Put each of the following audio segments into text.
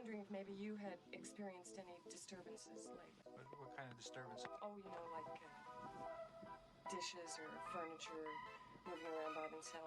wondering if maybe you had experienced any disturbances lately. What kind of disturbances? Oh, like dishes or furniture moving around by themselves.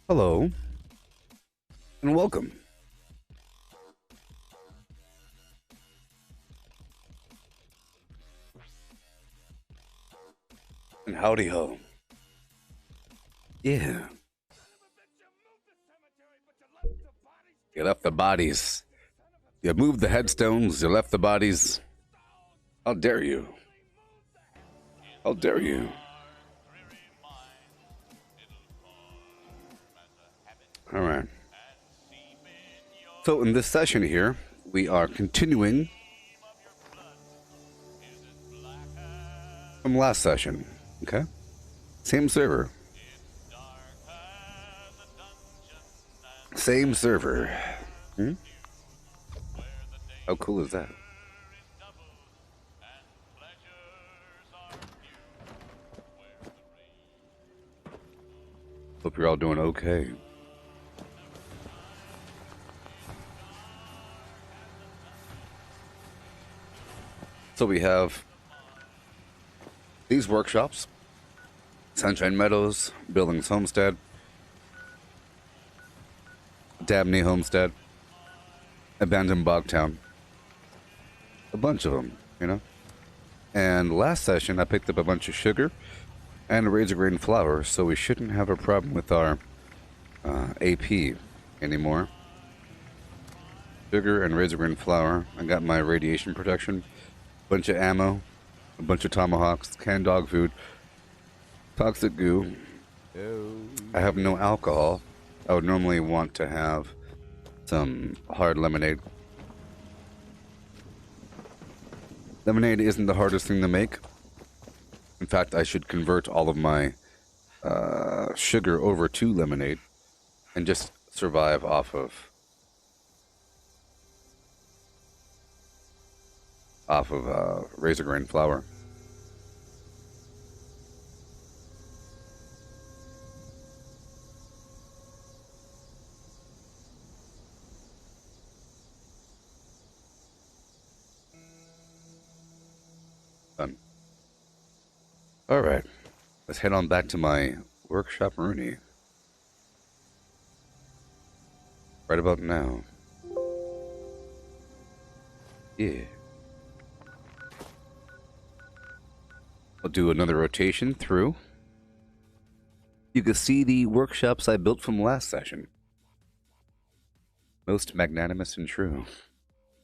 Hello, and welcome. And howdy ho. Yeah. You left the bodies. You moved the headstones, you left the bodies. How dare you? How dare you? Alright. So in this session here, we are continuing from last session. Okay? Same server. Same server. Hmm? How cool is that? Hope you're all doing okay. So we have these workshops: Sunshine Meadows, Billings Homestead, Dabney Homestead, Abandoned Bogtown. A bunch of them, And last session I picked up a bunch of sugar and razor grain flour, so we shouldn't have a problem with our AP anymore. Sugar and razor grain flour. I got my radiation protection, bunch of ammo, a bunch of tomahawks, canned dog food, toxic goo. I have no alcohol. I would normally want to have some hard lemonade. Lemonade isn't the hardest thing to make. In fact, I should convert all of my sugar over to lemonade and just survive off of razor grain flour. Done. All right, let's head on back to my workshop, Rooney. Right about now. Yeah. I'll do another rotation through. You can see the workshops I built from last session. Most magnanimous and true.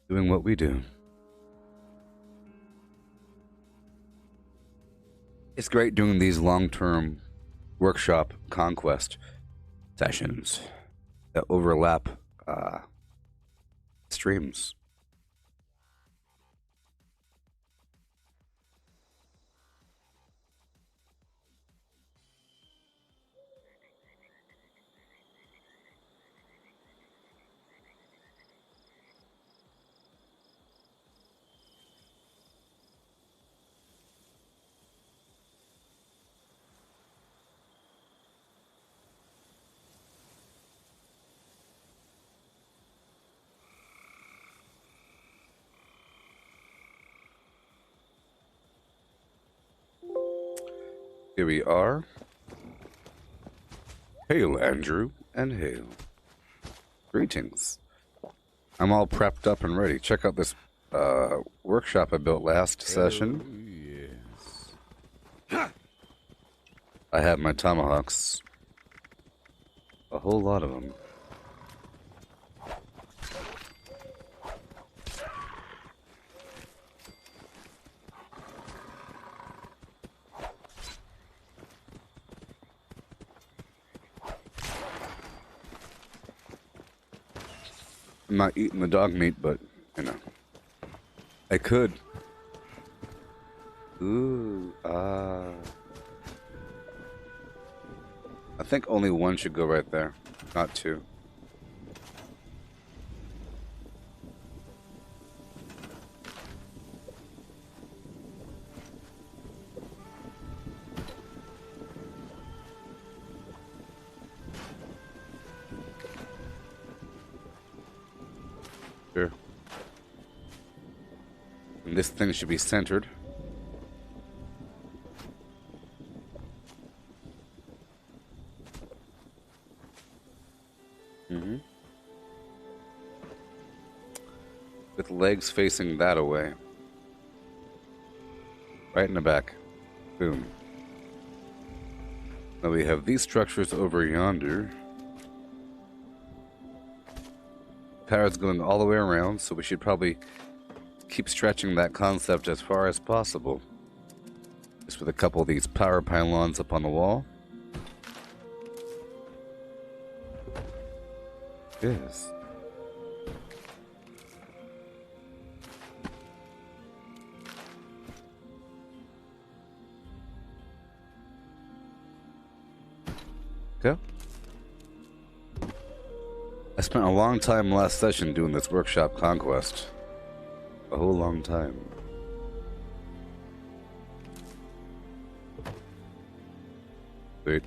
Doing what we do. It's great doing these long-term workshop conquest sessions that overlap streams. Here we are. Hail, Andrew, and hail. Greetings. I'm all prepped up and ready. Check out this workshop I built last session. Yes. I have my tomahawks. A whole lot of them. I'm not eating the dog meat, but, you know, I could. Ooh, I think only one should go right there, not two. Sure. And this thing should be centered. With legs facing that away. Right in the back. Boom. Now we have these structures over yonder. Power's going all the way around, so we should probably keep stretching that concept as far as possible. Just with a couple of these power pylons up on the wall. Yes. Okay. I spent a long time last session doing this workshop Conquest. A whole long time. Wait.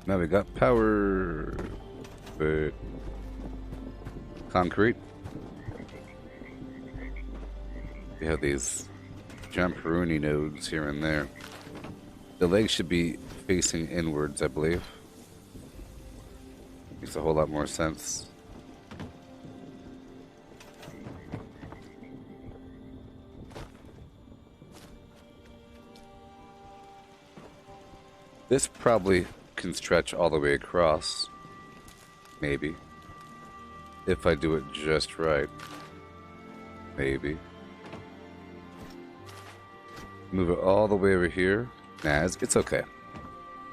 Now we got power. Wait. Concrete. We have these jumperoonie nodes here and there. The legs should be facing inwards, I believe. Makes a whole lot more sense. This probably can stretch all the way across. Maybe. If I do it just right. Maybe. Move it all the way over here. Nah, it's okay.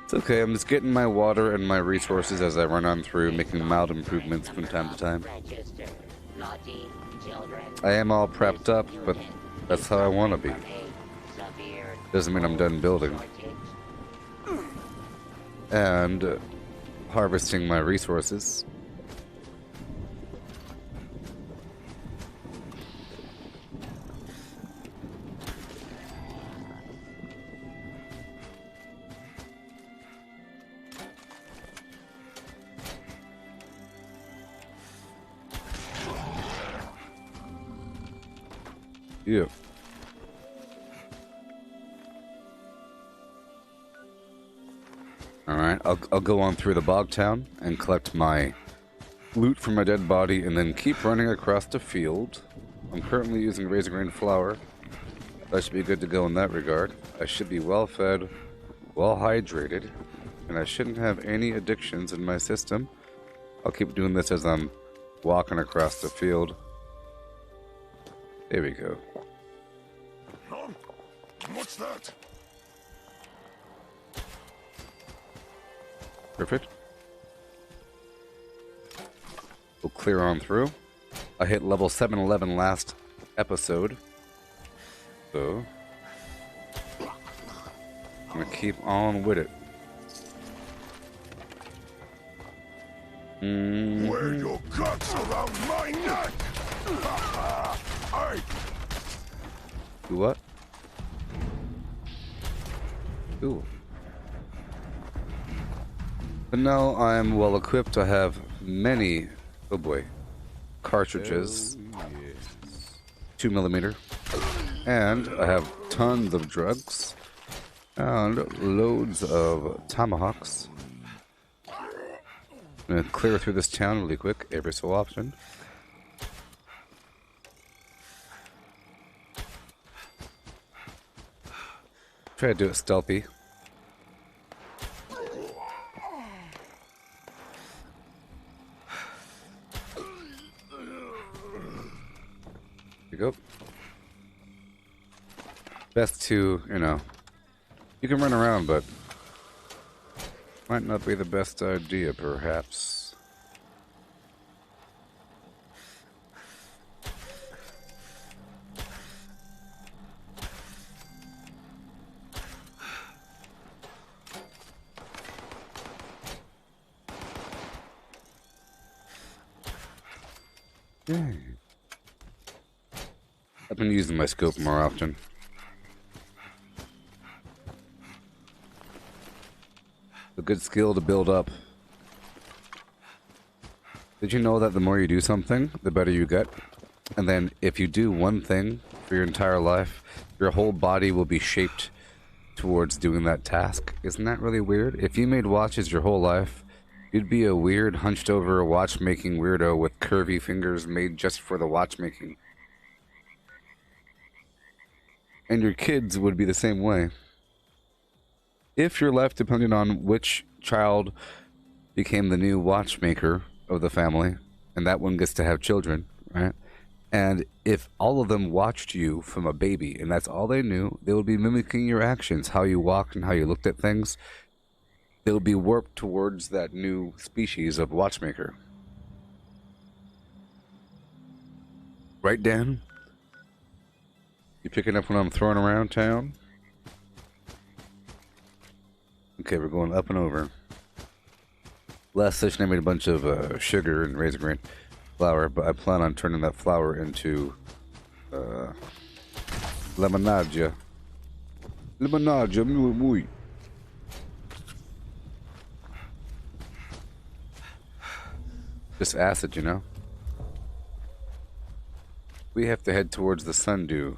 It's okay, I'm just getting my water and my resources as I run on through, making mild improvements from time to time. I am all prepped up, but that's how I want to be. Doesn't mean I'm done building. And harvesting my resources. Yeah. Alright, I'll go on through the bog town and collect my loot from my dead body and then keep running across the field. I'm currently using razor grain flour. That should be good to go in that regard. I should be well fed, well hydrated, and I shouldn't have any addictions in my system. I'll keep doing this as I'm walking across the field. There we go. What's that? Perfect. We'll clear on through. I hit level 711 last episode. So I'm gonna keep on with it. Wear your guts around my neck! Do what? Ooh. But now I'm well equipped. I have many, oh boy, cartridges, 2mm, and I have tons of drugs and loads of tomahawks. I'm gonna clear through this town really quick every so often. Try to do it stealthy. you go. Best to, you know, you can run around, but might not be the best idea, perhaps. Yeah. I've been using my scope more often. A good skill to build up. Did you know that the more you do something, the better you get? And then if you do one thing for your entire life, your whole body will be shaped towards doing that task. Isn't that really weird? If you made watches your whole life, you'd be a weird, hunched over watchmaking weirdo with curvy fingers made just for the watchmaking. And your kids would be the same way. If your life depended on which child became the new watchmaker of the family, and that one gets to have children, right? And if all of them watched you from a baby, and that's all they knew, they would be mimicking your actions, how you walked and how you looked at things. They would be warped towards that new species of watchmaker. Right, Dan? You picking up what I'm throwing around town? Okay, we're going up and over. Last session I made a bunch of sugar and raisin grain flour, but I plan on turning that flour into lemonade. Lemonade, muy. Just acid, you know? We have to head towards the sundew.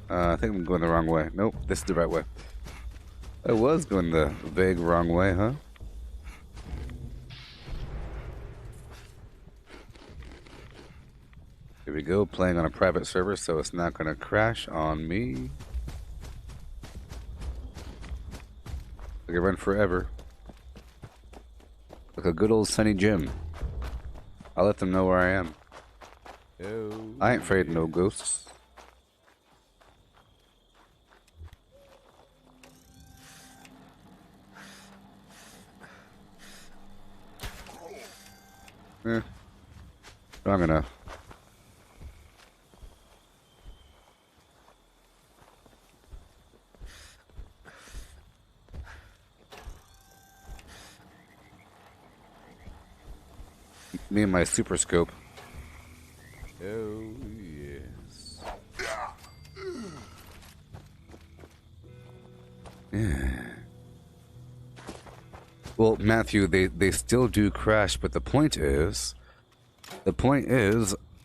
I think I'm going the wrong way. Nope, this is the right way. I was going the vague wrong way, huh? Here we go, playing on a private server, so it's not going to crash on me. I can run forever. Like a good old sunny gym. I'll let them know where I am. Oh, I ain't afraid of no ghosts. Strong enough. Me and my super scope. Oh, yes. Yeah. Well, Matthew, they still do crash, but the point is,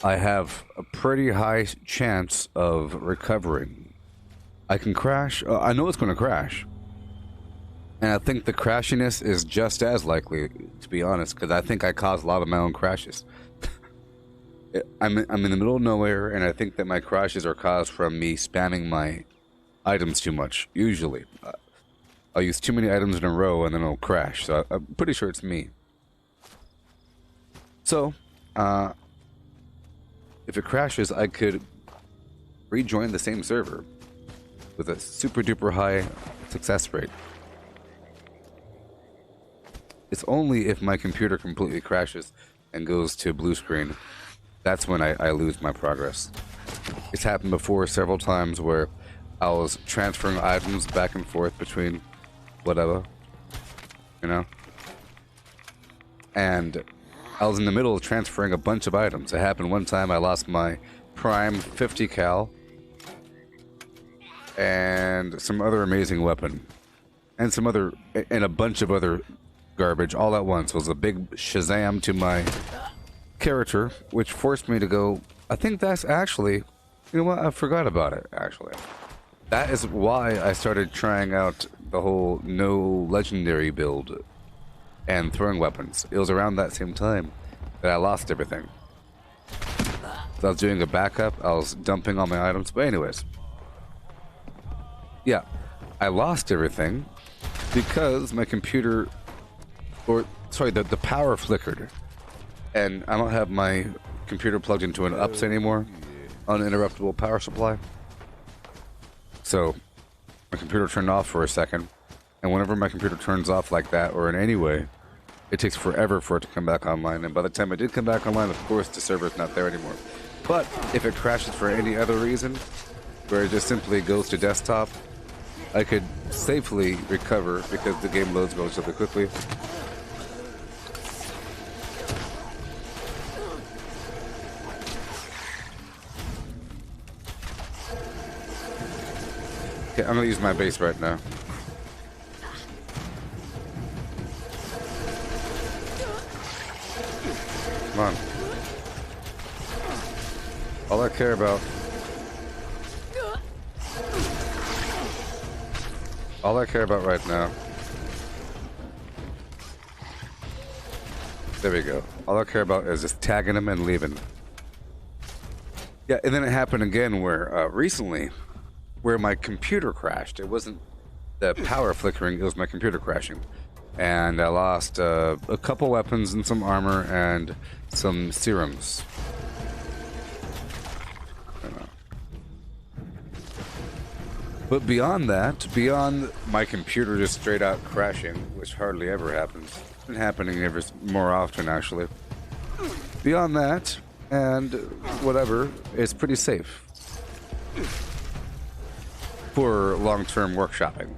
I have a pretty high chance of recovering. I can crash. I know it's going to crash. And I think the crashiness is just as likely, to be honest, because I think I cause a lot of my own crashes. I'm in the middle of nowhere, and I think that my crashes are caused from me spamming my items too much, usually. I'll use too many items in a row, and then it'll crash, so I'm pretty sure it's me. So, if it crashes, I could rejoin the same server with a super duper high success rate. It's only if my computer completely crashes and goes to blue screen, that's when I lose my progress. It's happened before several times where I was transferring items back and forth between whatever, you know? And I was in the middle of transferring a bunch of items. It happened one time. I lost my prime 50 cal and some other amazing weapon and a bunch of other garbage all at once. It was a big Shazam to my character, which forced me to go, I think that's actually, you know what, I forgot about it, actually. That is why I started trying out the whole no legendary build and throwing weapons. It was around that same time that I lost everything. So I was doing a backup, I was dumping all my items, but anyways. Yeah, I lost everything because my computer, the power flickered. And I don't have my computer plugged into an UPS anymore. uninterruptible power supply. So my computer turned off for a second, and whenever my computer turns off like that or in any way, it takes forever for it to come back online. And by the time it did come back online, of course, the server's not there anymore. But if it crashes for any other reason, where it just simply goes to desktop, I could safely recover because the game loads relatively quickly. Okay, I'm gonna use my base right now. Come on. All I care about. All I care about right now. There we go. All I care about is just tagging him and leaving. Yeah, and then it happened again where recently, where my computer crashed. It wasn't the power flickering, it was my computer crashing. And I lost a couple weapons and some armor and some serums. But beyond that, beyond my computer just straight out crashing, which hardly ever happens, it's been happening ever more often actually. Beyond that, and whatever, it's pretty safe for long-term workshopping.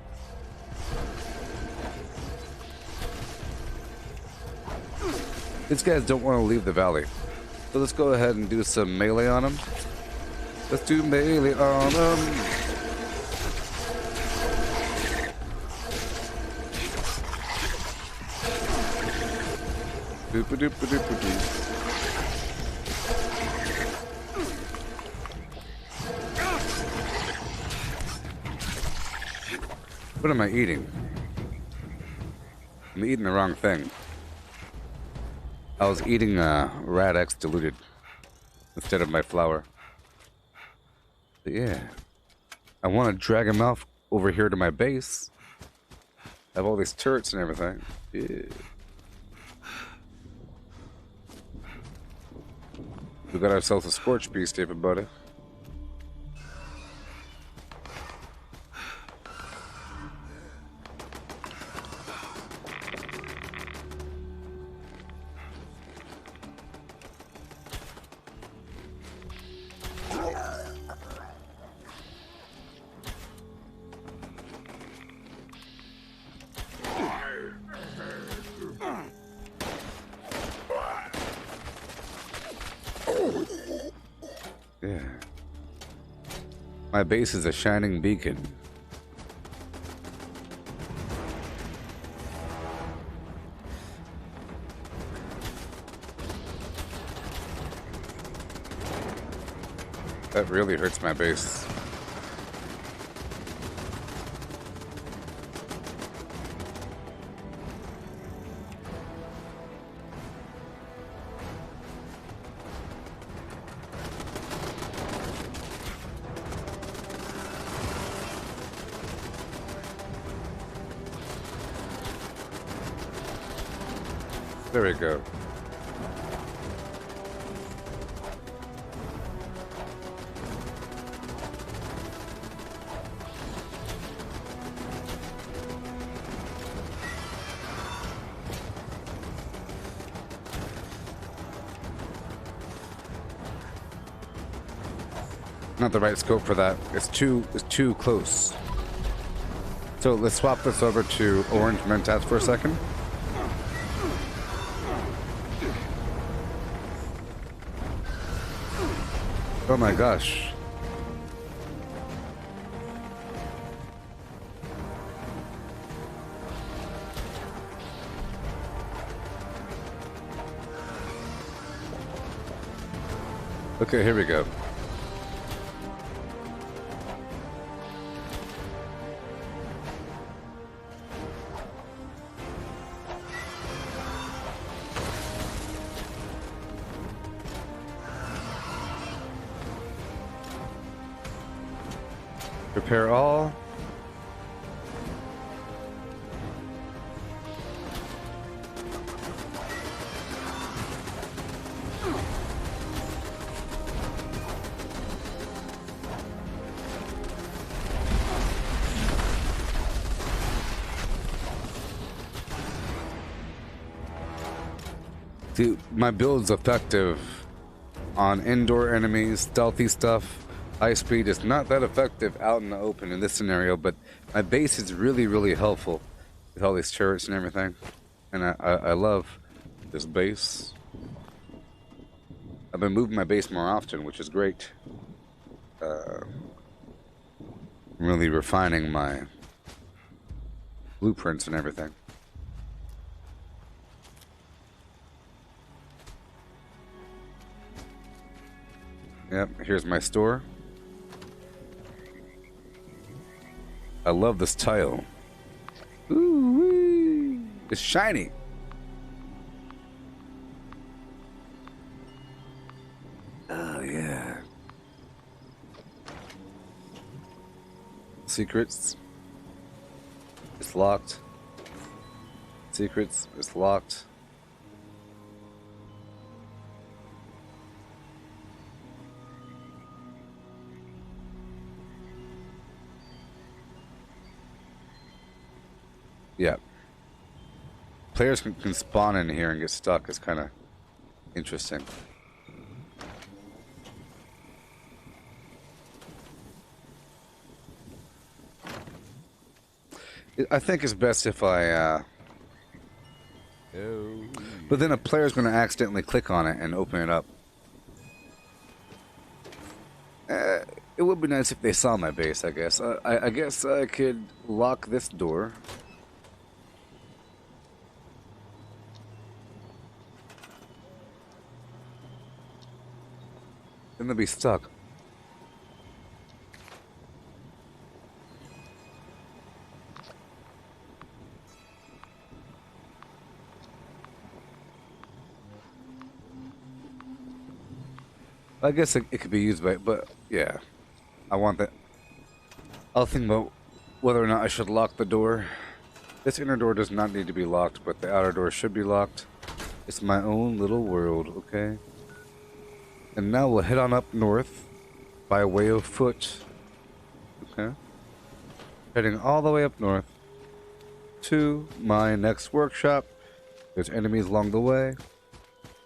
These guys don't want to leave the valley. So let's go ahead and do some melee on them. Let's do melee on them. Doop-a-doop-a-doop-a-doop. What am I eating? I'm eating the wrong thing. I was eating Rad X diluted instead of my flour. But yeah. I want to drag him off over here to my base. I have all these turrets and everything. Yeah. We got ourselves a scorch beast, everybody. Yeah. My base is a shining beacon. That really hurts my base. There we go. Not the right scope for that. It's too close. So let's swap this over to orange mentats for a second. Oh my gosh. Okay, here we go. Repair all. Dude, my build's effective on indoor enemies, stealthy stuff. High speed is not that effective out in the open in this scenario, but my base is really, really helpful with all these turrets and everything. And I love this base. I've been moving my base more often, which is great. Really refining my blueprints and everything. Yep, here's my store. I love this tile. Ooh-wee. It's shiny. Oh, yeah. Secrets. It's locked. Secrets. It's locked. Yeah. Players can spawn in here and get stuck. It's kind of interesting. I think it's best if I... But then a player's going to accidentally click on it and open it up. It would be nice if they saw my base, I guess. I guess I could lock this door. Then they'll be stuck. I guess it could be used by, but yeah, I want that. I'll think about whether or not I should lock the door. This inner door does not need to be locked, but the outer door should be locked. It's my own little world, okay? And now we'll head on up north by way of foot. Okay? Heading all the way up north to my next workshop. There's enemies along the way.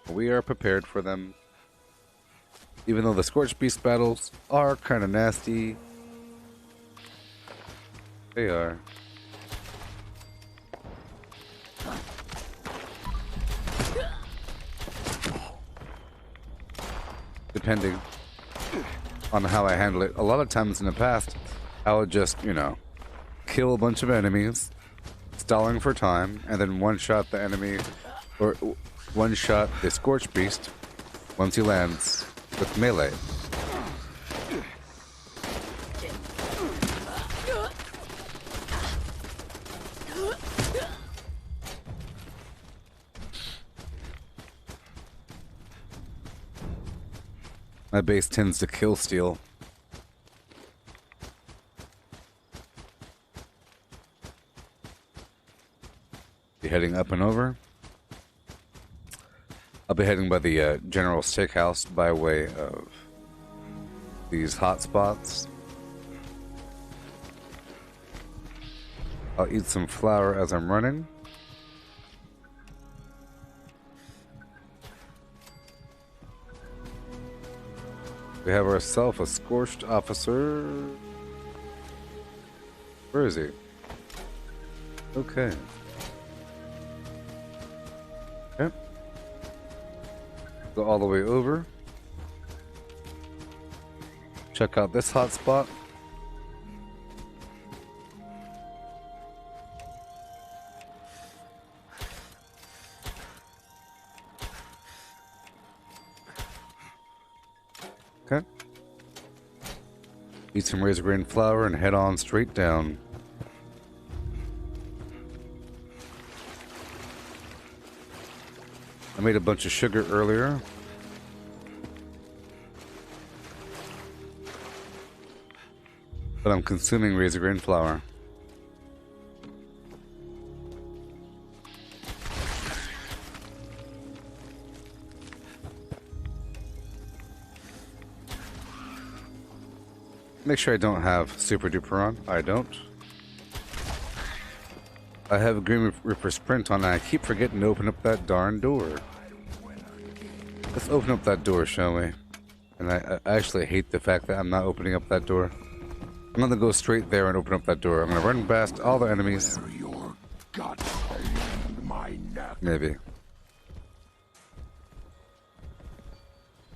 We are prepared for them. Even though the Scorched Beast battles are kind of nasty. They are. Depending on how I handle it. A lot of times in the past, I would just, you know, kill a bunch of enemies, stalling for time, and then one-shot the enemy, or one-shot the Scorched Beast once he lands with melee. My base tends to kill steal. Be heading up and over. I'll be heading by the General Steakhouse by way of these hot spots. I'll eat some flour as I'm running. We have ourselves a scorched officer. Where is he? Okay. Okay. Go all the way over. Check out this hot spot. Okay. Eat some razor grain flour and head on straight down. I made a bunch of sugar earlier. But I'm consuming razor grain flour. Make sure I don't have Super Duper on. I don't. I have a Green Reaper Sprint on and I keep forgetting to open up that darn door. Let's open up that door, shall we? And I actually hate the fact that I'm not opening up that door. I'm gonna go straight there and open up that door. I'm gonna run past all the enemies. Where your guts around my neck. Maybe.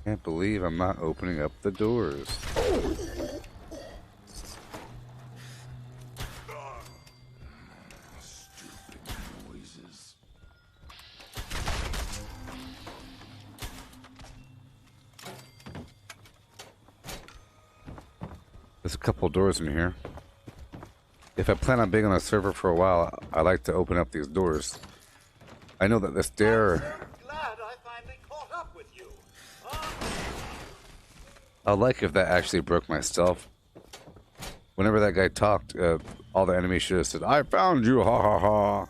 Can't believe I'm not opening up the doors. Stupid noises. There's a couple doors in here. If I plan on being on a server for a while, I like to open up these doors. I know that the stair... Glad I finally caught up with you. I like if that actually broke my stealth. Whenever that guy talked, all the enemies should have said, "I found you, ha ha ha.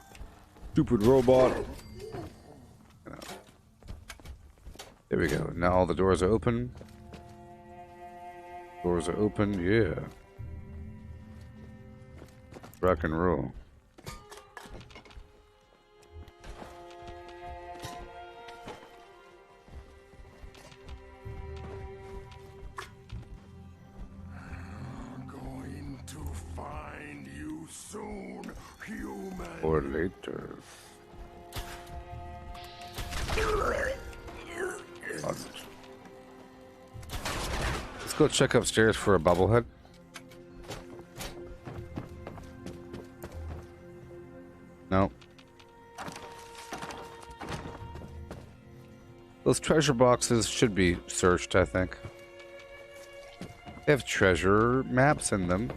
Stupid robot." You know. There we go. Now all the doors are open. Doors are open, yeah. Rock and roll. Going to find you soon, human. Or later. Let's go check upstairs for a bobblehead. No. Those treasure boxes should be searched, I think. They have treasure maps in them.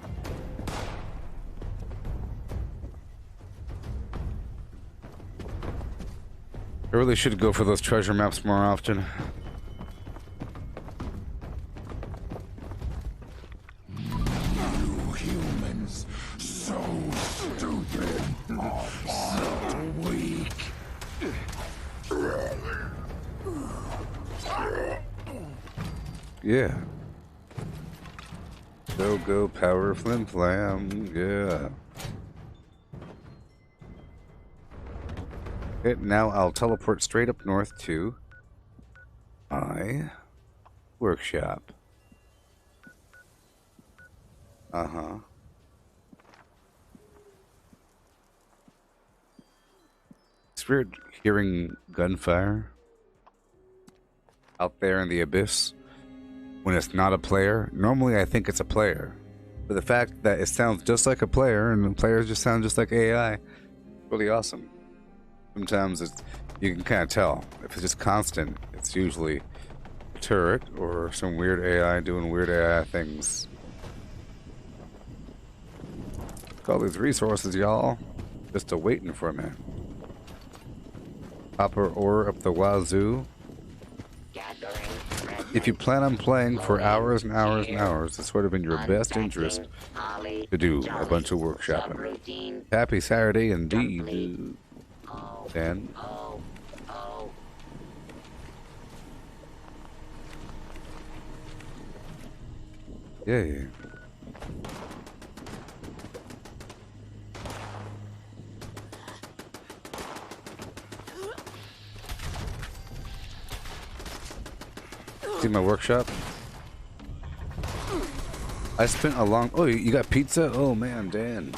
I really should go for those treasure maps more often. You humans, so stupid, so weak. Yeah. Go power flim flam. Yeah. Okay, now I'll teleport straight up north to my workshop. Uh-huh. It's weird hearing gunfire out there in the abyss when it's not a player. Normally I think it's a player. But the fact that it sounds just like a player and the players just sound just like AI, really awesome. Sometimes you can kind of tell. If it's just constant, it's usually a turret or some weird AI doing weird AI things. Look at all these resources, y'all. Just waiting for me. Copper ore up the wazoo. If you plan on playing for hours and hours and hours, it's sort of in your best interest to do a bunch of workshopping. Happy Saturday indeed, dude. Dan. Yeah. See my workshop? I spent a long... Oh, you got pizza? Oh, man, Dan.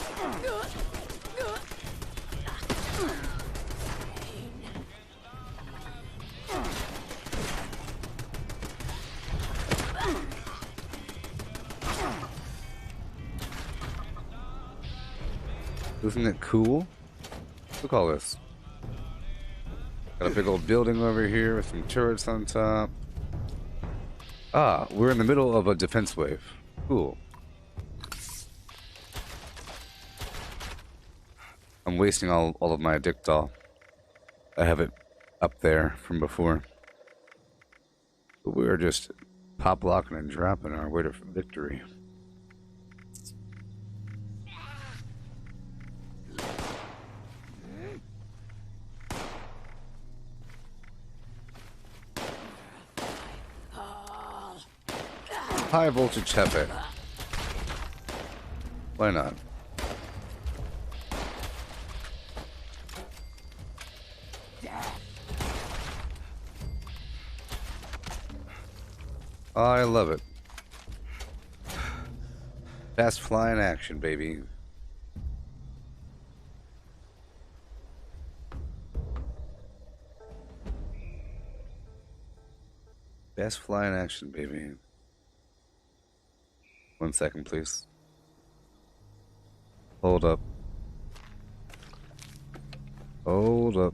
Isn't it cool? Look at all this. Got a big old building over here with some turrets on top. Ah, we're in the middle of a defense wave. Cool. I'm wasting all of my dictol. I have it up there from before. But we're just pop locking and dropping our way to victory. High voltage heavy. Why not? I love it. Fast flying action, baby. Fast flying action, baby. 1 second, please. Hold up. Hold up.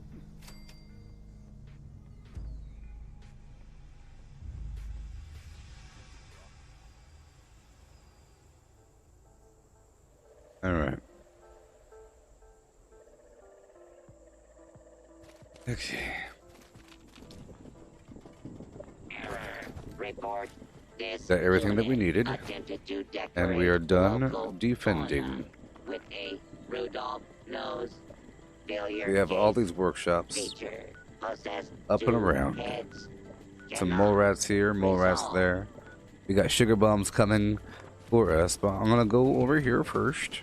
All right. Okay. Report. This Got everything that we needed, attempted to and we are decorate done local defending. fauna with a Rudolph nose. Failure We have all case. these workshops Feature possessed up and 2 around. heads. Some Cannot mole rats here, mole rats resolve. there. We got sugar bombs coming for us, but I'm gonna go over here first.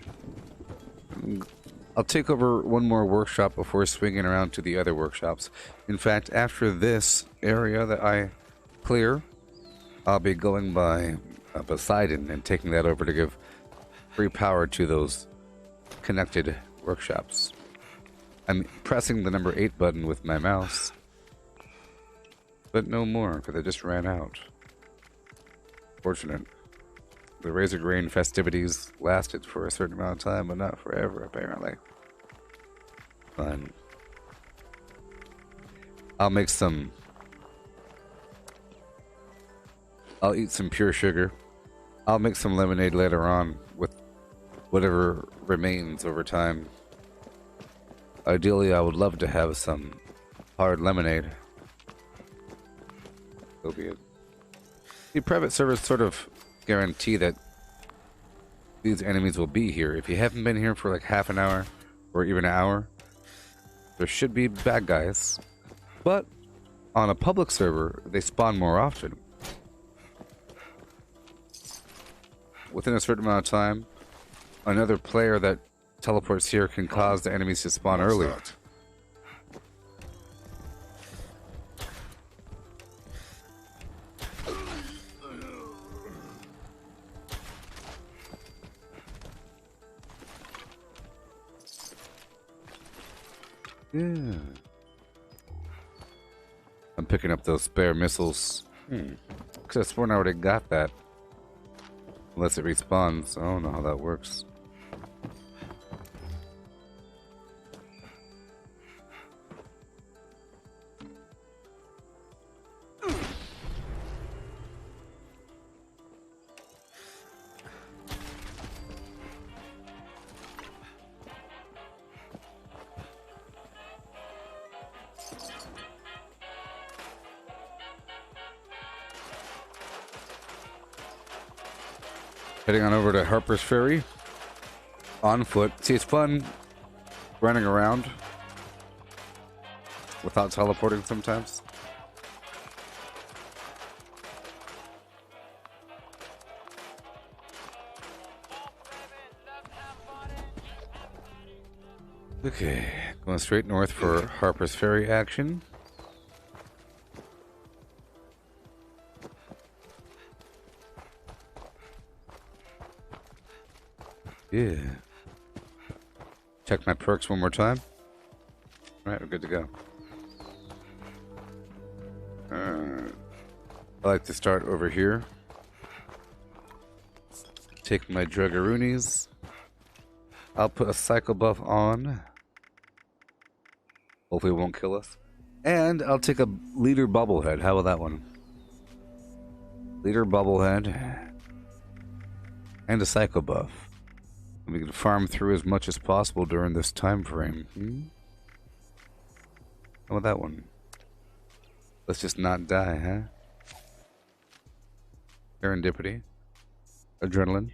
I'll take over one more workshop before swinging around to the other workshops. In fact, after this area that I clear, I'll be going by Poseidon and taking that over to give free power to those connected workshops. I'm pressing the number 8 button with my mouse, but no more, because I just ran out. Fortunate. The Razor Grain festivities lasted for a certain amount of time, but not forever, apparently. Fine. I'll make some... I'll eat some pure sugar. I'll make some lemonade later on with whatever remains over time. Ideally, I would love to have some hard lemonade. So be it. The private servers sort of guarantee that these enemies will be here. If you haven't been here for like half an hour or even an hour, there should be bad guys. But on a public server, they spawn more often. Within a certain amount of time, another player that teleports here can cause the enemies to spawn early. That? Yeah. I'm picking up those spare missiles. Because I sworn I already got that. Unless it respawns. I don't know how that works. Heading on over to Harper's Ferry. On foot. See, it's fun running around without teleporting sometimes. Okay, going straight north for Harper's Ferry action. Yeah. Check my perks one more time. Alright, we're good to go. I like to start over here. Take my Druggeroonies. I'll put a Psycho Buff on. Hopefully it won't kill us. And I'll take a Leader Bubblehead. How about that one? Leader Bubblehead. And a Psycho Buff. We can farm through as much as possible during this time frame. How about that one? Let's just not die, huh? Serendipity. Adrenaline.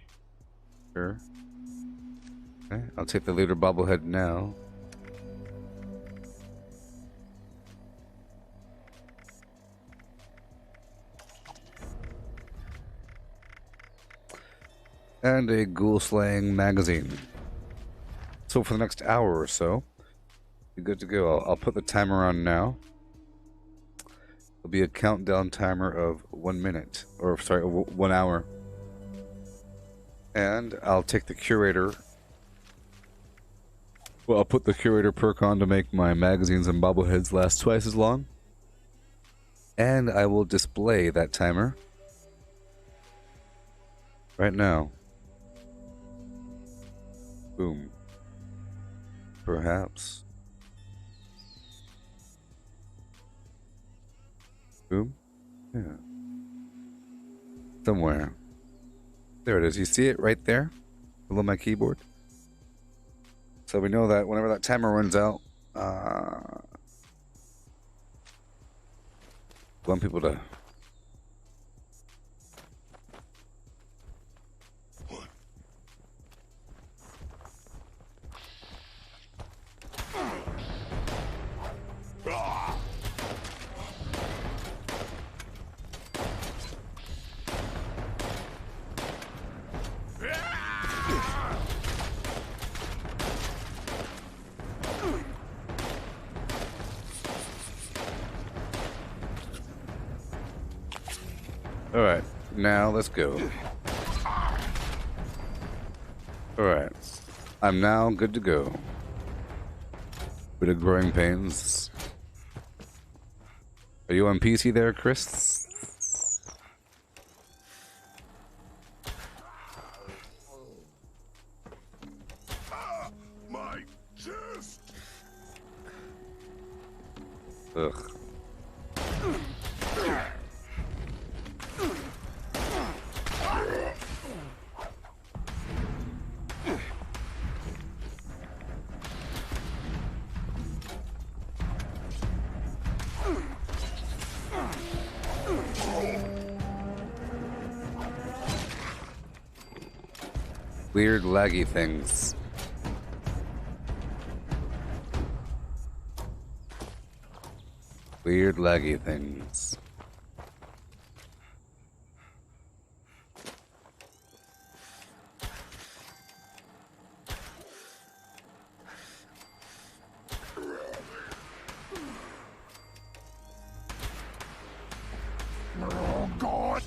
Sure. Okay, I'll take the Leader Bobblehead now. And a Ghoul Slaying magazine. So for the next hour or so, you're good to go. I'll put the timer on now. There'll be a countdown timer of 1 minute, or sorry, 1 hour. And I'll take the curator. Well, I'll put the curator perk on to make my magazines and bobbleheads last twice as long. And I will display that timer right now. Boom. Perhaps. Boom. Yeah. Somewhere. There it is. You see it right there below my keyboard? So we know that whenever that timer runs out, we want people to... Alright, now let's go. Alright, I'm now good to go. Bit of growing pains. Are you on PC there, Chris? My chest! Ugh. Weird laggy things. Weird laggy things. Oh, God!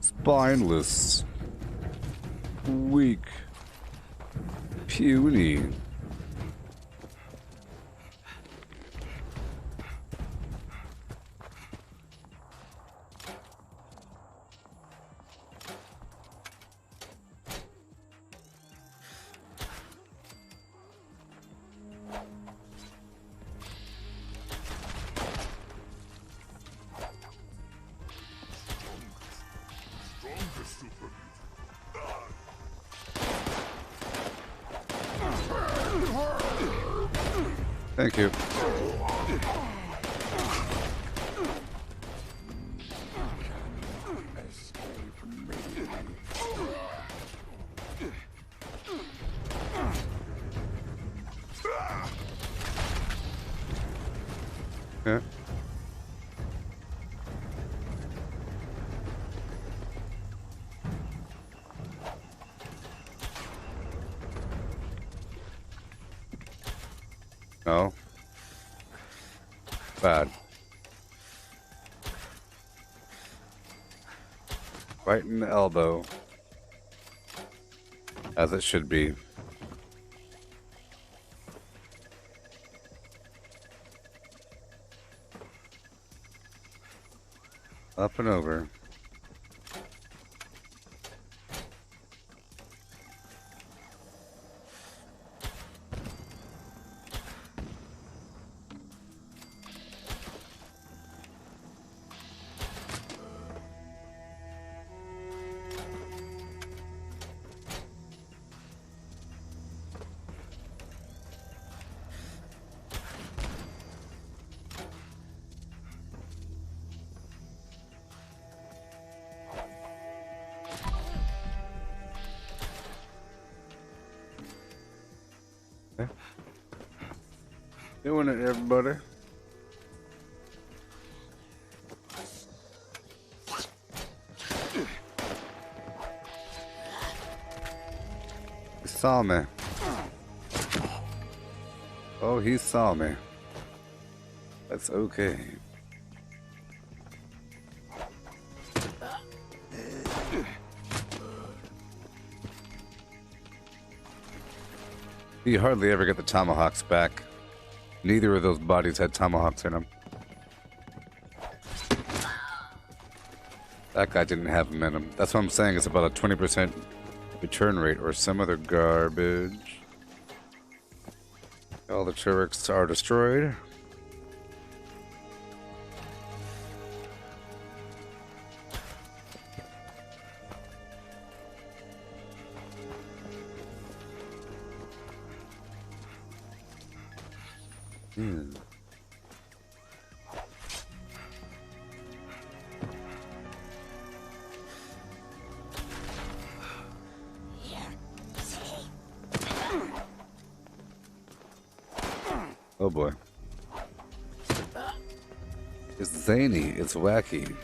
Spineless. Weak. Puny. Strongest super Thank you. Yeah. No. Bad. Right in the elbow. As it should be. Up and over. Doing it, everybody. He saw me. Oh, he saw me. That's okay. You hardly ever get the tomahawks back. Neither of those bodies had tomahawks in them. That guy didn't have them in him. That's what I'm saying. It's about a 20% return rate or some other garbage. All the turrets are destroyed. Oh boy. It's zany, it's wacky.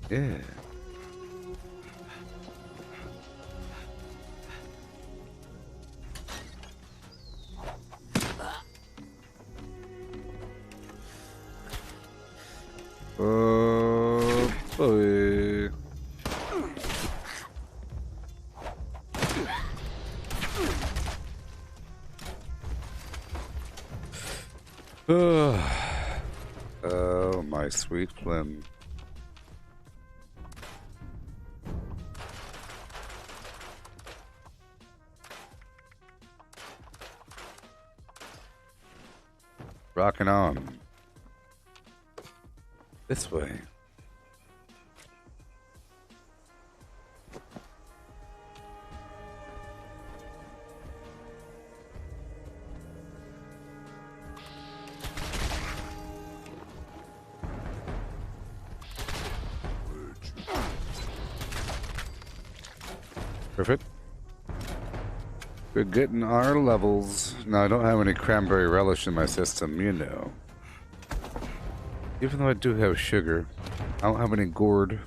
Yeah. Oh boy. Oh, my sweet Flynn. Rocking on. This way. Perfect. We're getting our levels. Now, I don't have any cranberry relish in my system, you know. Even though I do have sugar, I don't have any gourd.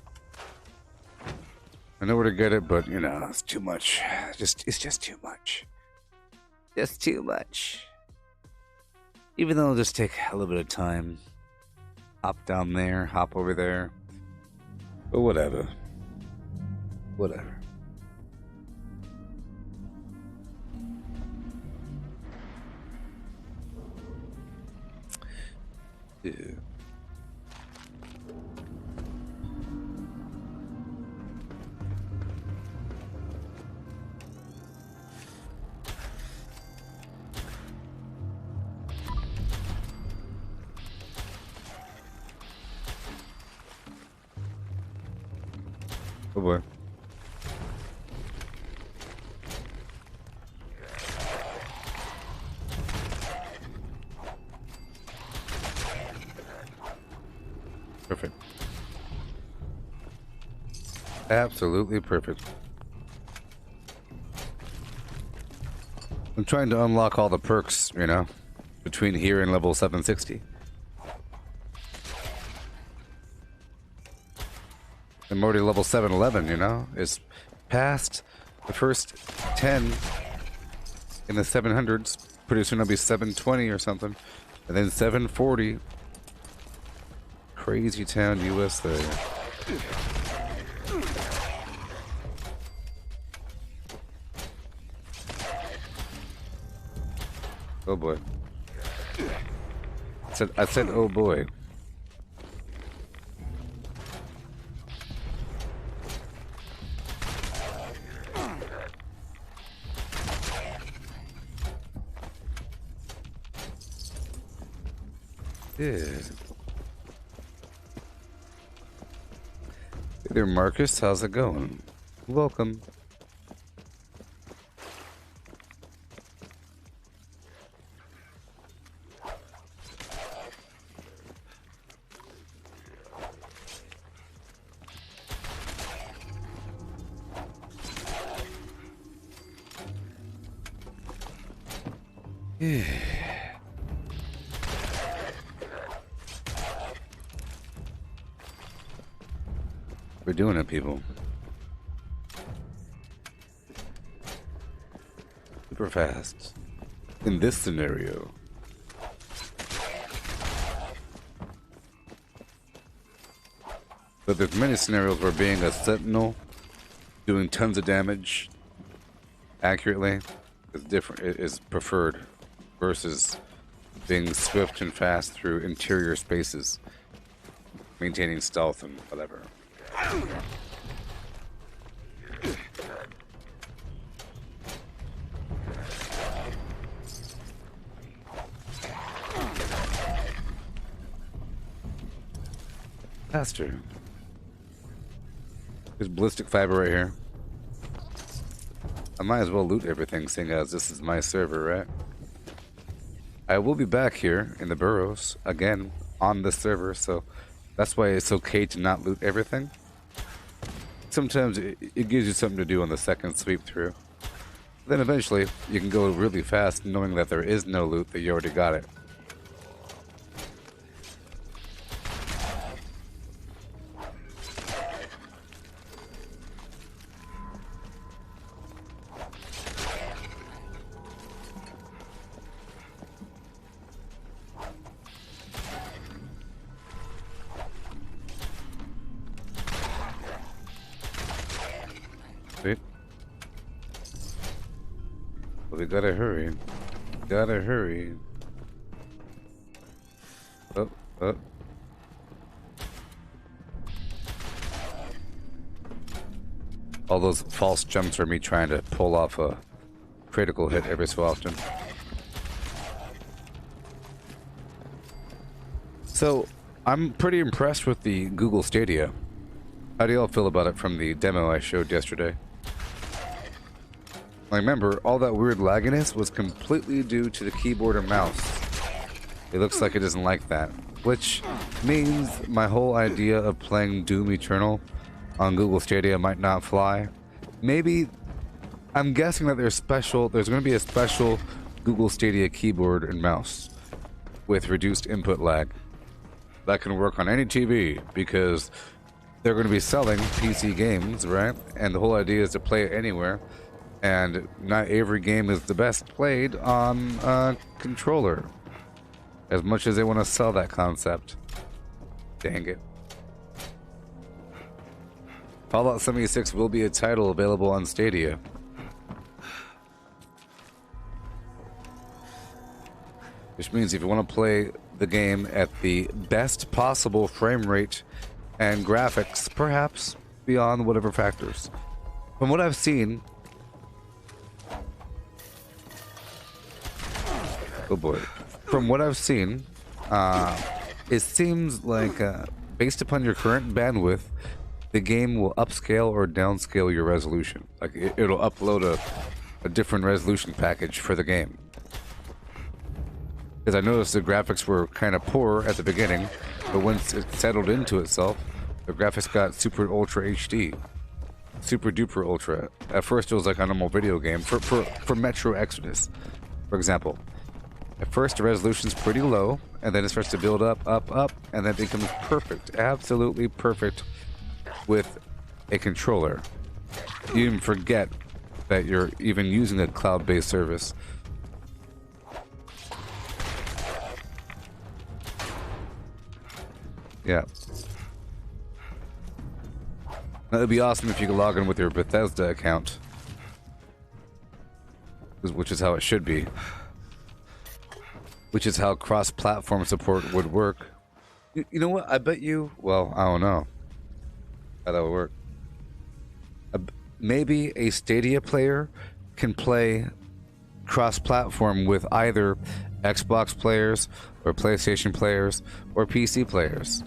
I know where to get it, but, you know, it's too much. It's just too much. Just too much. Even though it'll just take a little bit of time. Hop down there, hop over there. But whatever. Whatever. Yeah. Oh boy. Perfect. Absolutely perfect. I'm trying to unlock all the perks, you know, between here and level 760. I'm already level 711, you know? It's past the first 10 in the 700s. Pretty soon I'll be 720 or something. And then 740. Crazy town, US there. Oh boy. I said oh boy. Yeah. Hey there, Marcus. How's it going? Welcome. Yeah. We're doing it, people. Super fast. In this scenario. But there's many scenarios where being a sentinel, doing tons of damage accurately, is preferred versus being swift and fast through interior spaces, maintaining stealth and whatever. Faster. There's ballistic fiber right here. I might as well loot everything, seeing as this is my server, right? I will be back here in the burrows again on the server, so that's why it's okay to not loot everything. Sometimes it gives you something to do on the second sweep through. Then eventually you can go really fast knowing that there is no loot, that you already got it. But we gotta hurry. Gotta hurry. Oh, oh. All those false jumps are me trying to pull off a critical hit every so often. So, I'm pretty impressed with the Google Stadia. How do y'all feel about it from the demo I showed yesterday? I remember, all that weird lagginess was completely due to the keyboard and mouse. It looks like it doesn't like that. Which means my whole idea of playing Doom Eternal on Google Stadia might not fly. Maybe, I'm guessing that there's going to be a special Google Stadia keyboard and mouse with reduced input lag that can work on any TV, because they're going to be selling PC games, right? And the whole idea is to play it anywhere. And not every game is the best played on a controller. As much as they want to sell that concept. Dang it. Fallout 76 will be a title available on Stadia. Which means if you want to play the game at the best possible frame rate and graphics, perhaps beyond whatever factors. From what I've seen, oh boy. From what I've seen, it seems like based upon your current bandwidth, the game will upscale or downscale your resolution. Like it'll upload a different resolution package for the game. Because I noticed the graphics were kind of poor at the beginning, but once it settled into itself, the graphics got super ultra HD. Super duper ultra. At first it was like a normal video game. For Metro Exodus, for example. At first the resolution's pretty low, and then it starts to build up, and then it becomes perfect. Absolutely perfect with a controller. You even forget that you're even using a cloud-based service. Yeah. That would be awesome if you could log in with your Bethesda account. Which is how it should be. Which is how cross-platform support would work. You know what? I bet you... Well, I don't know how that would work. Maybe a Stadia player can play cross-platform with either Xbox players or PlayStation players or PC players.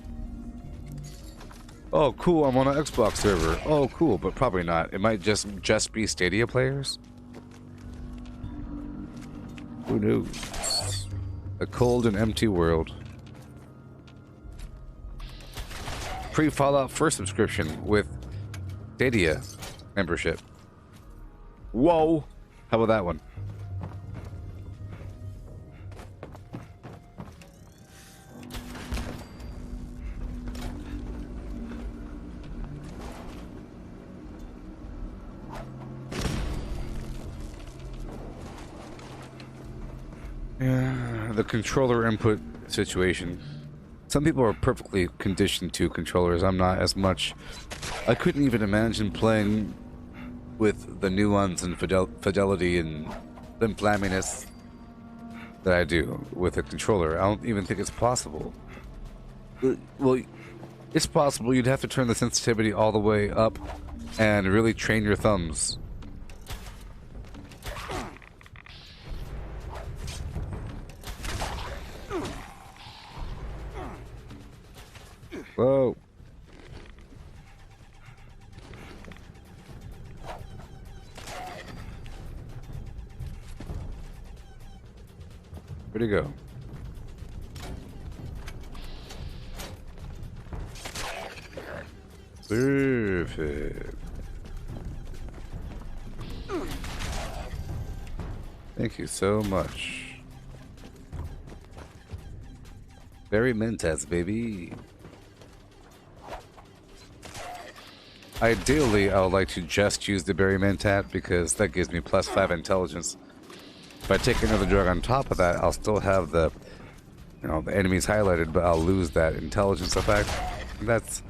Oh, cool, I'm on an Xbox server. Oh, cool, but probably not. It might just be Stadia players. Who knows? A cold and empty world. Pre-Fallout 1 subscription with Stadia membership. Whoa! How about that one? Yeah, the controller input situation Some people are perfectly conditioned to controllers. I'm not as much. I couldn't even imagine playing with the nuance and fidelity and the flamminess that I do with a controller. I don't even think it's possible. Well, it's possible. You'd have to turn the sensitivity all the way up and really train your thumbs. Whoa. Where'd he go? Perfect. Thank you so much. Very Mentas, baby. Ideally, I would like to just use the Berry Mentat because that gives me +5 intelligence. If I take another drug on top of that, I'll still have the, the enemies highlighted, but I'll lose that intelligence effect. That's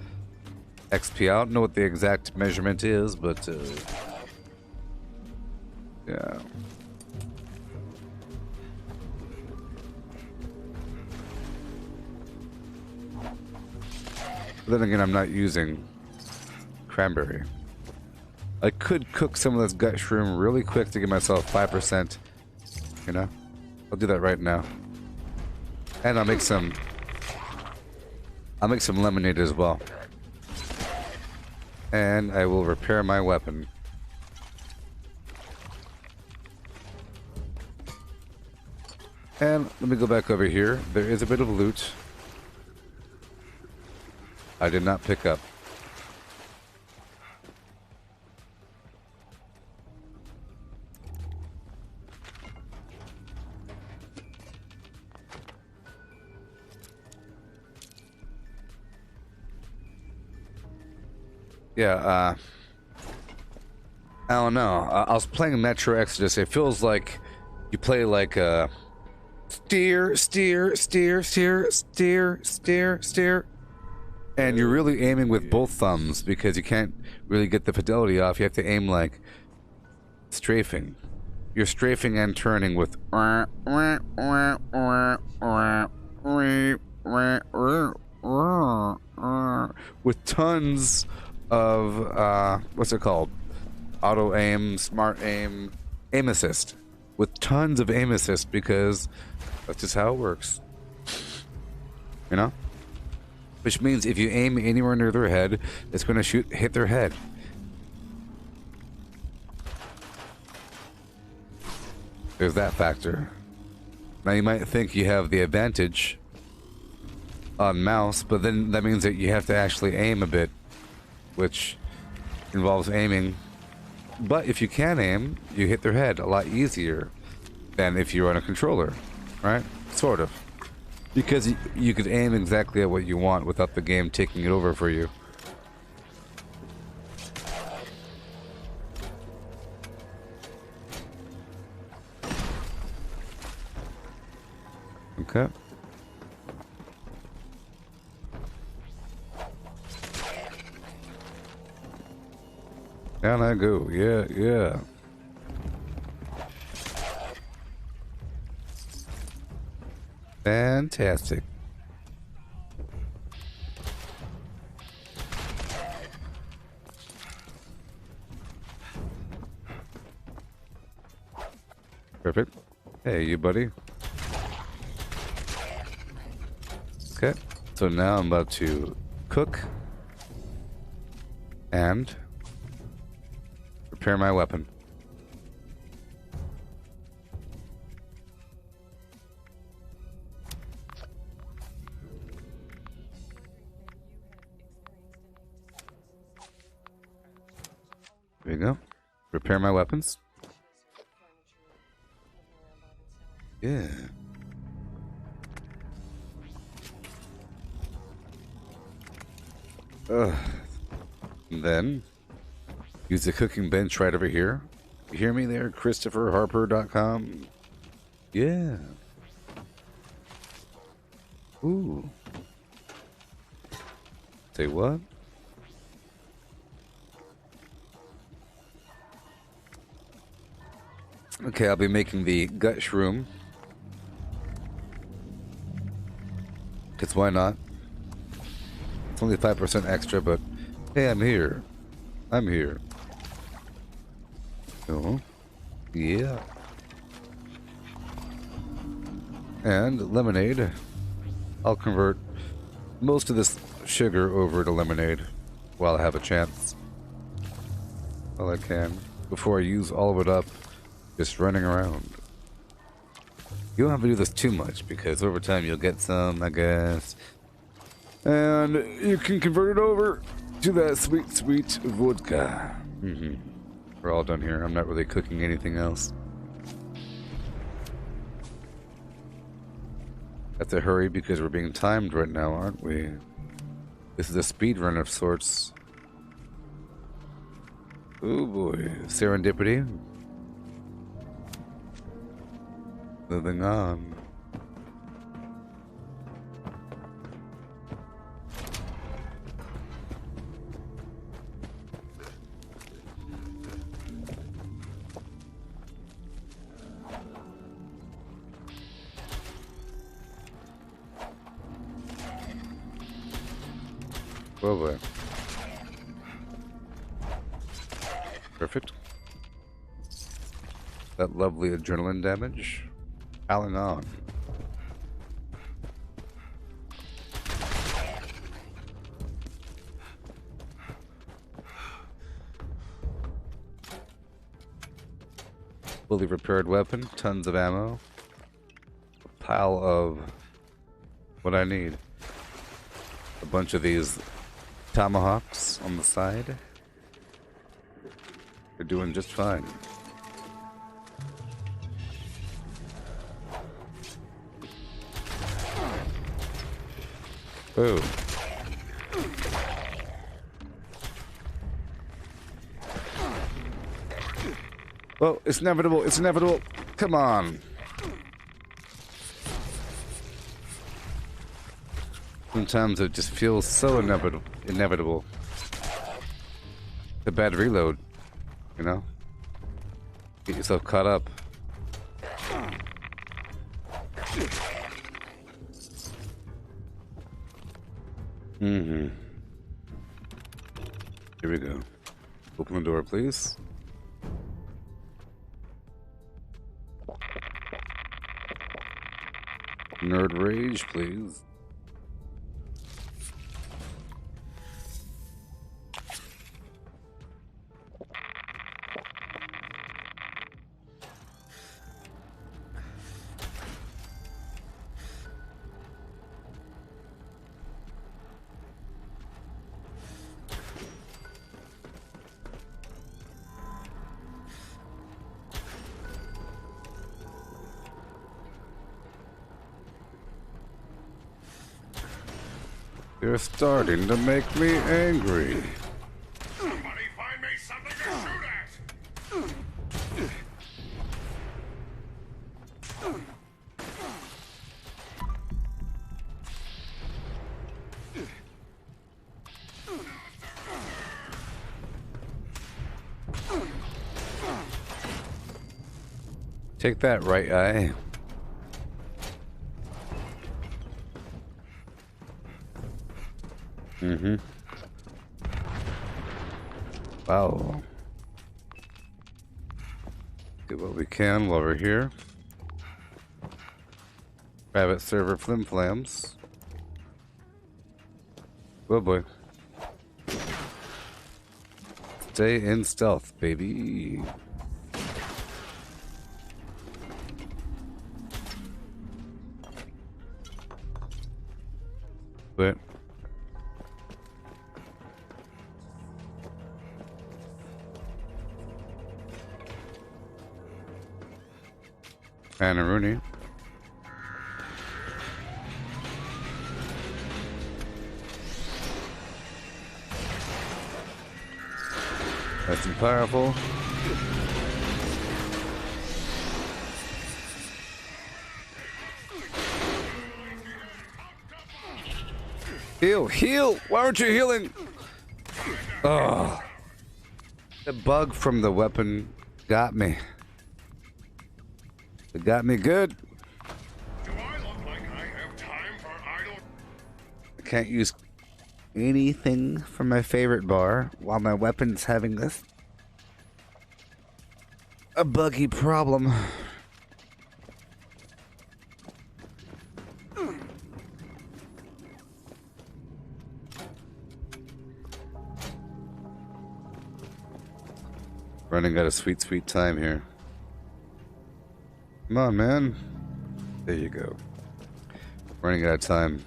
XP. I don't know what the exact measurement is, but yeah. But then again, I'm not using cranberry. I could cook some of this gut shroom really quick to give myself 5%. I'll do that right now. And I'll make some lemonade as well. And I will repair my weapon. And let me go back over here. There is a bit of loot I did not pick up. Yeah, I don't know. I was playing Metro Exodus. It feels like you play like steer, steer, steer, steer, steer, steer, steer. And you're really aiming with both thumbs because you can't really get the fidelity off. You have to aim like strafing. You're strafing and turning with tons of what's it called? Auto aim, smart aim, aim assist. With tons of aim assist because that's just how it works. Which means if you aim anywhere near their head, it's going to hit their head. There's that factor. Now you might think you have the advantage on mouse, but then that means that you have to actually aim a bit, which involves aiming. But if you can aim, you hit their head a lot easier than if you're on a controller, right? Sort of. Because you could aim exactly at what you want without the game taking it over for you. Okay. Down I go. Yeah, yeah. Fantastic. Perfect. Hey, you buddy. Okay. So now I'm about to cook and repair my weapon. There you go. Repair my weapons. Yeah. And then use the cooking bench right over here. You hear me there? ChristopherHarper.com. Yeah. Ooh. Say what? Okay, I'll be making the gut shroom. Because why not? It's only 5% extra, but hey, I'm here. I'm here. Oh, yeah. And lemonade. I'll convert most of this sugar over to lemonade while I have a chance. While I can. Before I use all of it up just running around. You don't have to do this too much because over time you'll get some, I guess. And you can convert it over to that sweet, sweet vodka. We're all done here. I'm not really cooking anything else. Have to hurry because we're being timed right now, aren't we? This is a speed run of sorts. Oh boy. Serendipity. Moving on. Oh boy. Perfect. That lovely adrenaline damage. Piling on. Fully repaired weapon, tons of ammo. A pile of what I need. A bunch of these tomahawks on the side. They're doing just fine. Oh. Oh, it's inevitable. It's inevitable. Come on. Sometimes it just feels so inevitable. The bad reload, you know? Get yourself caught up. Here we go. Open the door, please. Nerd rage, please. You're starting to make me angry. Somebody find me something to shoot at. Take that, right eye. Wow. Get what we can while we're here. Private server flimflams. Oh boy. Stay in stealth, baby. But Anna Rooney. That's powerful. Heal, heal! Why aren't you healing? Oh. The bug from the weapon got me. It got me good. Do I look like I have time for idle? I can't use anything from my favorite bar while my weapon's having this a buggy problem. Running out of sweet, sweet time here. Come on, man. There you go. Running out of time.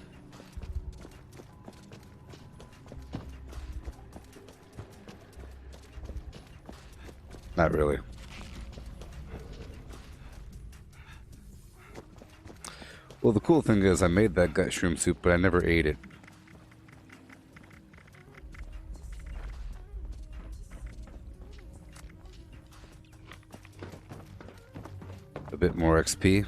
Not really. Well, the cool thing is I made that gut shroom soup, but I never ate it. A bit more XP.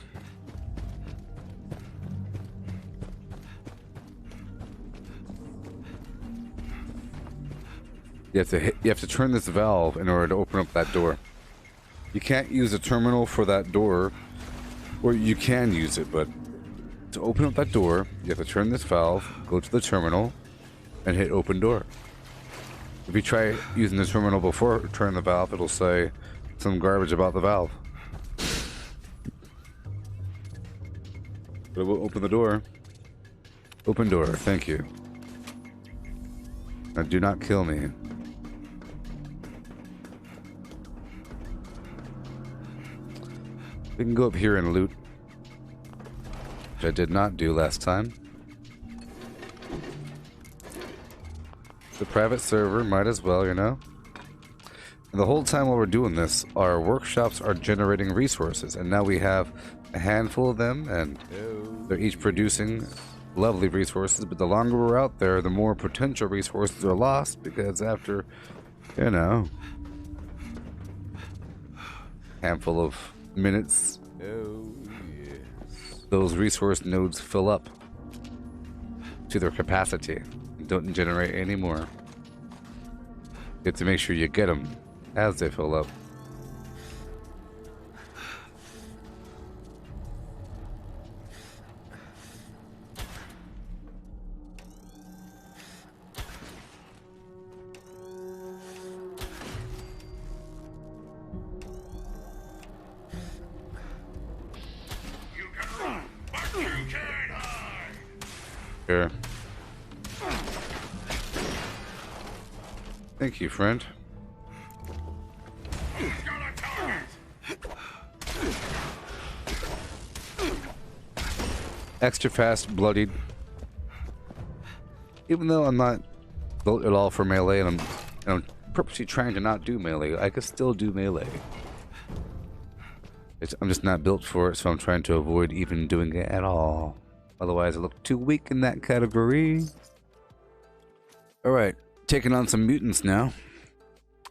You have to turn this valve in order to open up that door. You can't use a terminal for that door, or you can use it, but to open up that door, you have to turn this valve, go to the terminal, and hit open door. If you try using the terminal before turning the valve, it'll say some garbage about the valve. But it will open the door. Open door, thank you. Now do not kill me. We can go up here and loot, which I did not do last time. The private server, might as well, you know. And the whole time while we're doing this, our workshops are generating resources, and now we have a handful of them, and they're each producing lovely resources, but the longer we're out there, the more potential resources are lost, because after, you know, handful of minutes, those resource nodes fill up to their capacity and don't generate any more. You have to make sure you get them as they fill up. Sure. Thank you, friend. Extra fast, bloodied. Even though I'm not built at all for melee, and I'm purposely trying to not do melee, I could still do melee. I'm just not built for it, so I'm trying to avoid even doing it at all. Otherwise, I look too weak in that category. Alright, taking on some mutants now.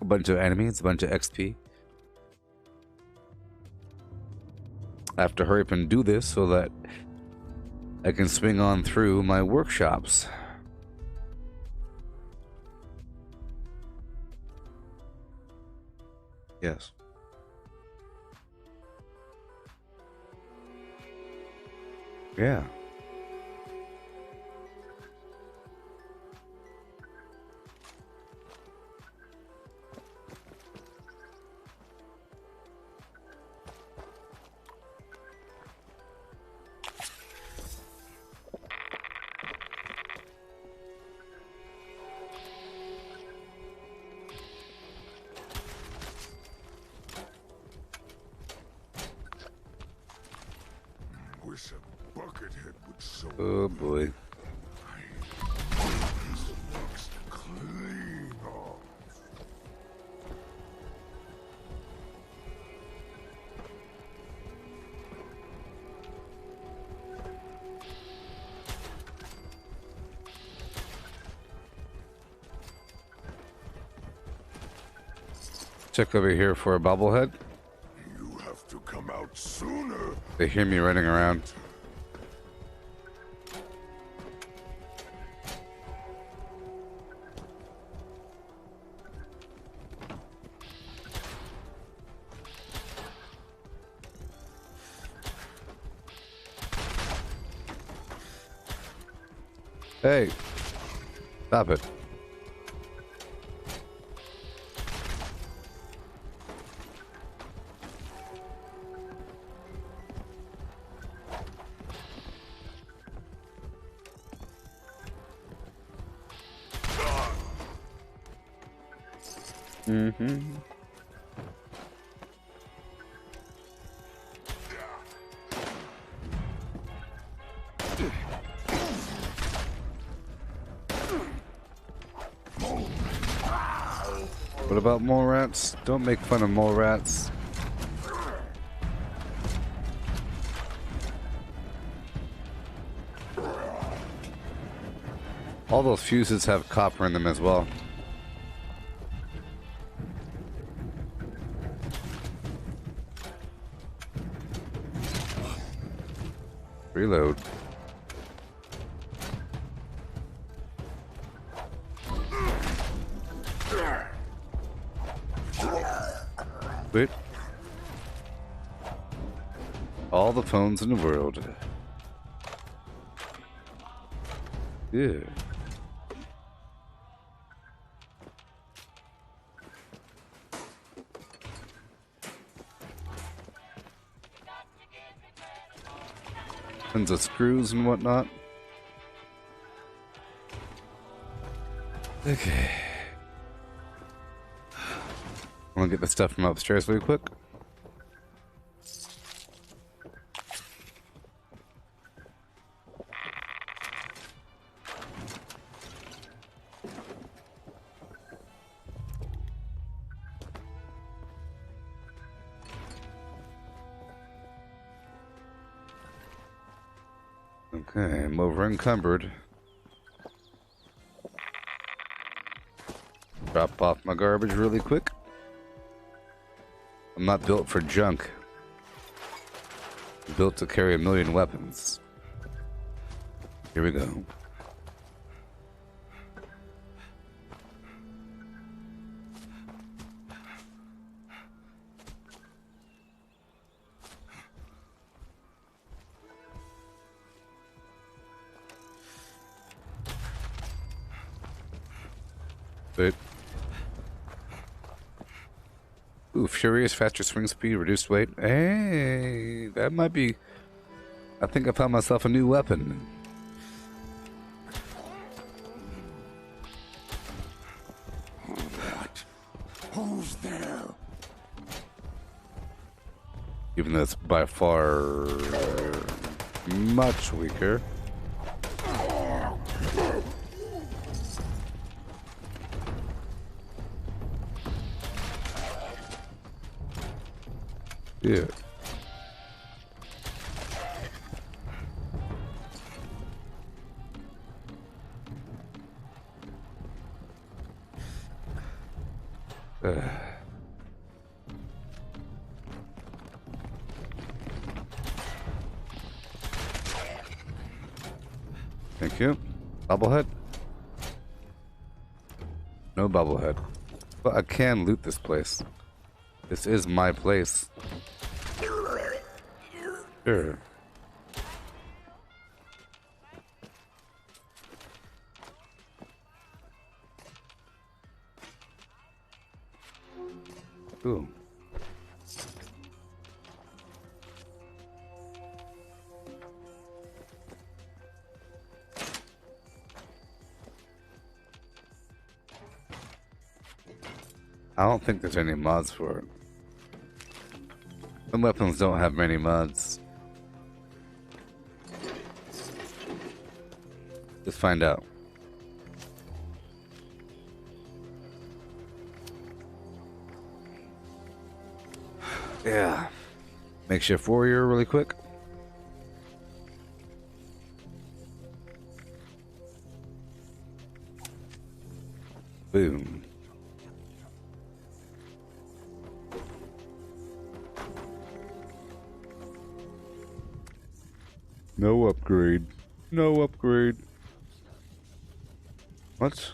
A bunch of enemies, a bunch of XP. I have to hurry up and do this so that I can swing on through my workshops. Yes. Yeah. Wish a buckethead would show Oh boy. this looks clean off. Check over here for a bobblehead. You have to come out sooner. They hear me running around. Hey, stop it. Mm-hmm. What about mole rats? Don't make fun of mole rats. All those fuses have copper in them as well. Reload. Wait. All the phones in the world. Yeah. Tons of screws and whatnot. Okay. I'm gonna get the stuff from upstairs really quick. Okay, I'm over encumbered. Drop off my garbage really quick. I'm not built for junk. I'm built to carry 1,000,000 weapons. Here we go. Wait. Ooh, furious, faster swing speed, reduced weight. Hey, that might be... I think I found myself a new weapon. What? Who's there? Even though it's by far much weaker. Yeah. Thank you. Bobblehead? No bobblehead. But I can loot this place. This is my place. Sure. Ooh. I don't think there's any mods for it. Some weapons don't have many mods. Let's find out. Yeah. Makeshift warrior really quick. Boom. No upgrade. No upgrade. What?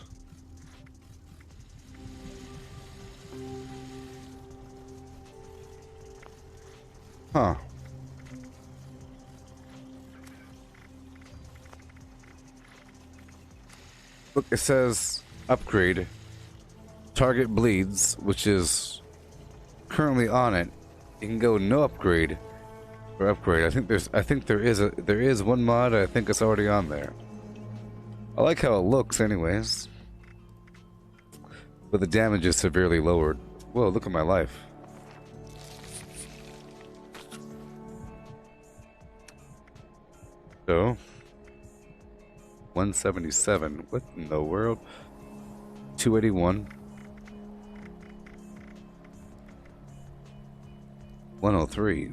Huh. Look, it says upgrade. Target bleeds, which is currently on it. You can go no upgrade or upgrade. I think there is one mod. I think it's already on there. I like how it looks, anyways. But the damage is severely lowered. Whoa! Look at my life. So 177. What in the world? 281. 103.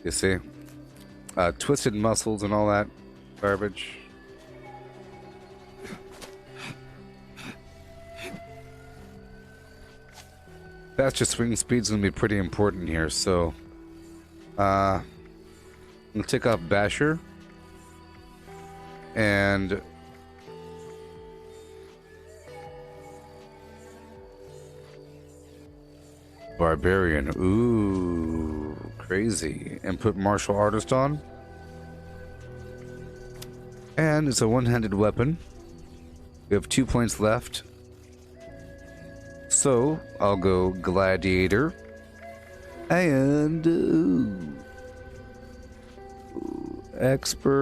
You see? Twisted muscles and all that garbage. Faster swing speed's gonna be pretty important here, so I'm gonna take off Basher and Barbarian. Ooh, crazy. And put Martial Artist on. And it's a one-handed weapon. We have 2 points left. So, I'll go Gladiator. And Expert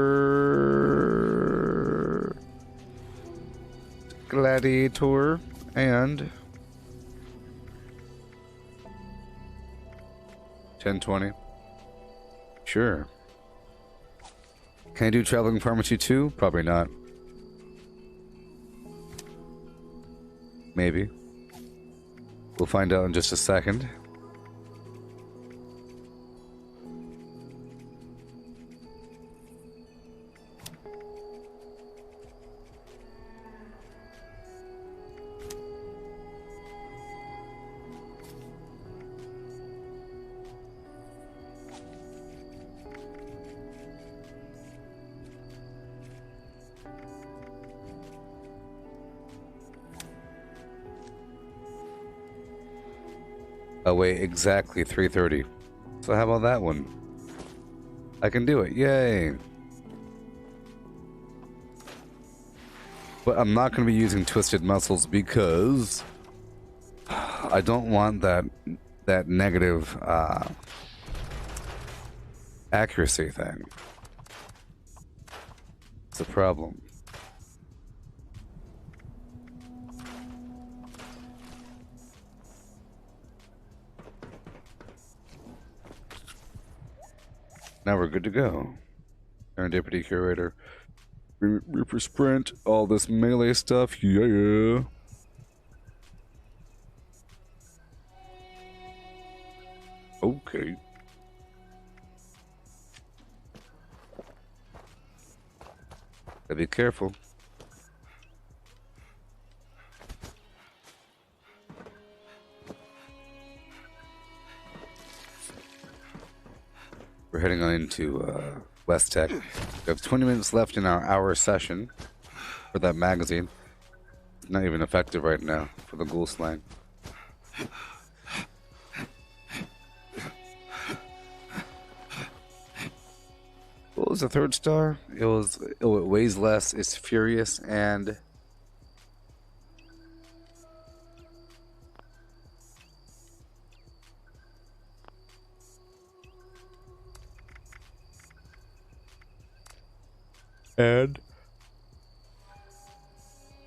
Gladiator and 1020. Sure. Can I do Traveling Pharmacy too? Probably not. Maybe. We'll find out in just a second. Oh wait, exactly 3:30. So how about that one? I can do it, yay! But I'm not going to be using Twisted Muscles because I don't want that negative accuracy thing. It's a problem. Now we're good to go. Serendipity Curator. Reaper Sprint. All this melee stuff. Yeah. Okay. Gotta be careful. We're heading on into West Tech. We have 20 minutes left in our hour session for that magazine. It's not even effective right now for the ghoul slang. What was the third star? It weighs less, it's furious, and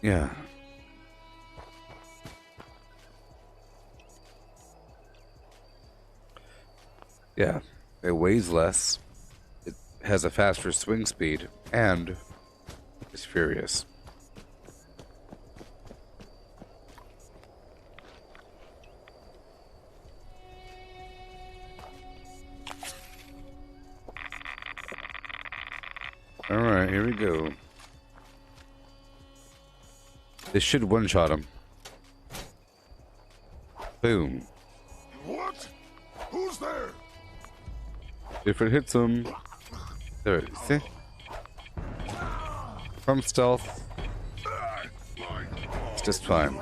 yeah. Yeah, it weighs less, it has a faster swing speed, and is furious. Alright, here we go. This should one-shot him. Boom. What? Who's there? If it hits him... There, see? From stealth, it's just fine.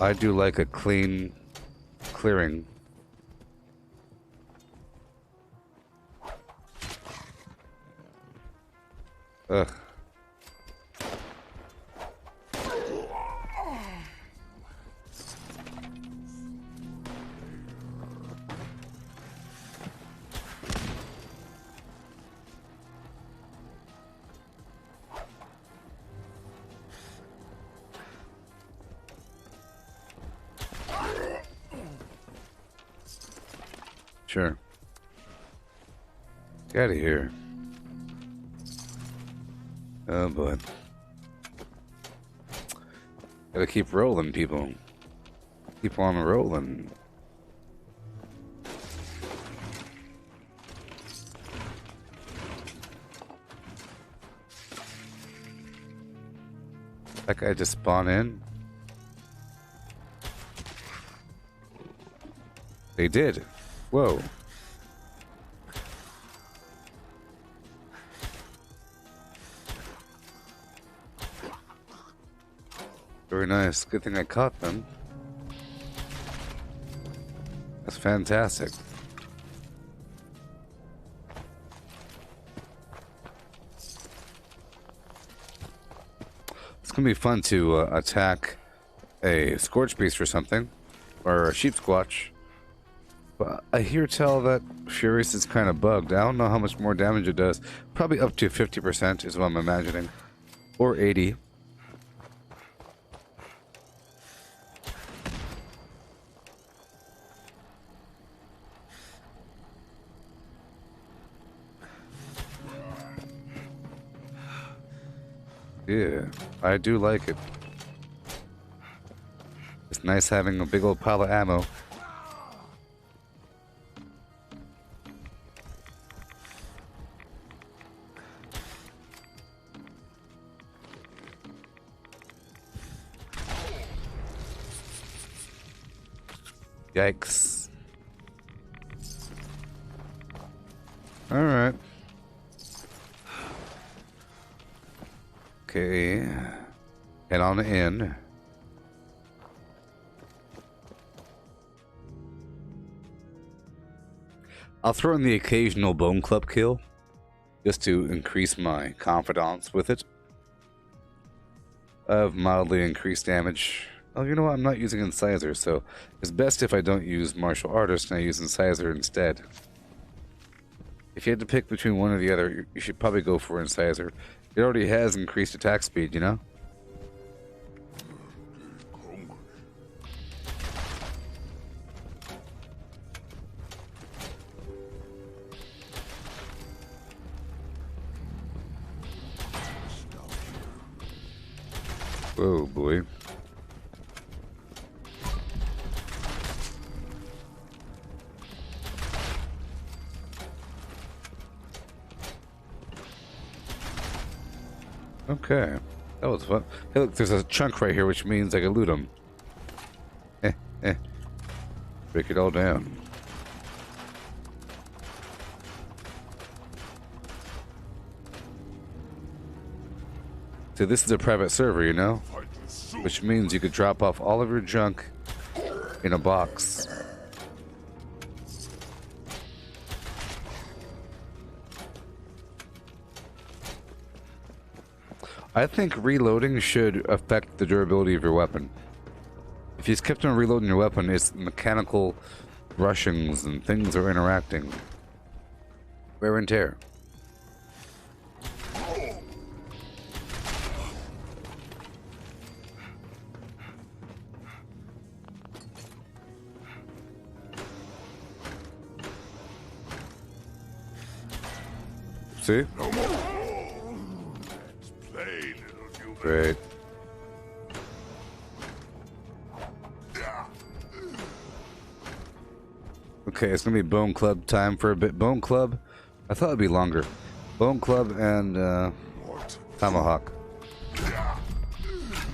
I do like a clean clearing. Ugh. Sure. Get out of here. Oh boy. Gotta keep rolling, people. Keep on rolling. That guy just spawned in? They did. Whoa. Very nice. Good thing I caught them. That's fantastic. It's gonna be fun to attack a Scorch Beast or something, or a Sheep Squatch. But I hear tell that Furious is kind of bugged. I don't know how much more damage it does. Probably up to 50% is what I'm imagining, or 80. Yeah, I do like it. It's nice having a big old pile of ammo. Yikes. Alright. Okay. Head on in. I'll throw in the occasional Bone Club kill, just to increase my confidence with it. Of mildly increased damage. Oh, you know what? I'm not using Incisor, so it's best if I don't use Martial Artist and I use Incisor instead. If you had to pick between one or the other, you should probably go for Incisor. It already has increased attack speed, you know? Oh boy. Okay, that was fun. Hey, look, there's a chunk right here, which means I can loot them. Break it all down. So this is a private server, you know? Which means you could drop off all of your junk in a box. I think reloading should affect the durability of your weapon. If you kept on reloading your weapon, it's mechanical rushings and things are interacting. Wear and tear. See? No more. Let's play, little human. Great. Okay, it's gonna be Bone Club time for a bit. Bone Club? I thought it'd be longer. Bone Club and What? Tomahawk.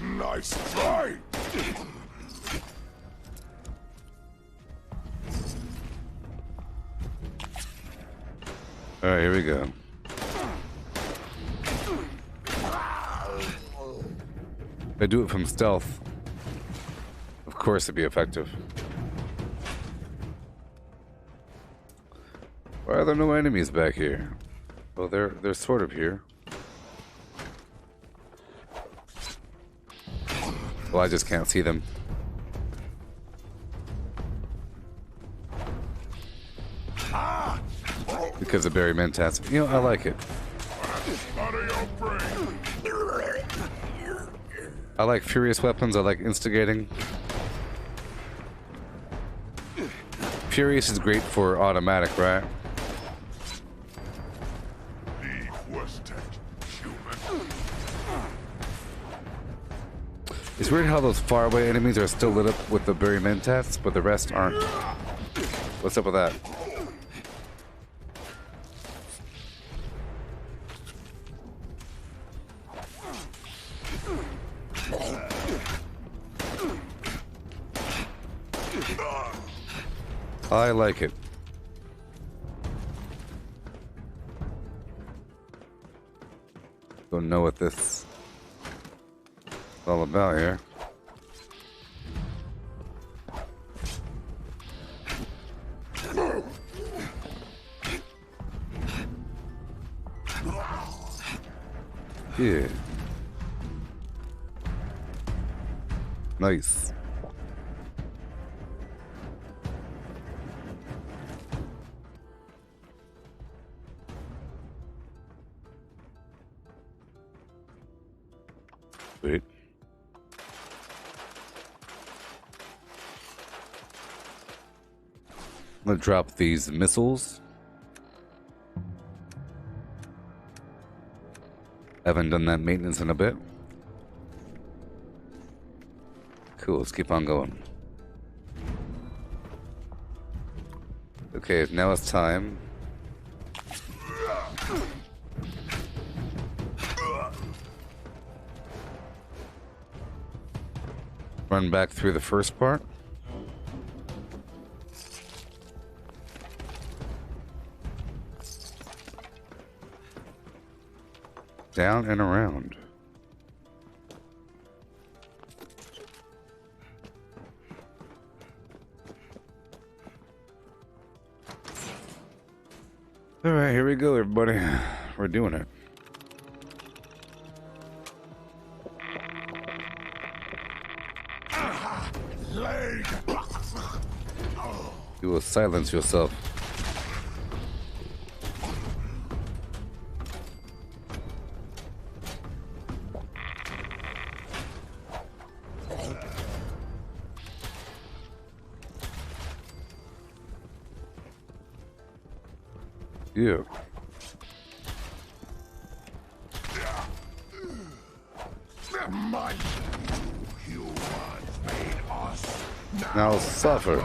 Nice try. Alright, here we go. I do it from stealth. Of course it'd be effective. Why are there no enemies back here? Well, they're sort of here. Well, I just can't see them. Because of Barry Mentats. You know, I like it. I like furious weapons. I like instigating. Furious is great for automatic, right? It's weird how those faraway enemies are still lit up with the Barry Mentats, but the rest aren't. What's up with that? I like it. Don't know what this is all about here. Yeah. Nice. Wait. I'm gonna drop these missiles. Haven't done that maintenance in a bit. Cool, let's keep on going. Okay, now it's time. Run back through the first part. Down and around. All right, here we go, everybody. We're doing it. You will silence yourself. You. Now suffer.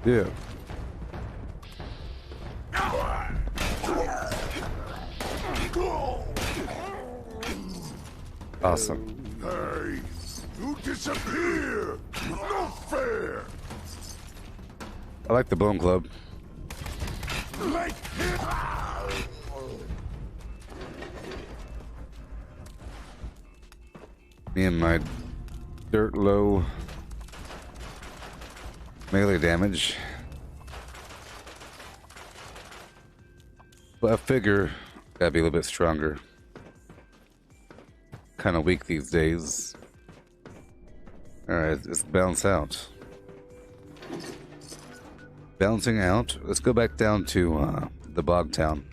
Yeah. Awesome. Hey, you disappear! No fair! I like the Bone Club. Like him! Me and my dirt low melee damage. But I figure gotta be a little bit stronger. Kind of weak these days. Alright, let's balance out. Balancing out. Let's go back down to the bog town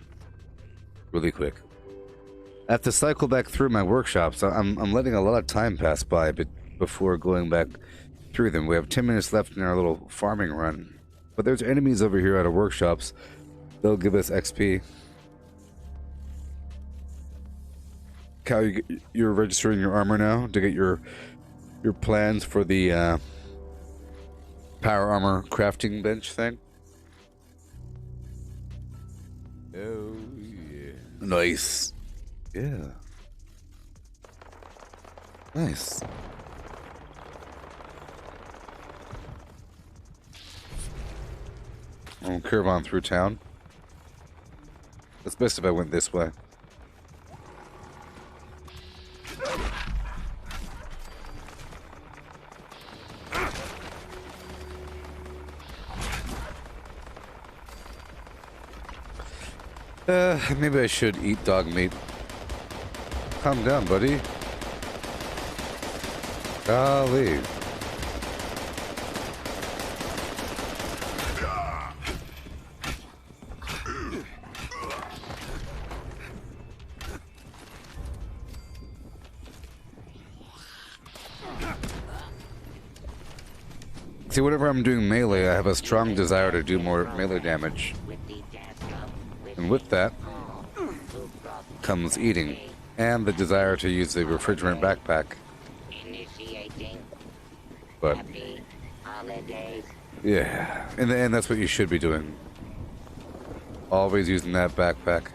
really quick. I have to cycle back through my workshops. I'm letting a lot of time pass by before going back through them. We have 10 minutes left in our little farming run. But there's enemies over here at our workshops. They'll give us XP. Cal, you're registering your armor now to get your plans for the power armor crafting bench thing. Oh yeah, nice. Yeah. Nice. I'll curve on through town. It's best if I went this way. Maybe I should eat dog meat. Calm down, buddy. Golly. See, whenever I'm doing melee, I have a strong desire to do more melee damage. And with that comes eating, and the desire to use the refrigerant backpack. But yeah, and that's what you should be doing. Always using that backpack.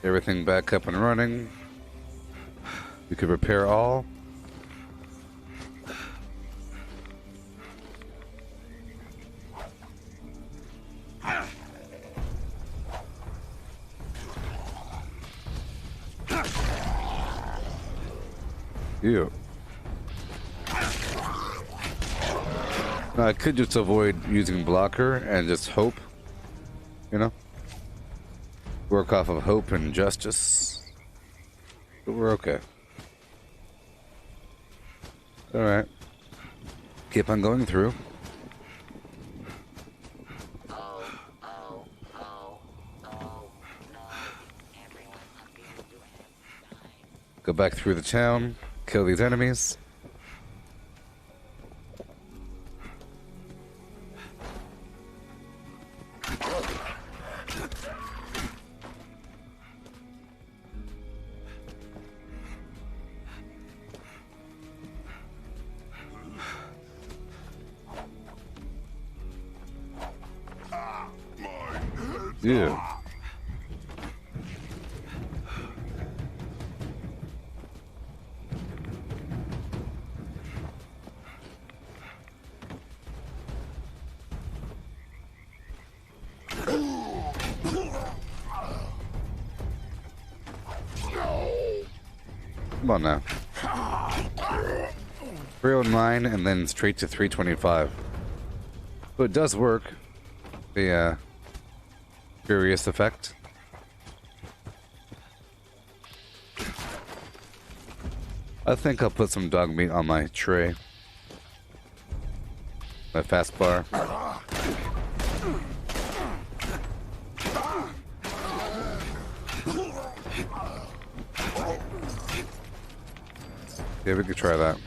Everything back up and running. We could repair all. Ew. Now, I could just avoid using blocker and just hope, you know? Work off of hope and justice. But we're okay. Alright. Keep on going through. Go back through the town. Kill these enemies. Yeah. Come on now. 309 and then straight to 325. So it does work. The Furious effect. I think I'll put some dog meat on my tray. My fast bar. Yeah, we could try that.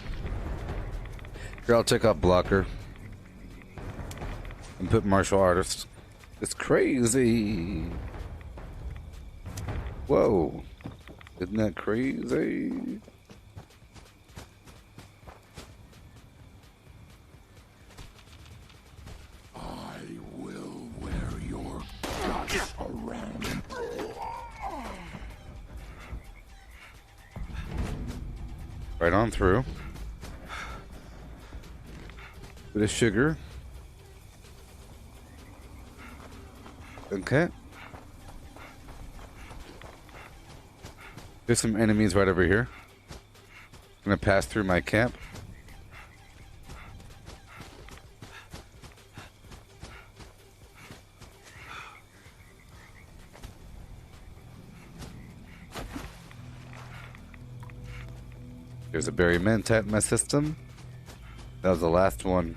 Here, I'll take out blocker. And put martial artist. It's crazy. Whoa. Isn't that crazy? I will wear your guts around. Right on through. Bit of sugar. Okay. There's some enemies right over here. I'm gonna pass through my camp. There's a berry mentat in my system. That was the last one.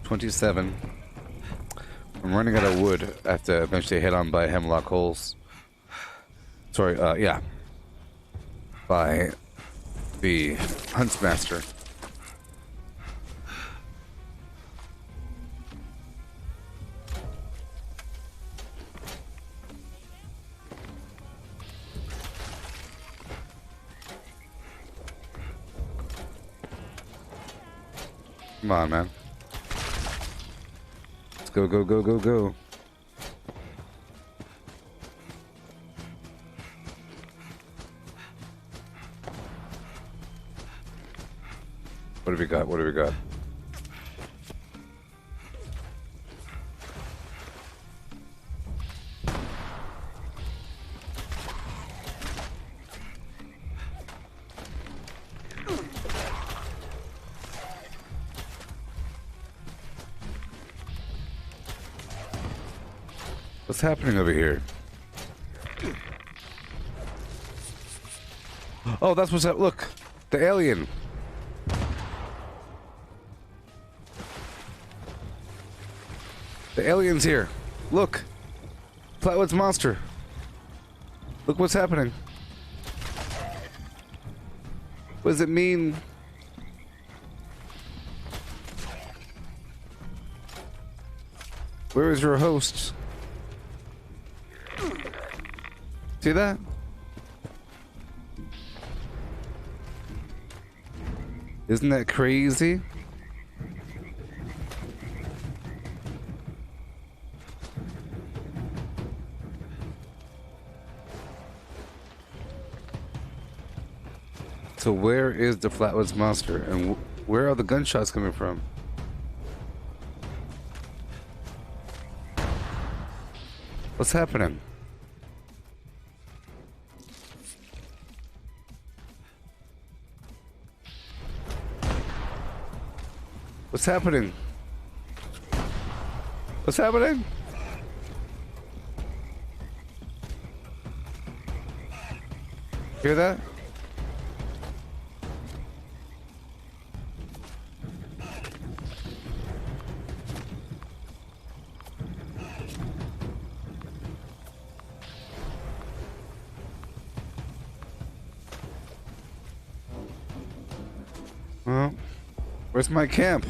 $27. I'm running out of wood. I have to eventually head on by Hemlock Holes. Sorry, yeah. By the Huntsmaster. Come on, man. Let's go, go, go, go, go. What do we got? What do we got? What's happening over here? Oh, that's what's up. Look, the alien. The alien's here. Look. Flatwoods monster. Look what's happening. What does it mean? Where is your host? See that? Isn't that crazy? So where is the Flatwoods monster, and where are the gunshots coming from? What's happening? What's happening? What's happening? Hear that? Well, where's my camp?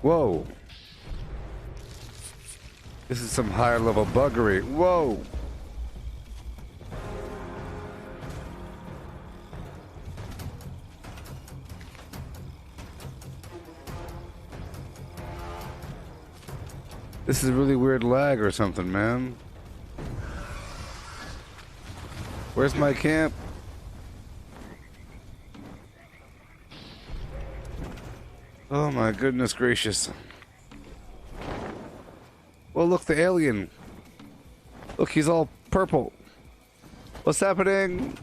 Whoa. This is some higher level buggery. Whoa. This is really weird lag or something, man. Where's my camp? Oh my goodness gracious. Well, look, the alien. Look, he's all purple. What's happening?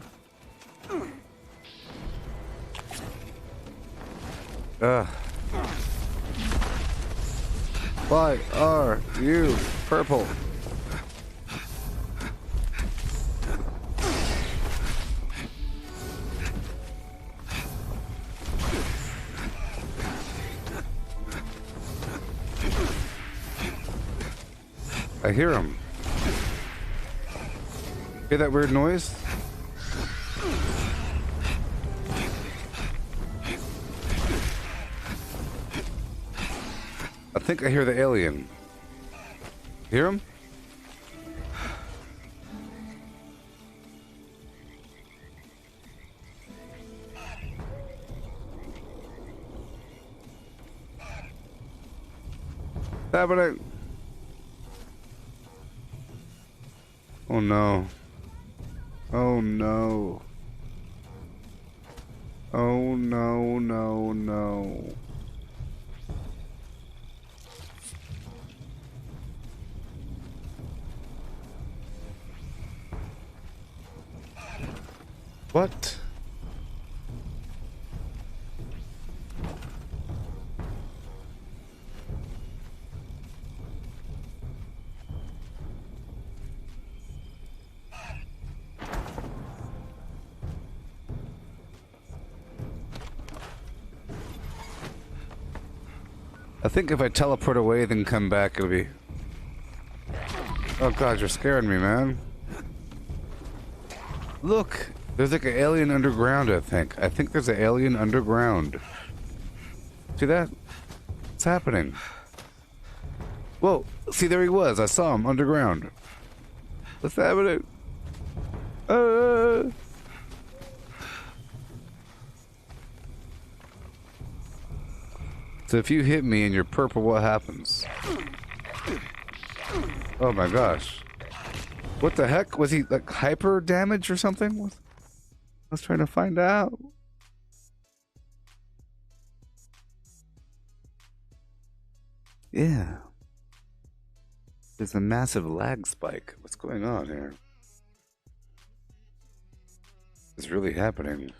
Why are you purple? I hear him. Hear that weird noise? I think I hear the alien. Hear him? What's happening? Oh no. Oh no. Oh no, no, no. What? I think if I teleport away then come back, it'll be... Oh god, you're scaring me, man. Look! There's like an alien underground, I think. I think there's an alien underground. See that? What's happening? Whoa! See, there he was. I saw him underground. What's happening? So if you hit me and you're purple, what happens? Oh my gosh. What the heck? Was he like hyper damage or something? I was trying to find out. Yeah. There's a massive lag spike. What's going on here? It's really happening.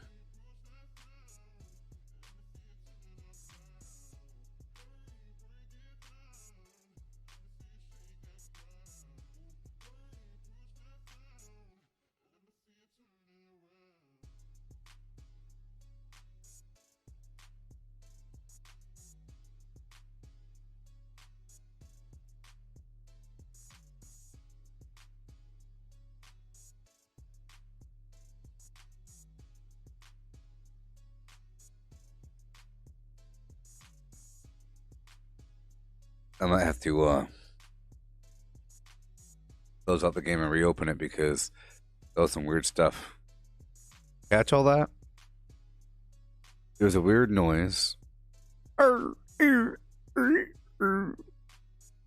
I might have to close out the game and reopen it because that was some weird stuff. Catch all that? There was a weird noise.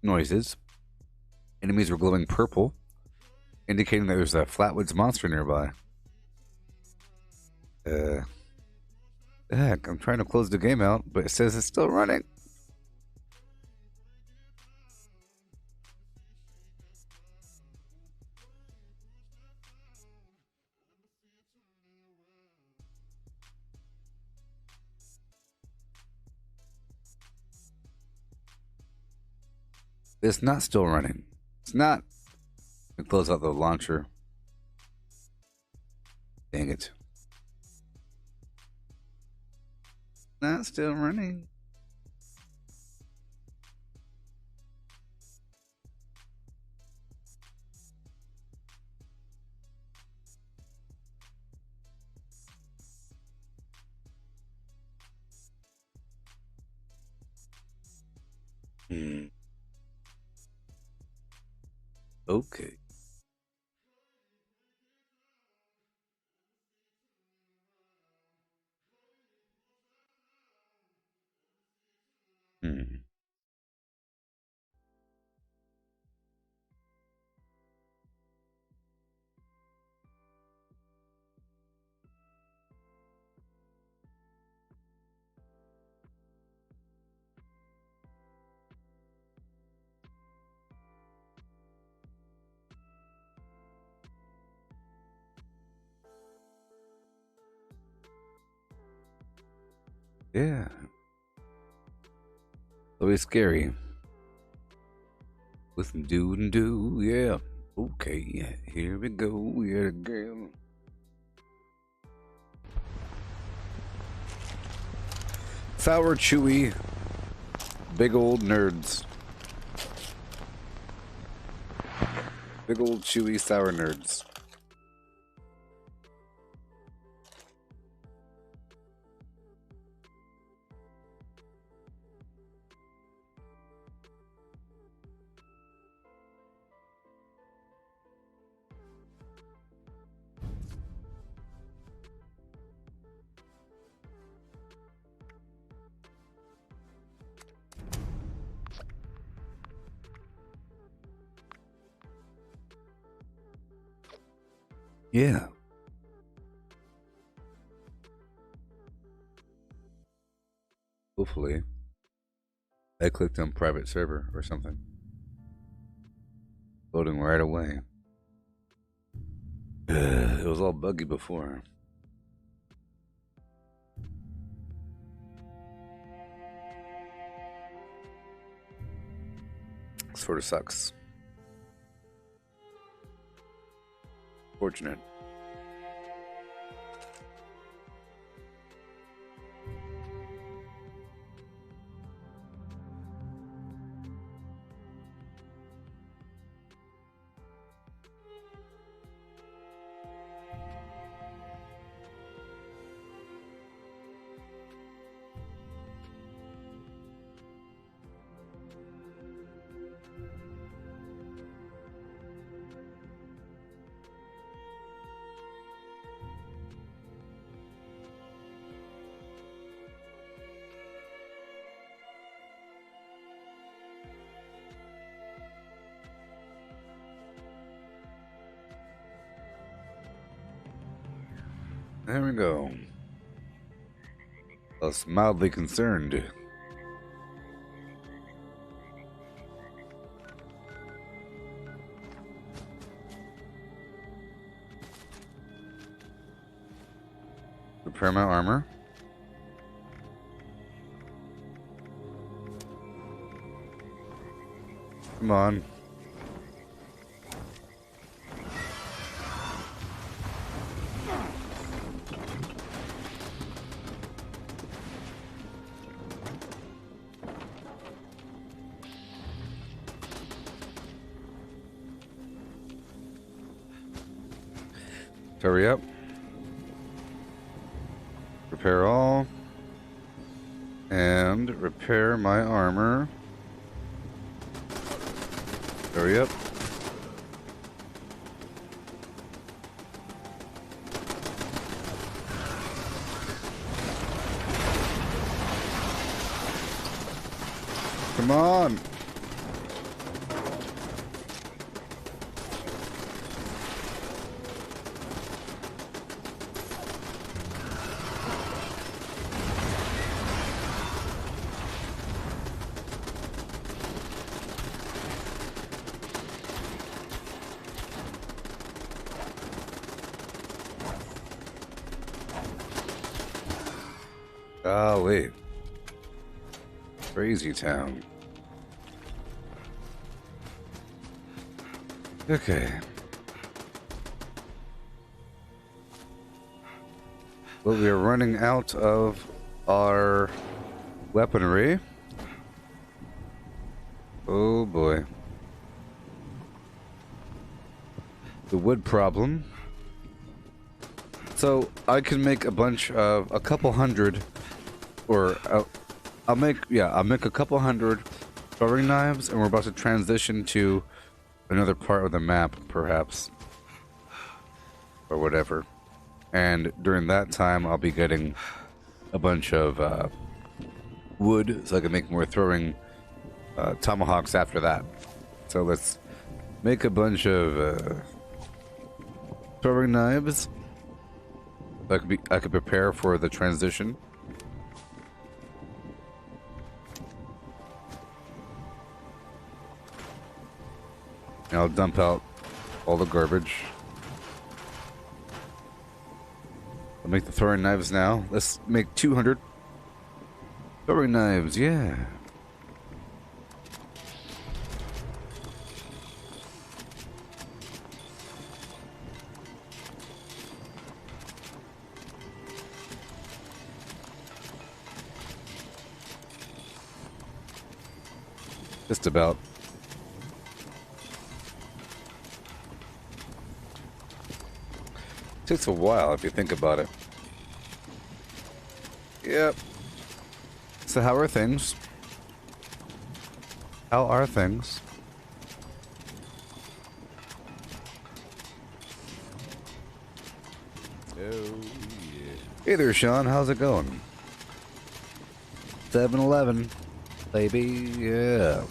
Noises. Enemies were glowing purple, indicating that there's a Flatwoods monster nearby. The heck? I'm trying to close the game out, but it says it's still running. It's not still running. It's not. Let me close out the launcher. Dang it. Not still running. Okay. Yeah. Always scary. With some do and do, yeah. Okay, here we go yet again. Sour, chewy, big old nerds. Big old chewy sour nerds. Yeah. Hopefully. I clicked on private server or something. Loading right away. It was all buggy before. Sort of sucks. Fortunate. There we go. I was mildly concerned. Repair my armor. Come on. Hurry up. Repair all. And repair my armor. Hurry up. Come on. Golly. Crazy town. Okay. Well, we are running out of our weaponry. Oh boy. The wood problem. So I can make a couple hundred, or I'll make a couple hundred throwing knives, and we're about to transition to another part of the map, perhaps, or whatever. And during that time, I'll be getting a bunch of wood, so I can make more throwing tomahawks after that. So let's make a bunch of throwing knives. I could prepare for the transition. And I'll dump out all the garbage. I'll make the throwing knives now. Let's make 200 throwing knives, yeah. Just about. Takes a while if you think about it. Yep. So how are things? How are things? Oh, yeah. Hey there, Sean. How's it going? 7-Eleven, baby. Yeah.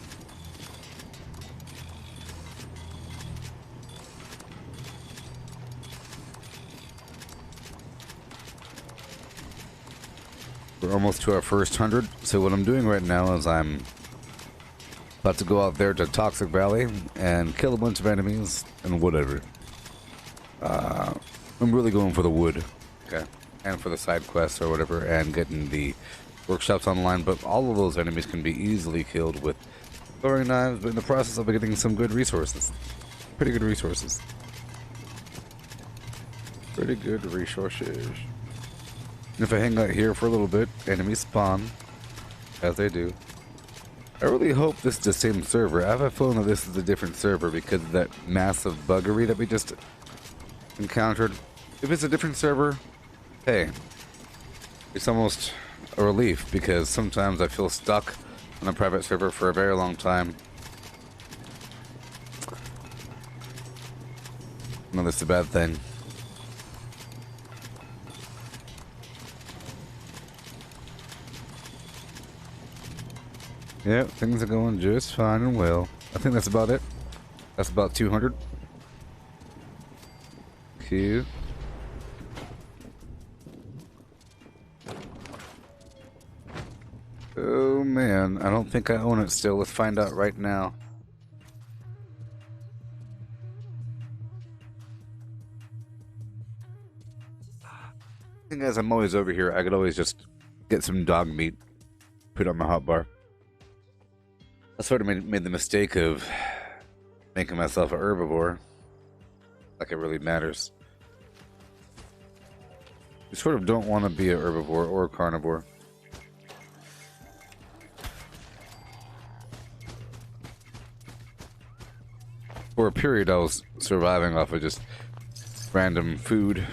We're almost to our first 100, so what I'm doing right now is I'm about to go out there to Toxic Valley and kill a bunch of enemies and whatever. I'm really going for the wood, okay, and for the side quests or whatever, and getting the workshops online, but all of those enemies can be easily killed with throwing knives, but in the process of getting some good resources. Pretty good resources. Pretty good resources. If I hang out here for a little bit, enemies spawn, as they do. I really hope this is the same server. I have a feeling that this is a different server because of that massive buggery that we just encountered. If it's a different server, hey, it's almost a relief because sometimes I feel stuck on a private server for a very long time. No, that's a bad thing. Yep, things are going just fine and well. I think that's about it. That's about 200. Q. man, I don't think I own it still. Let's find out right now. Thing is, I'm always over here. I could always just get some dog meat, put it on my hotbar. I sort of made the mistake of making myself a herbivore. Like it really matters. You sort of don't want to be a herbivore or a carnivore. For a period, I was surviving off of just random food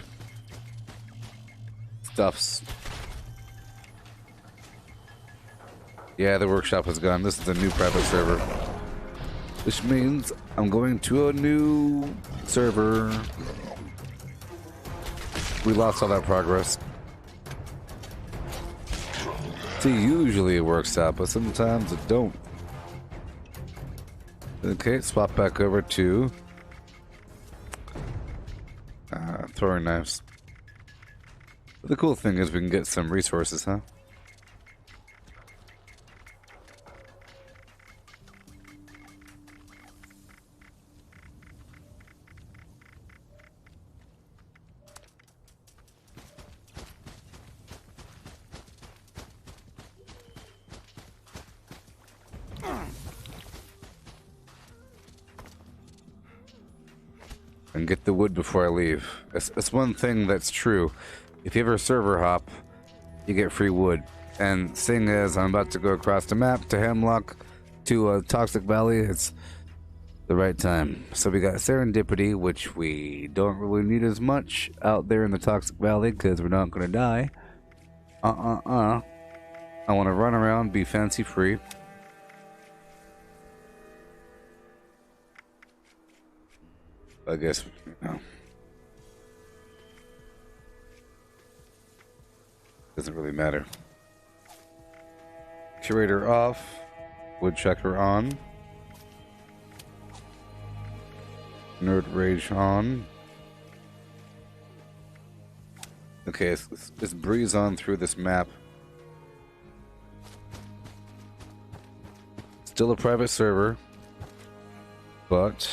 stuffs. Yeah, the workshop is gone. This is a new private server, which means I'm going to a new server. We lost all that progress. See, usually it works out, but sometimes it don't. Okay, swap back over to throwing knives. But the cool thing is we can get some resources, huh? And get the wood before I leave. That's one thing that's true. If you ever server hop, you get free wood. And seeing as I'm about to go across the map to Hemlock to Toxic Valley, it's the right time. So we got Serendipity, which we don't really need as much out there in the Toxic Valley because we're not going to die. I want to run around, be fancy free. I guess, no. Doesn't really matter. Curator off. Woodchucker on. Nerd Rage on. Okay, let's breeze on through this map. Still a private server, but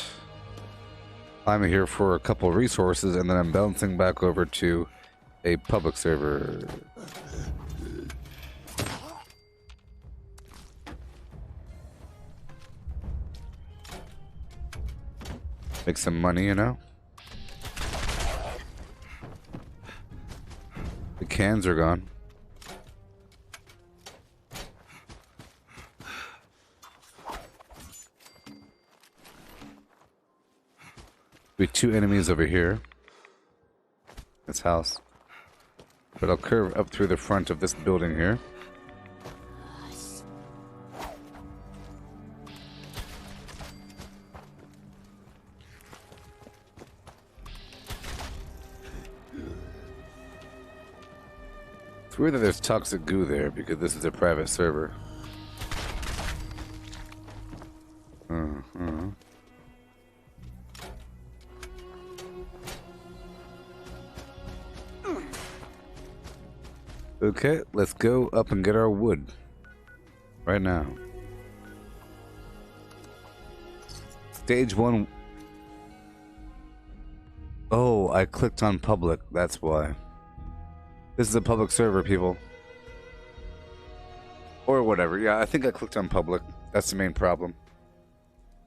I'm here for a couple resources, and then I'm bouncing back over to a public server. Make some money, you know? The cans are gone. Be two enemies over here. This house. But I'll curve up through the front of this building here. It's weird that there's toxic goo there because this is a private server. Okay, let's go up and get our wood. Right now. Stage 1. Oh, I clicked on public. That's why. This is a public server, people. Or whatever. Yeah, I think I clicked on public. That's the main problem.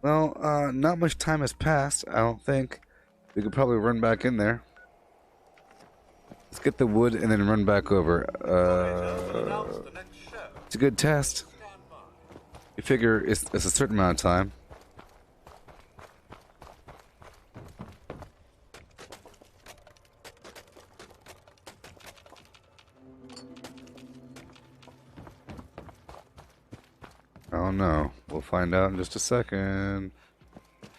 Well, not much time has passed, I don't think. We could probably run back in there. Let's get the wood and then run back over. It's a good test. You figure it's a certain amount of time. Oh no, we'll find out in just a second.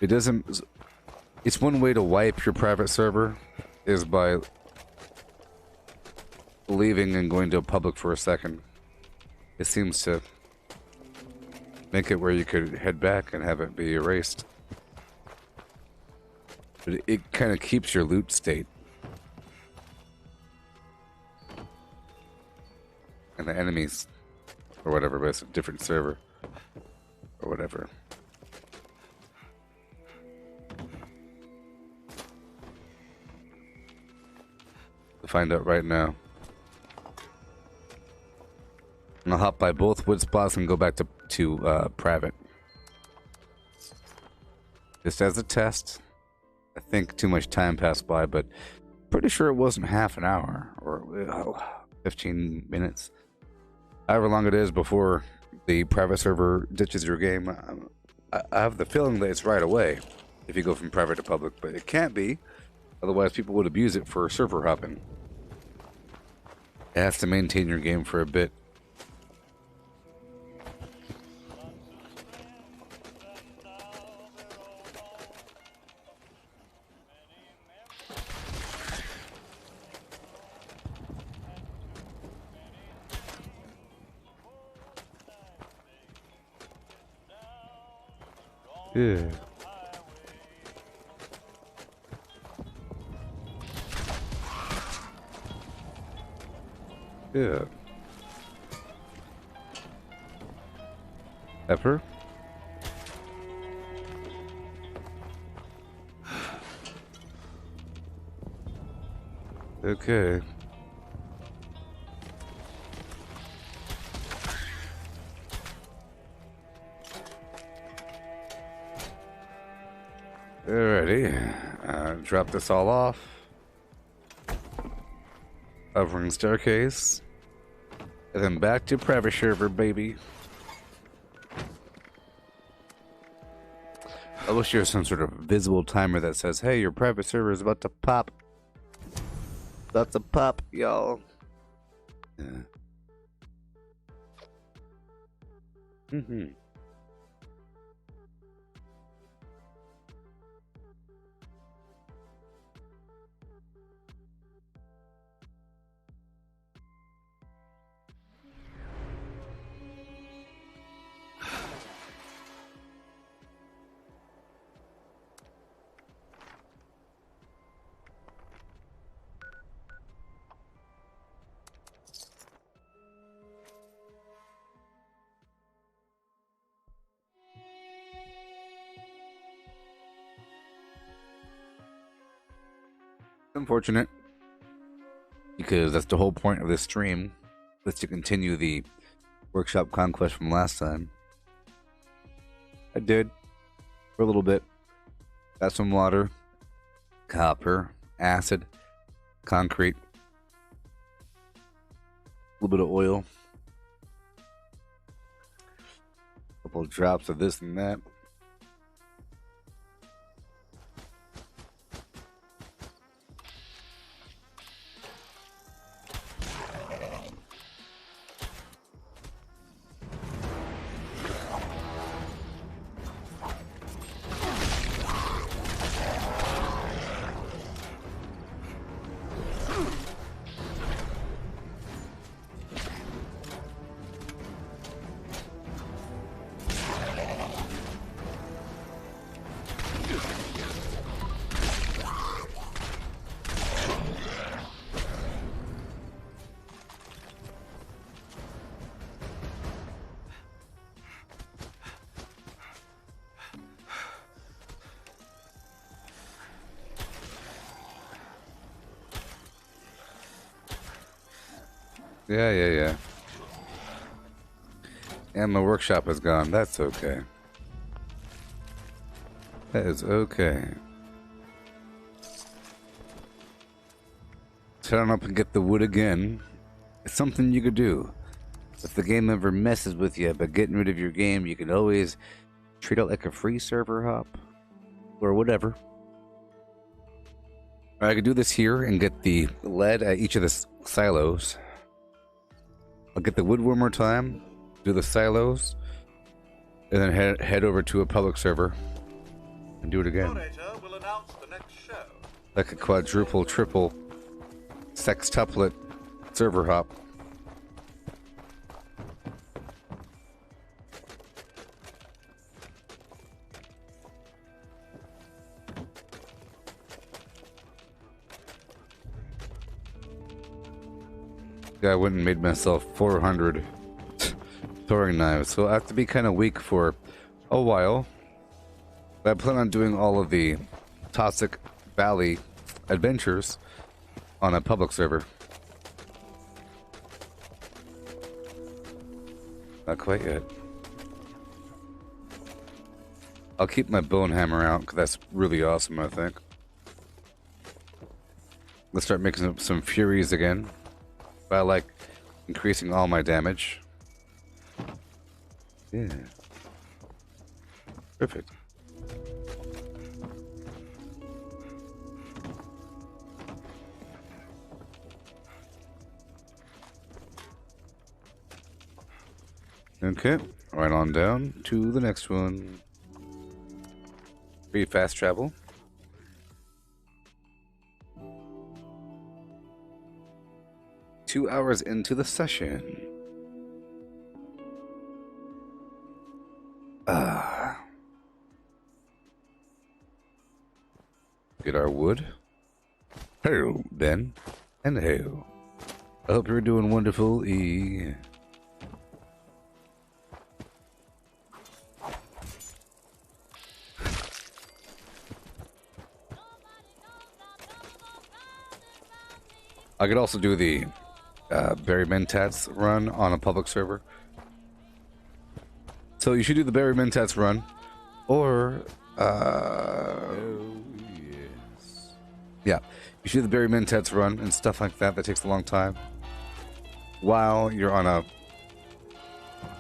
It doesn't. It's one way to wipe your private server is by leaving and going to a public for a second. It seems to make it where you could head back and have it be erased. But it kind of keeps your loot state. And the enemies. or whatever, but it's a different server or whatever. We'll find out right now. And I'll hop by both wood spots and go back to private. Just as a test. I think too much time passed by, but pretty sure it wasn't half an hour or 15 minutes. However long it is before the private server ditches your game. I have the feeling that it's right away if you go from private to public, but it can't be. Otherwise, people would abuse it for server hopping. It has to maintain your game for a bit. Yeah. Yeah. Pepper? Okay. Alrighty. Drop this all off. Hovering staircase. And then back to private server, baby. I wish there was some sort of visible timer that says, hey, your private server is about to pop. About to pop, y'all. Yeah. Mm-hmm. Unfortunate, because that's the whole point of this stream, was to continue the workshop conquest from last time. I did, for a little bit. Got some water, copper, acid, concrete, a little bit of oil, a couple of drops of this and that. Yeah. And my workshop is gone. That's okay. That is okay. Turn up and get the wood again. It's something you could do. If the game ever messes with you by getting rid of your game, you can always treat it like a free server hop. Or whatever. Or I could do this here and get the lead at each of the silos. I'll get the wood one more time, do the silos, and then head over to a public server and do it again. Will announce the next show. Like a quadruple, triple, sextuplet server hop. I went and made myself 400 throwing knives, so I have to be kind of weak for a while. But I plan on doing all of the Toxic Valley adventures on a public server. Not quite yet. I'll keep my bone hammer out because that's really awesome, I think. Let's start making some furies again. But I like increasing all my damage. Yeah. Perfect. Okay, right on down to the next one. Pretty fast travel. Two hours into the session. Get our wood. Hello, Ben. And hello. I hope you're doing wonderful. I could also do the Barry Mentats run on a public server. So you should do the Barry Mentats run, or yes, yeah, you should do the Barry Mentats run and stuff like that. That takes a long time. While you're on a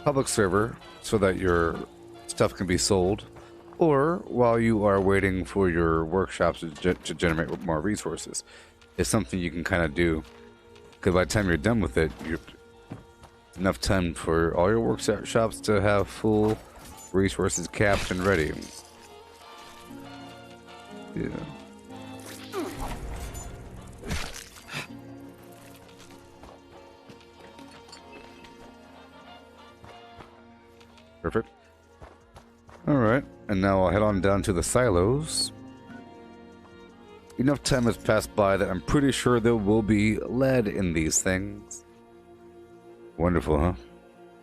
public server, so that your stuff can be sold, or while you are waiting for your workshops to generate more resources. Is something you can kind of do, because by the time you're done with it, you're enough time for all your workshops to have full resources capped and ready. Yeah. Perfect. All right, and now I'll head on down to the silos. Enough time has passed by that I'm pretty sure there will be lead in these things. Wonderful, huh?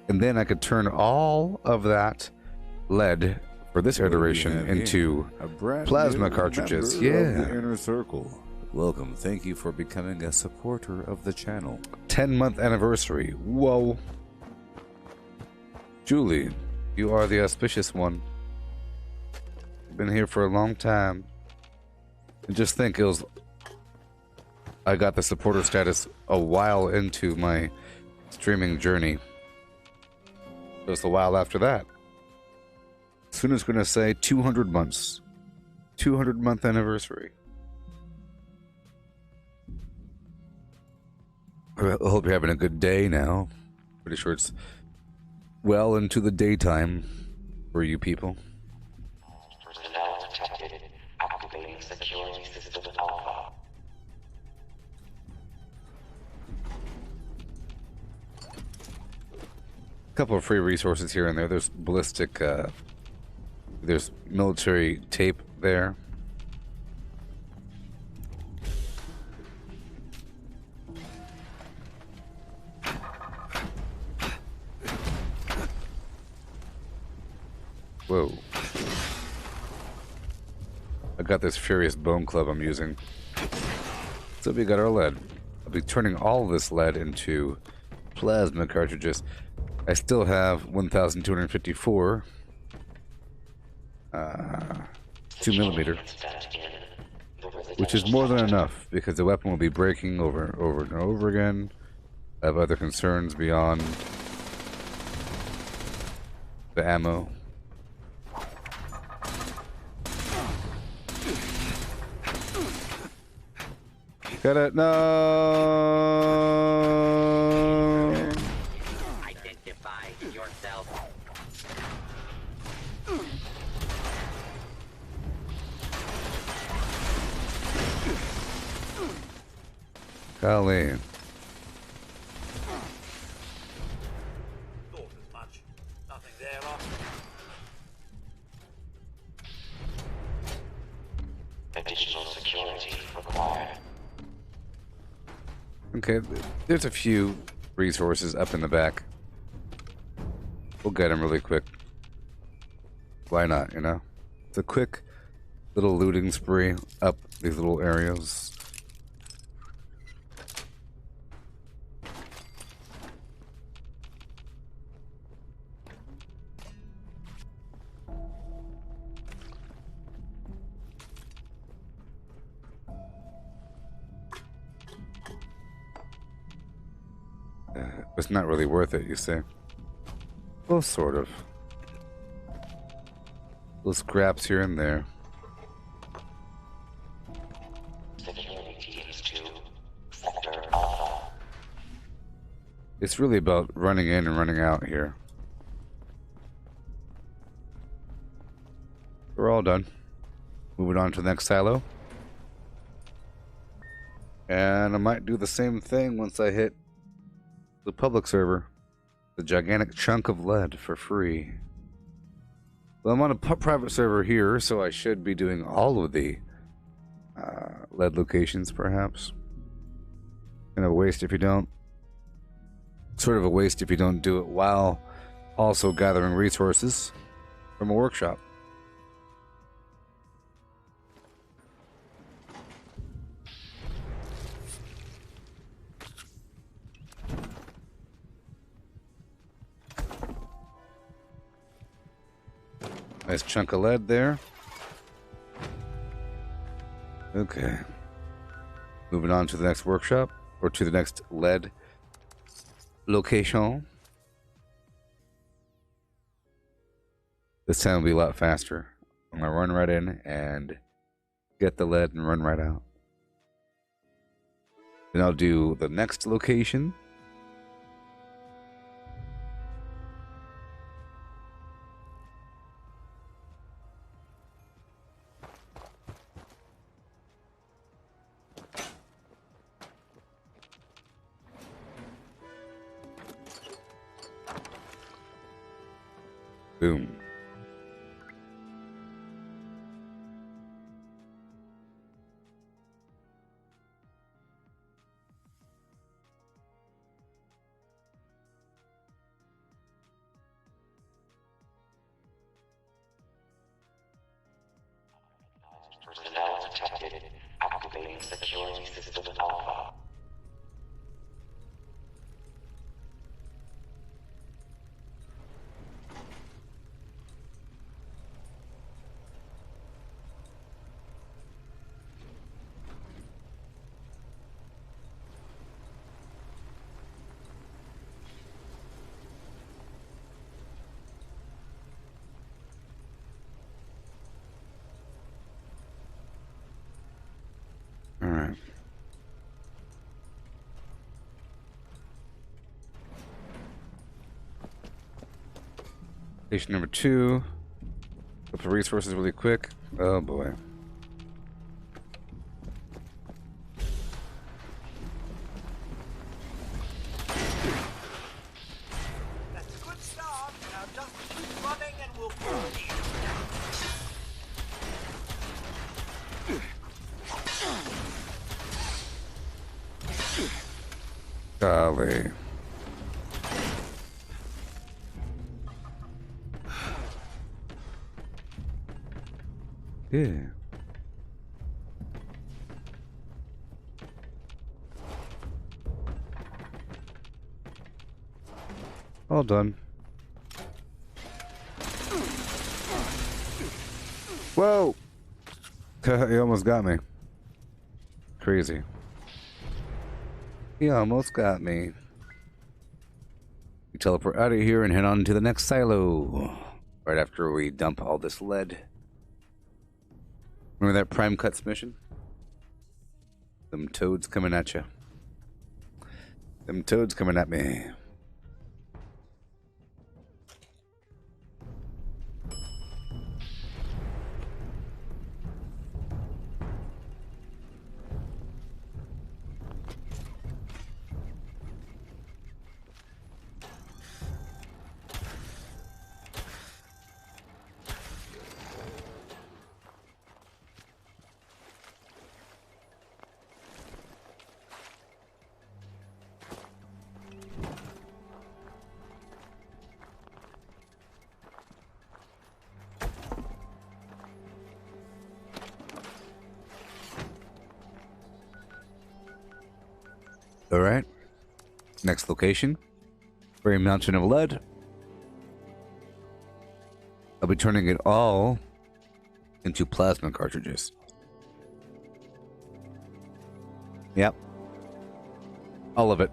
And then I could turn all of that lead for this iteration into plasma cartridges. Yeah. Of the Inner Circle. Welcome. Thank you for becoming a supporter of the channel. 10-month anniversary. Whoa. Julie, you are the auspicious one. You've been here for a long time. And just think, I got the supporter status a while into my streaming journey. Just a while after that. Soon as going to say 200 months. 200-month anniversary. I hope you're having a good day now. Pretty sure it's well into the daytime for you people. Personnel detected. Activating security system alpha. A couple of free resources here and there. There's ballistic, there's military tape there. Whoa. I got this Furious Bone Club I'm using. So we got our lead. I'll be turning all of this lead into plasma cartridges. I still have 1,254 2mm, which is more than enough because the weapon will be breaking over and over again. I have other concerns beyond the ammo. Got it. No. Identify yourself. Golly. Thought as much. Nothing there, huh? Additional security required. Okay, there's a few resources up in the back. We'll get him really quick. Why not, you know? It's a quick little looting spree up these little areas. It's not really worth it, you say? Well, sort of. Little scraps here and there. Security teams to Sector Alpha. It's really about running in and running out here. We're all done. Moving on to the next silo. And I might do the same thing once I hit the public server. The gigantic chunk of lead for free. Well, I'm on a private server here, so I should be doing all of the lead locations, perhaps. Kind of a waste if you don't. Sort of a waste if you don't do it while also gathering resources from a workshop. Nice chunk of lead there. Okay. Moving on to the next workshop, or to the next lead location. This time will be a lot faster. I'm going to run right in and get the lead and run right out. Then I'll do the next location. Boom. Personnel detected. Activating security system Alpha. All right. Station number 2. Up the resources really quick. Oh boy. That's a good start. Now just keep running and we'll pull you. Golly. Yeah. All done. Whoa! He almost got me. Crazy. He almost got me. We teleport out of here and head on to the next silo. Right after we dump all this lead. Remember that Prime Cuts mission? Them toads coming at you. Them toads coming at me. Alright. Next location. For a mountain of lead. I'll be turning it all into plasma cartridges. Yep. All of it.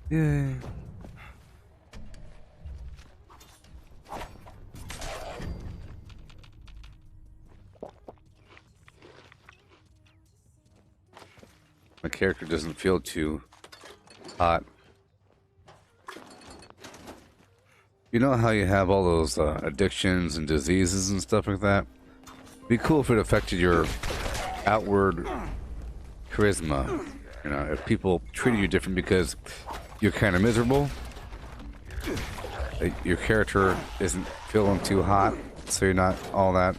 Yay. My character doesn't feel too hot. You know how you have all those addictions and diseases and stuff like that? It'd be cool if it affected your outward charisma. You know, if people treated you different because you're kind of miserable, your character isn't feeling too hot, so you're not all that.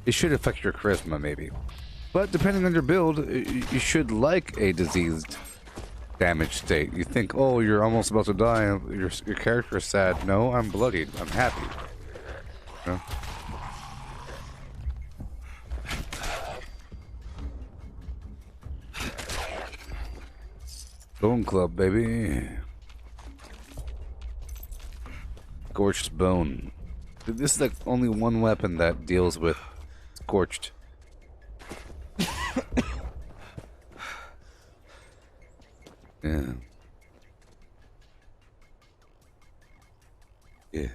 It should affect your charisma, maybe. But depending on your build, you should like a diseased, damaged state. You think, oh, you're almost about to die, your character is sad. No, I'm bloodied. I'm happy. You know? Bone Club, baby. Scorched bone. This is like only one weapon that deals with scorched. Yeah. Yeah.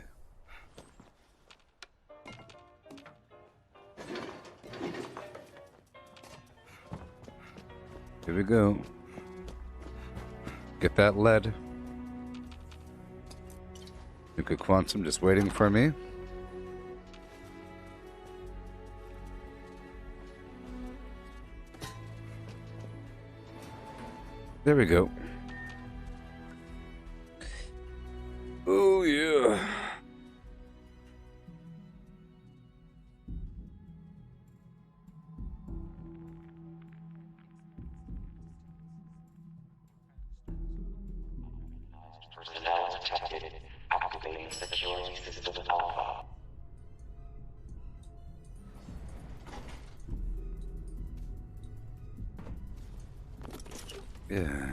Here we go. Get that lead. Nuka Quantum just waiting for me. There we go. Oh yeah. Personnel detected. Activating security system alpha. Yeah.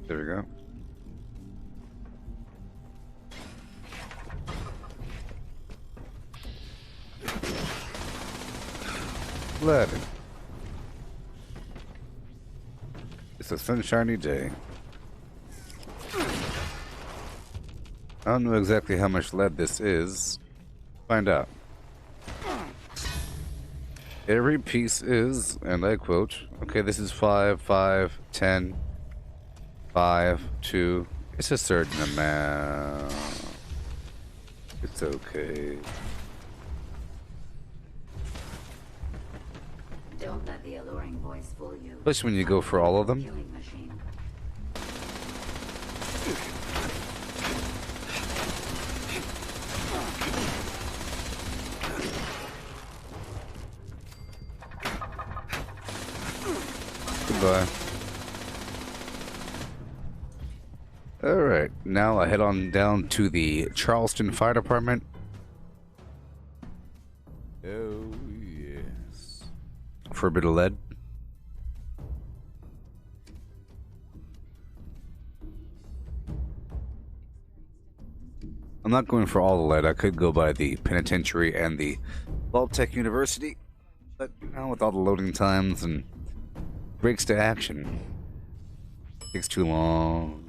There we go. Lead. It's a sunshiny day. I don't know exactly how much lead this is. Find out. Every piece is, and I quote, okay, this is 5, 5, 10, 5, 2. It's a certain amount. It's okay. Don't let the alluring voice fool you. Especially when you go for all of them. Killing machine. Goodbye. Alright, now I head on down to the Charleston Fire Department. Oh, yes. For a bit of lead. I'm not going for all the lead. I could go by the penitentiary and the Tech University. But, you know, with all the loading times and breaks to action, takes too long.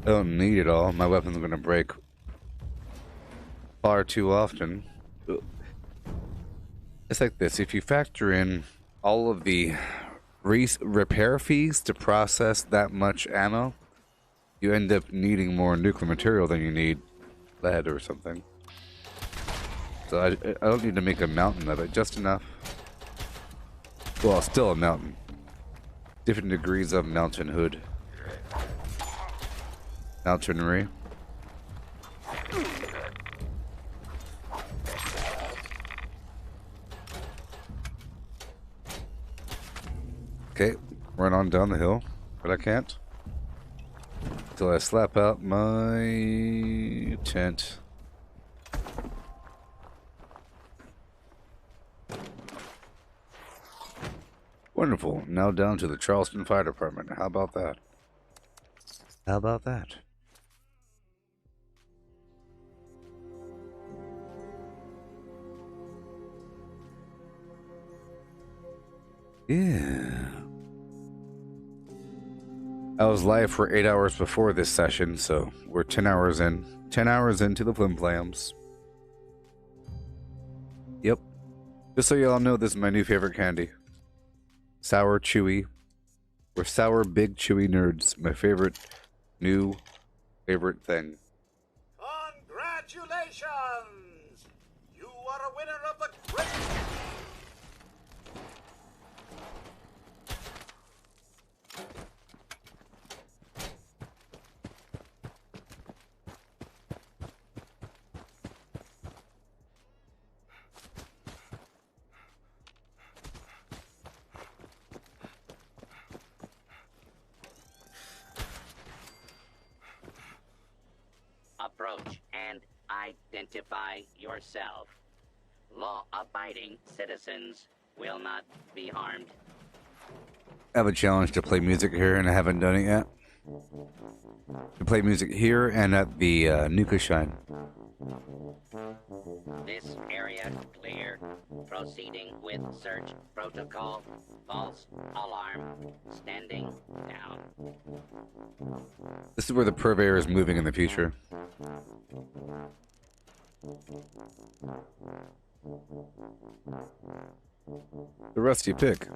I don't need it all. My weapons are going to break far too often. It's like this. If you factor in all of the repair fees to process that much ammo, you end up needing more nuclear material than you need lead or something. So I don't need to make a mountain of it, just enough. Well, still a mountain. Different degrees of mountainhood. Mountainery. Okay, run on down the hill, but I can't. Until I slap out my tent. Wonderful. Now down to the Charleston Fire Department. How about that? How about that? Yeah. I was live for 8 hours before this session, so we're 10 hours in. 10 hours into the Flim Flams. Yep. Just so y'all know, this is my new favorite candy. Sour Chewy. We're sour, big, chewy nerds. My favorite, new, favorite thing. Congratulations! You are a winner of the great... Approach and identify yourself. Law-abiding citizens will not be harmed. I have a challenge to play music here, and I haven't done it yet. To play music here and at the Nuka Shine. This area clear. Proceeding with search protocol. False alarm. Standing down. This is where the purveyor is moving in the future. The rest you pick.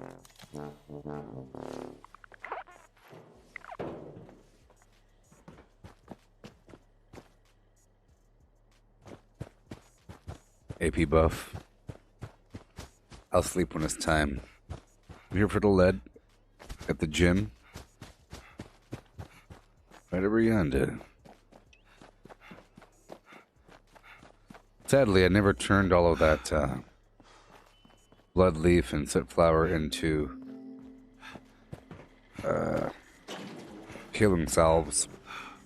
AP buff. I'll sleep when it's time. I'm here for the lead. At the gym. Right over yonder. Sadly, I never turned all of that blood leaf and soot flower into healing salves.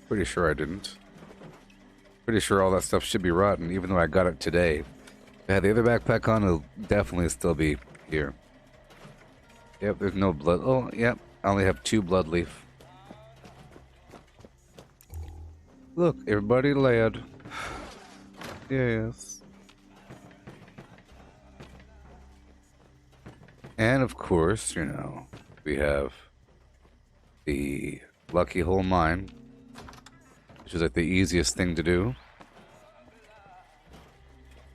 Pretty sure I didn't. Pretty sure all that stuff should be rotten, even though I got it today. If I had the other backpack on, it'll definitely still be here. Yep, there's no blood. Oh, yep, I only have 2 blood leaf. Look, everybody lad. Yes. And of course, you know, we have the Lucky Hole Mine, which is like the easiest thing to do.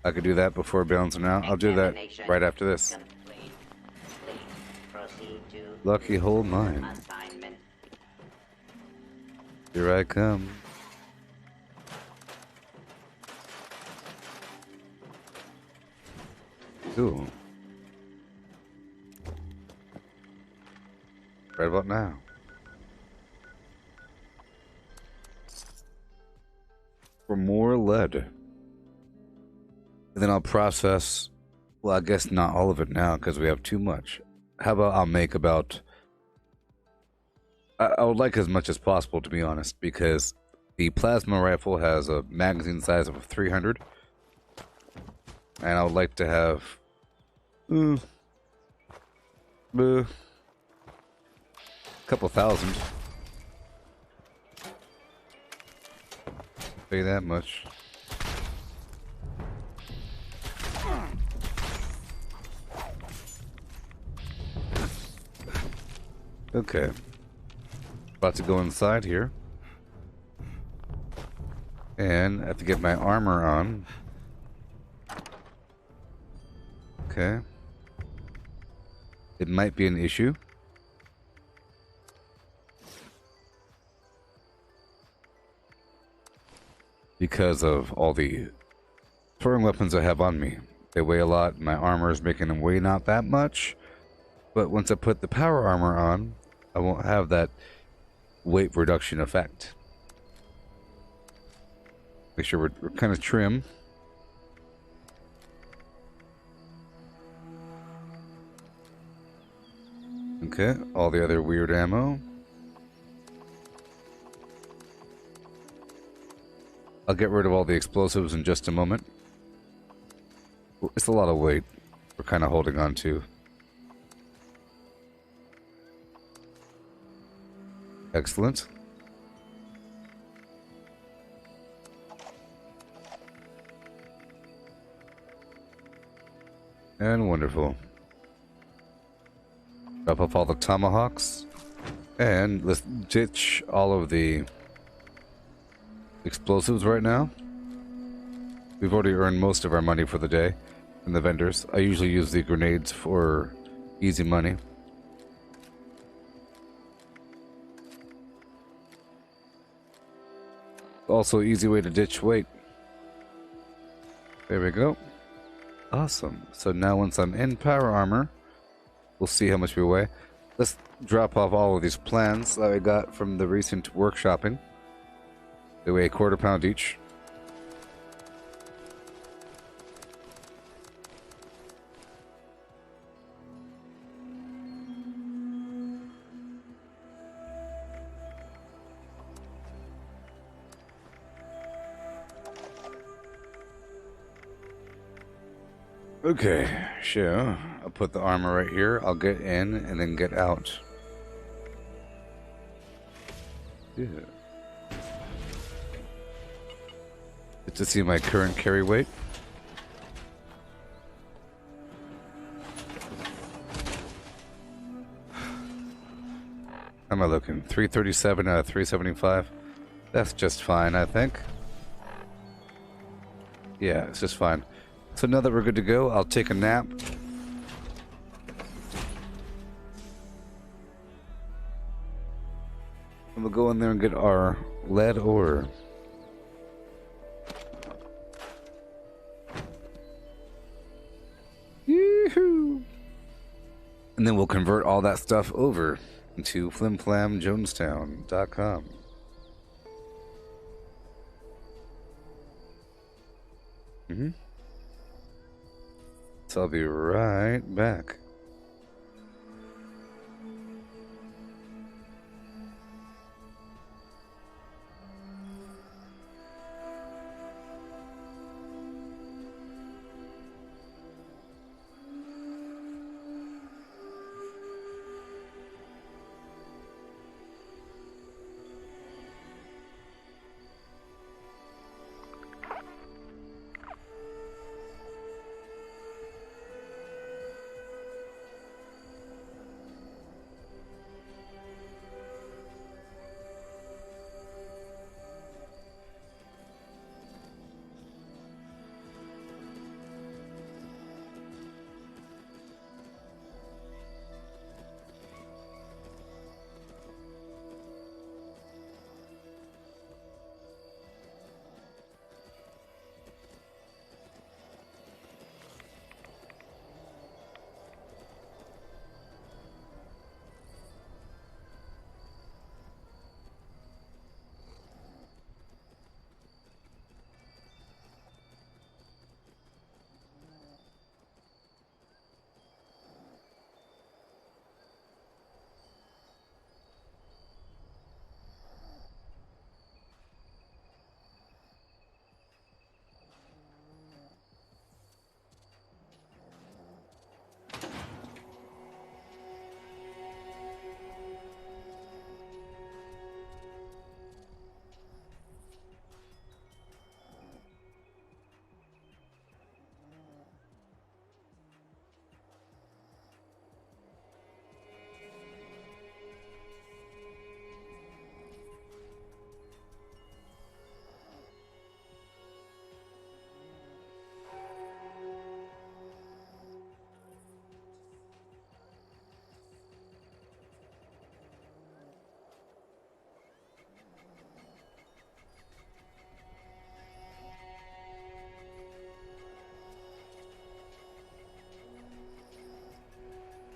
I could do that before bouncing out. I'll do that right after this. Complete. Please proceed to Lucky Hole Mine. assignment. Here I come. Cool. Right about now. For more lead. And then I'll process, well, I guess not all of it now because we have too much. How about I'll make about, I would like as much as possible, to be honest, because the plasma rifle has a magazine size of 300. And I would like to have a couple thousand. Pay that much. Okay. About to go inside here. And I have to get my armor on. Okay. It might be an issue. because of all the throwing weapons I have on me. They weigh a lot. My armor is making them weigh not that much. But once I put the power armor on, I won't have that weight reduction effect. Make sure we're kind of trim. Okay, all the other weird ammo. I'll get rid of all the explosives in just a moment. It's a lot of weight we're kind of holding on to. Excellent. And wonderful. Drop off all the tomahawks. And let's ditch all of the explosives right now. We've already earned most of our money for the day from the vendors. I usually use the grenades for easy money. Also, easy way to ditch weight. There we go. Awesome. So now once I'm in power armor, we'll see how much we weigh. Let's drop off all of these plans that I got from the recent workshopping. They weigh a quarter pound each. Okay, sure. I'll put the armor right here. I'll get in and then get out. Yeah. Get to see my current carry weight. How am I looking? 337 out of 375. That's just fine, I think. Yeah, it's just fine. So now that we're good to go, I'll take a nap. And we'll go in there and get our lead ore. Yoo-hoo! And then we'll convert all that stuff over into flimflamjonestown.com. So I'll be right back.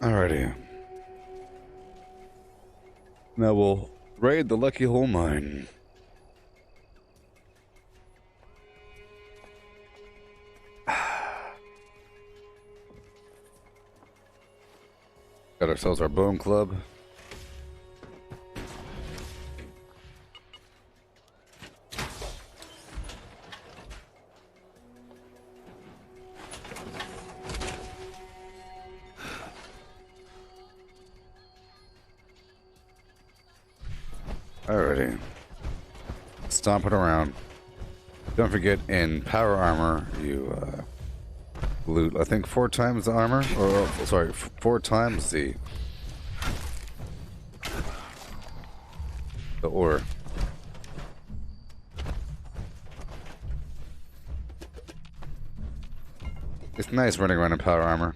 Alrighty. Now we'll raid the Lucky Hole Mine. Got ourselves our bone club. Alrighty. Stomping around. Don't forget, in power armor, you loot, I think, 4 times the armor. Or, sorry, 4 times the ore. It's nice running around in power armor.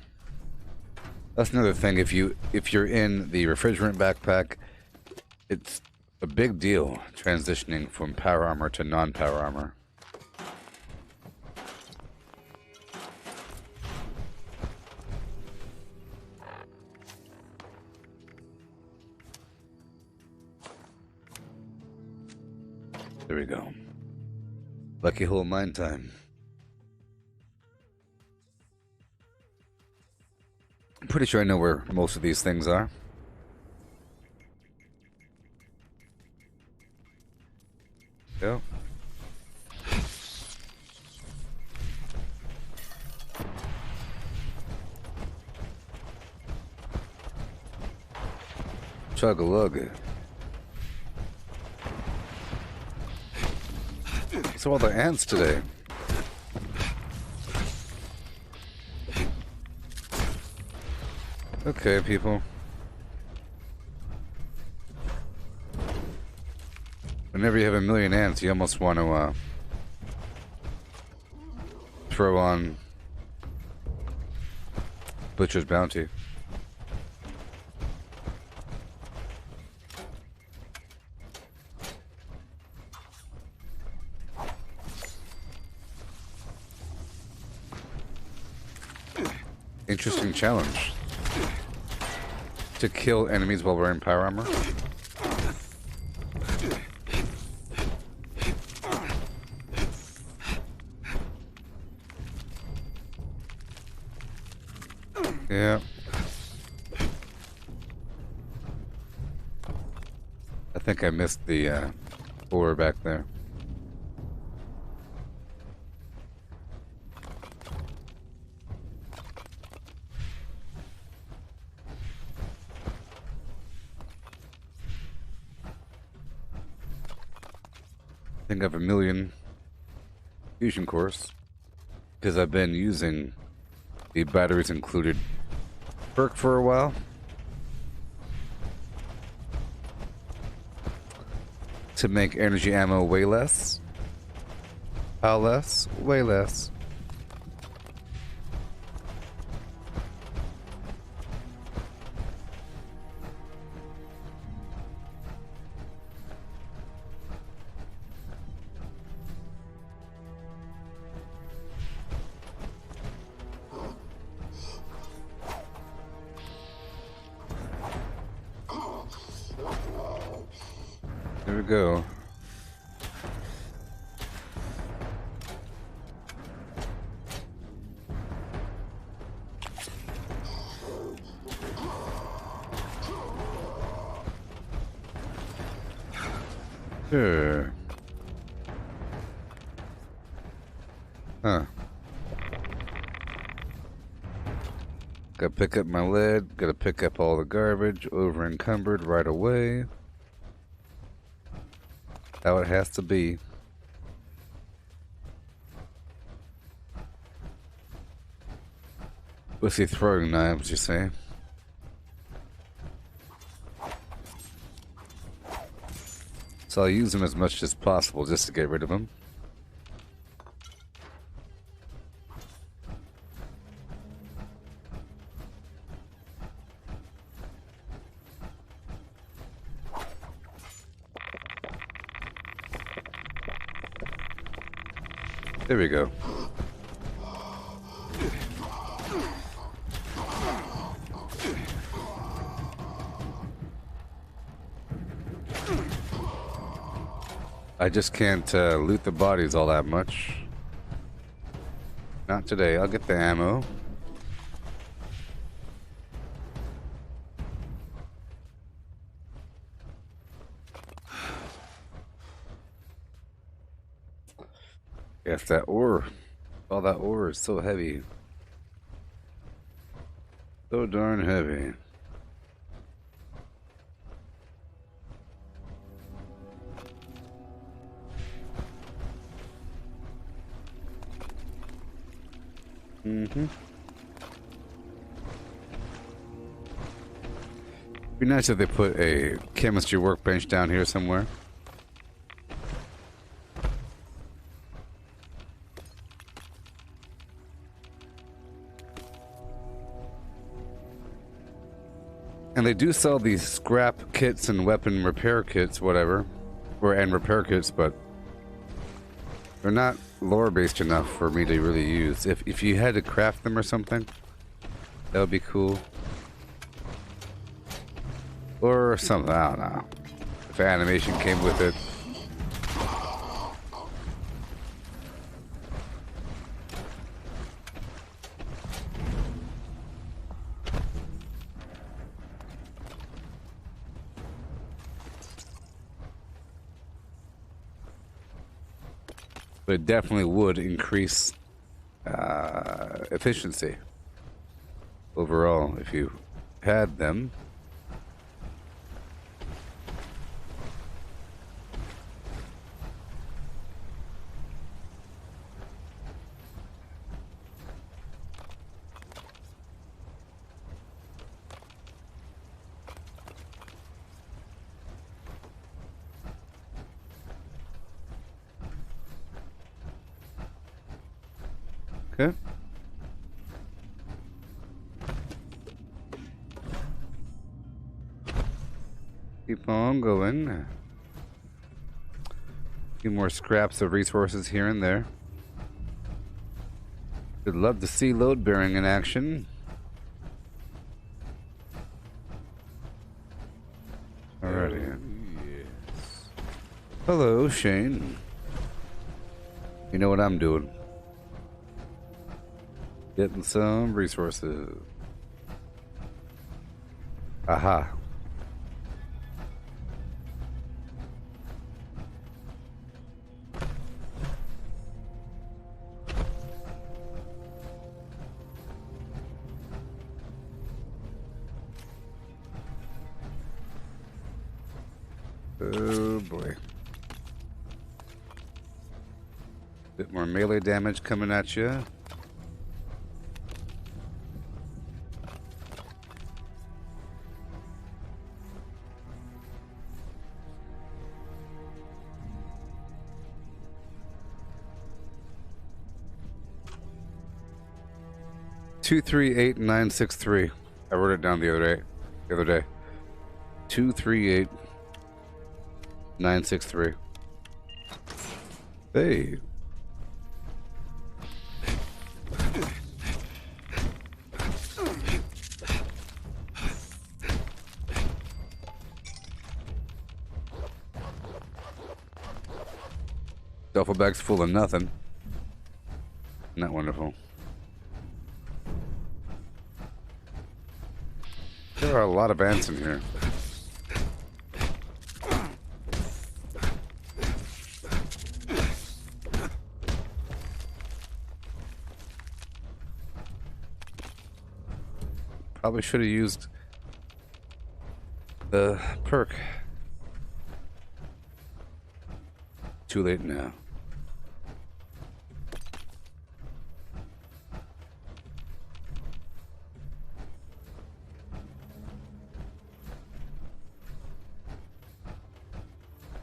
That's another thing. If you're in the refrigerant backpack, it's a big deal transitioning from power armor to non-power armor. There we go. Lucky Hole Mine time. I'm pretty sure I know where most of these things are. Go. Chug-a-lug. So all the ants today. Okay, people. Whenever you have a million ants, you almost want to throw on Butcher's Bounty. Interesting challenge. To kill enemies while wearing power armor. Yeah. I think I missed the ore back there. I think I have a million fusion cores because I've been using the batteries included perk for a while. To make energy ammo way less. How less? Way less. There we go. Sure. Huh. Gotta pick up my lead, gotta pick up all the garbage, over encumbered right away. How it has to be. What's he throwing knives, you say? So I'll use them as much as possible just to get rid of them. There we go. I just can't loot the bodies all that much. Not today. I'll get the ammo. Yes, that ore. All that ore is so heavy. So darn heavy. Be nice if they put a chemistry workbench down here somewhere. And they do sell these scrap kits and weapon repair kits, whatever, and repair kits, but they're not lore-based enough for me to really use. If you had to craft them or something, that would be cool. Or something, I don't know. If animation came with it. But it definitely would increase efficiency overall if you had them. Okay. Keep on going. A few more scraps of resources here and there. Would love to see load bearing in action. Alrighty. Yes. Hello, Shane. You know what I'm doing. Getting some resources. Aha. Oh boy. Bit more melee damage coming at you. Two, 238-963. I wrote it down the other day. 238-963. Hey. Duffel bag's full of nothing. Not wonderful. There are a lot of ants in here. Probably should have used the perk. Too late now.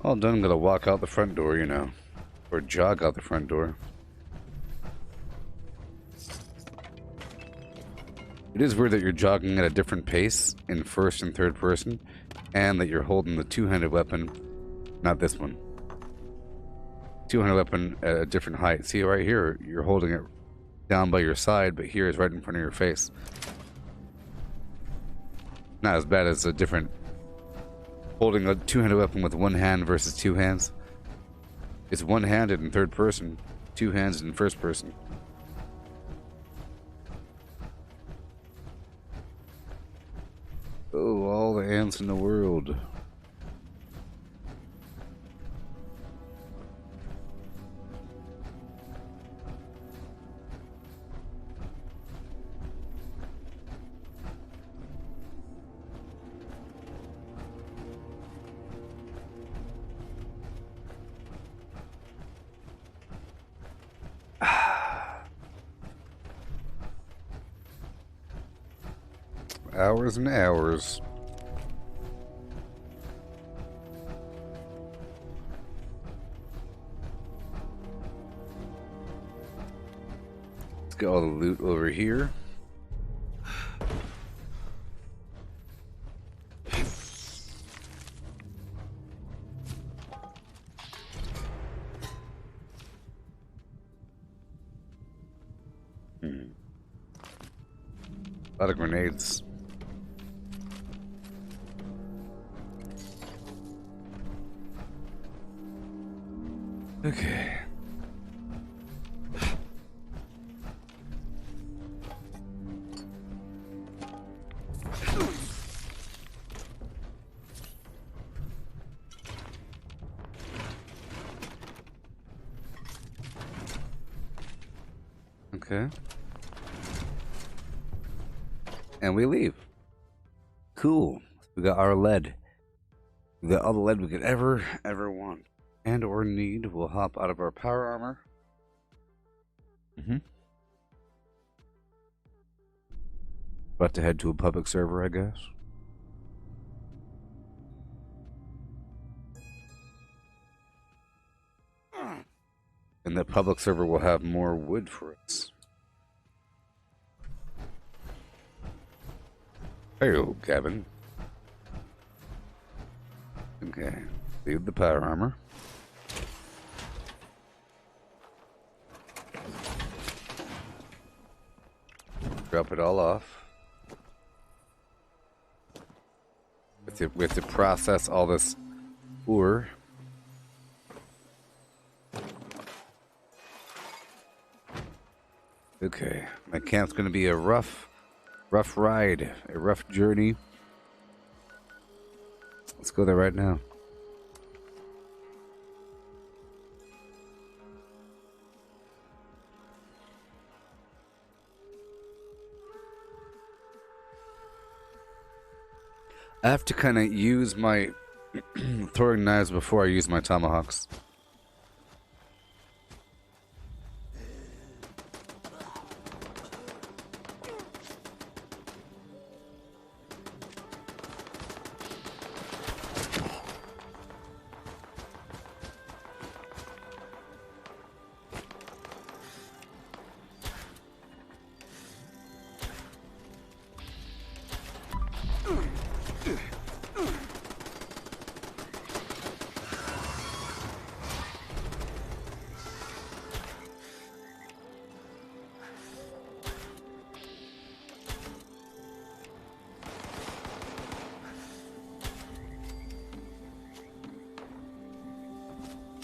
All done, gonna walk out the front door, you know. Or jog out the front door. It is weird that you're jogging at a different pace in first and third person, and that you're holding the two-handed weapon, not this one. Two-handed weapon at a different height. See right here, you're holding it down by your side, but here is right in front of your face. Not as bad as a different holding a two-handed weapon with one hand versus two hands. It's one-handed in third person, two-handed in first person. Oh, all the ants in the world. Hours and hours. Let's get all the loot over here. A lot of grenades. Okay. Okay. And we leave. Cool. We got our lead. We got all the lead we could ever want. And or need. We'll hop out of our power armor. About to head to a public server, I guess. And the public server will have more wood for us. Hey-o, Gavin. Okay. Leave the power armor. Drop it all off. We have to process all this ore. Okay, my camp's gonna be a rough ride, a rough journey. Let's go there right now. I have to kind of use my throwing knives before I use my tomahawks.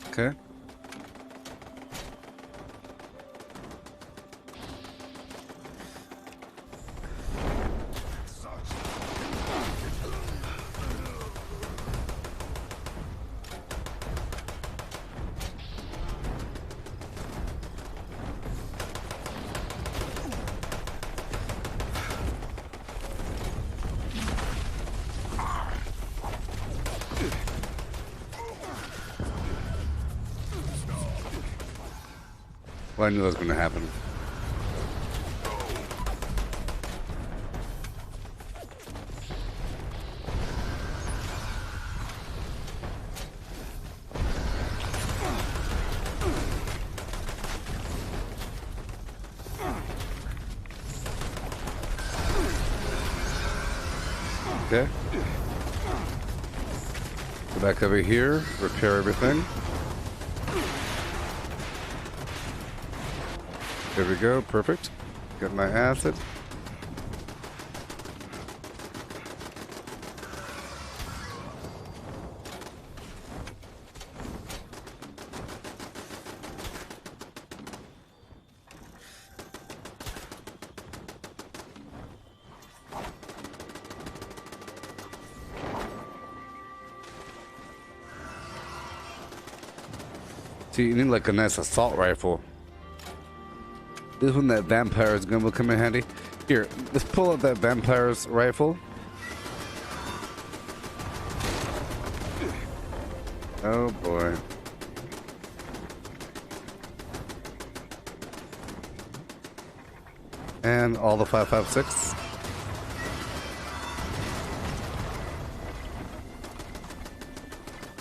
Okay. Well, I knew that was going to happen. Okay. Go back over here, repair everything. There we go, perfect. Got my acid. See, you need like a nice assault rifle. This one, that vampire's gun will come in handy. Here, let's pull out that vampire's rifle. Oh boy. And all the 5.56.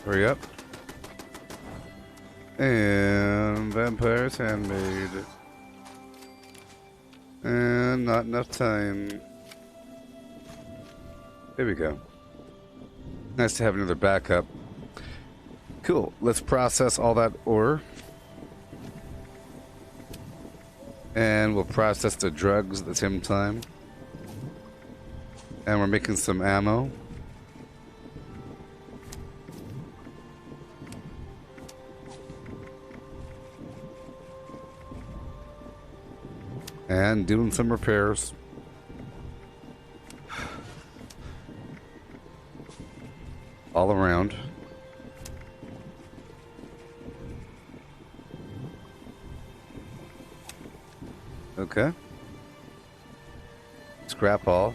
Hurry up. And Vampire's Handmade. And not enough time. There we go. Nice to have another backup. Cool. Let's process all that ore. And we'll process the drugs at the same time. And we're making some ammo. And doing some repairs. All around. Okay. Scrap all.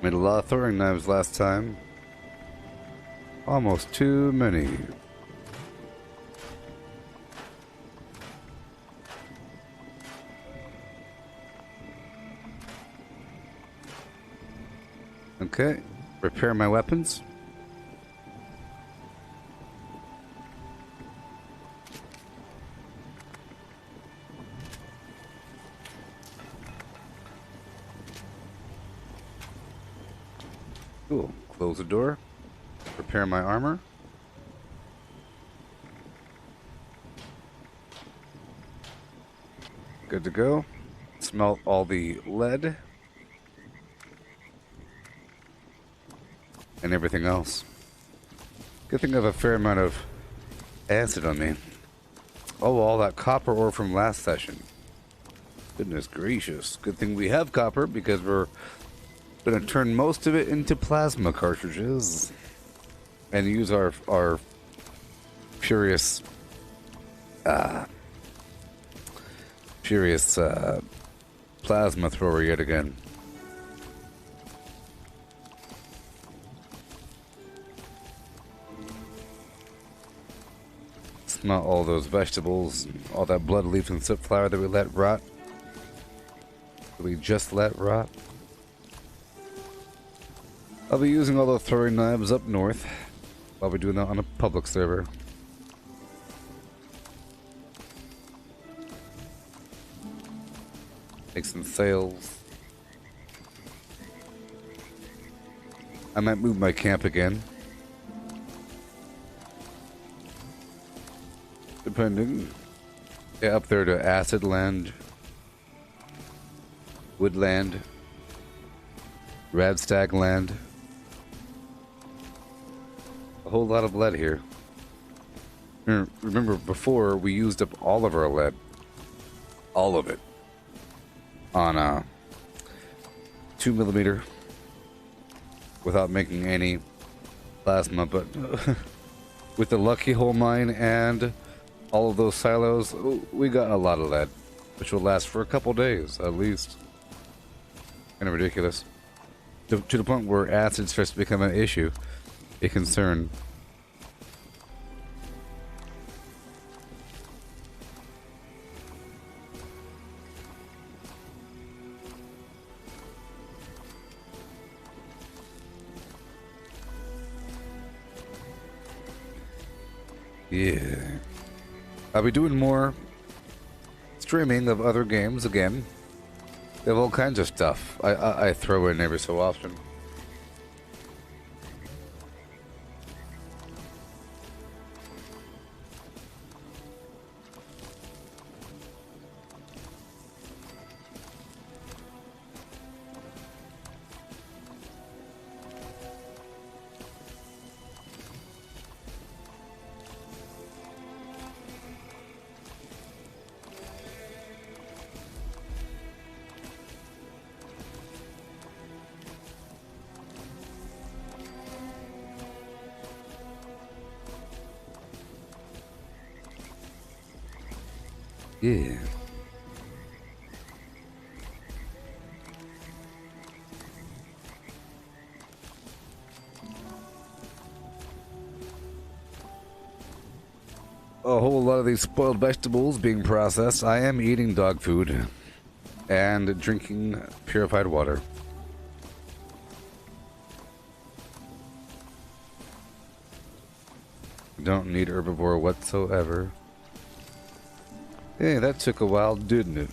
Made a lot of throwing knives last time. Almost too many. Okay. Repair my weapons. Cool. Close the door. Repair my armor. Good to go. Smelt all the lead. And everything else. Good thing I have a fair amount of acid on me. Oh, all that copper ore from last session. Goodness gracious. Good thing we have copper because we're going to turn most of it into plasma cartridges and use our furious plasma thrower yet again. Smell all those vegetables, all that blood leaf and soot flour that we let rot. That we just let rot. I'll be using all the throwing knives up north. I'll be doing that on a public server. Make some sales. I might move my camp again. Depending. Yeah, up there to acid land. Woodland. Radstag land. A whole lot of lead here. Remember before we used up all of our lead. All of it. On a 2mm. Without making any plasma, but with the Lucky Hole mine and all of those silos, we got a lot of lead. Which will last for a couple days at least. Kind of ridiculous. To the point where acid starts to become an issue. A concern. Yeah. I'll be doing more streaming of other games again. They have all kinds of stuff I throw in every so often. Yeah. A whole lot of these spoiled vegetables being processed. I am eating dog food and drinking purified water. Don't need herbivore whatsoever. Hey, that took a while, didn't it?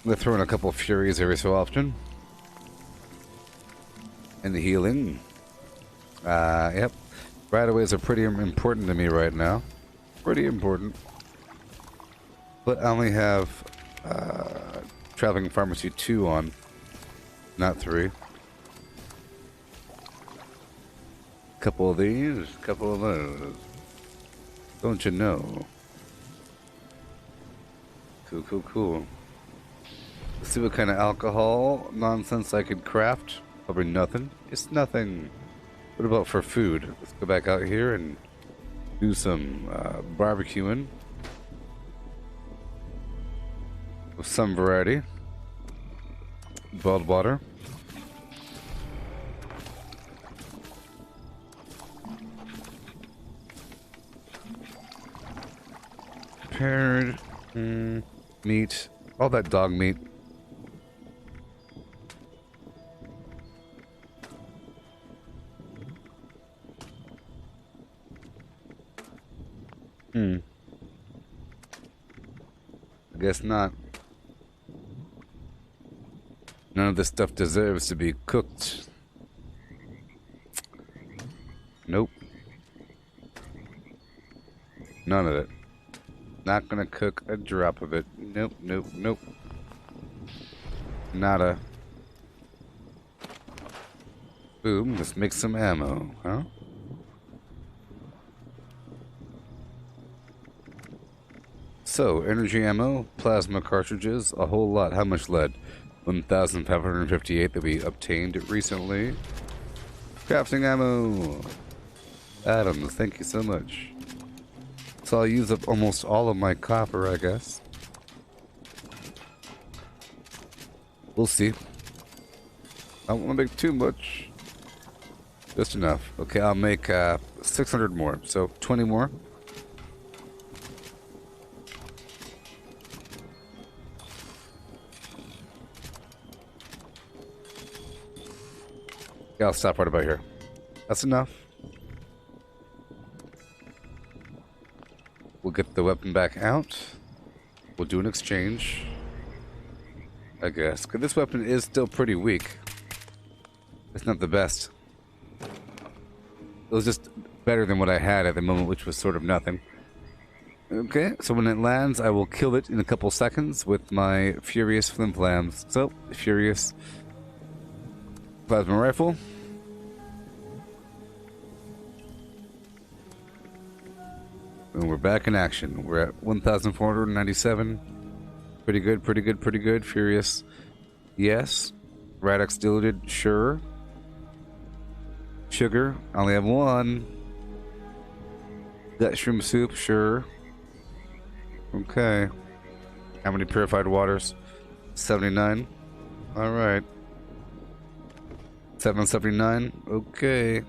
I'm gonna throw in a couple of furies every so often. And the healing. Yep. Right-of-ways are pretty important to me right now. Pretty important. But I only have Traveling Pharmacy 2 on, not 3. Couple of these, couple of those. Don't you know? Cool, cool, cool. Let's see what kind of alcohol nonsense I could craft. Probably nothing. It's nothing. What about for food? Let's go back out here and do some barbecuing. With some variety. Boiled water. Prepared meat. All that dog meat. I guess not. None of this stuff deserves to be cooked. Nope. None of it. Not gonna cook a drop of it. Nope, nope, nope. Nada. Boom, let's make some ammo, huh? So, energy ammo, plasma cartridges, a whole lot. How much lead? 1,558 that we obtained recently. Crafting ammo. Adams, thank you so much. So I'll use up almost all of my copper, I guess. We'll see. I don't want to make too much. Just enough. Okay, I'll make 600 more. So 20 more. Yeah, I'll stop right about here. That's enough. We'll get the weapon back out. We'll do an exchange. I guess. 'Cause this weapon is still pretty weak. It's not the best. It was just better than what I had at the moment, which was sort of nothing. Okay, so when it lands, I will kill it in a couple seconds with my Furious Flimflams. So, Furious Plasma Rifle. And we're back in action. We're at 1,497. Pretty good, pretty good, pretty good. Furious. Yes. Radix diluted. Sure. Sugar. I only have one. Gut shroom soup. Sure. Okay. How many purified waters? 79. Alright. 779. Okay.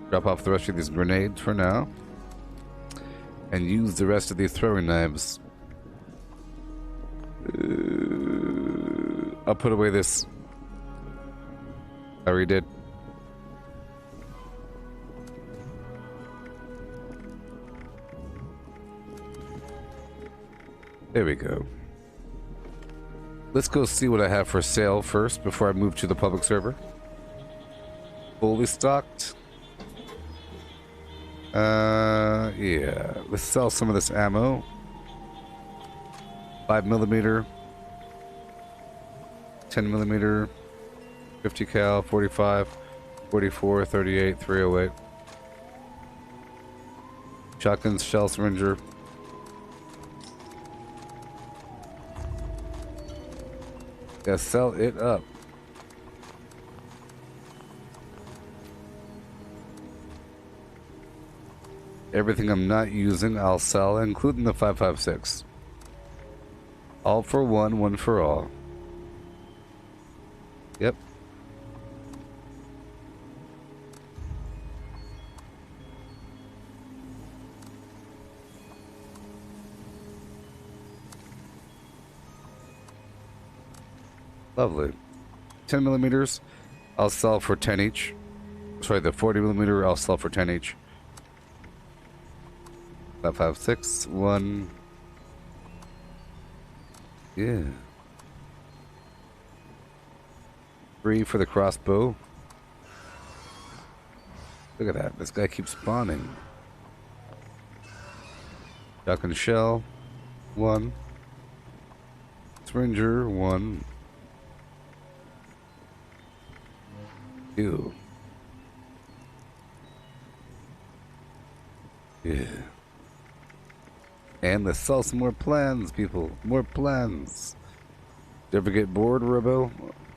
Drop off the rest of these grenades for now. And use the rest of these throwing knives. I'll put away this. I already did. There we go. Let's go see what I have for sale first before I move to the public server. Fully stocked. Yeah. Let's sell some of this ammo. 5mm, 10mm, 50 cal, 45, 44, 38, 308. Shotguns, shell syringer. Gotta sell it up. Everything I'm not using, I'll sell, including the 5.56. All for one, one for all. Yep. Lovely. 10 millimeters, I'll sell for 10 each. Sorry, the 40 millimeter, I'll sell for 10 each. 5.56, 1. Yeah. 3 for the crossbow. Look at that. This guy keeps spawning. Duck and shell. 1. Syringer. 1. 2. Yeah. And let's sell some more plans, people. More plans. Do you ever get bored, Robo?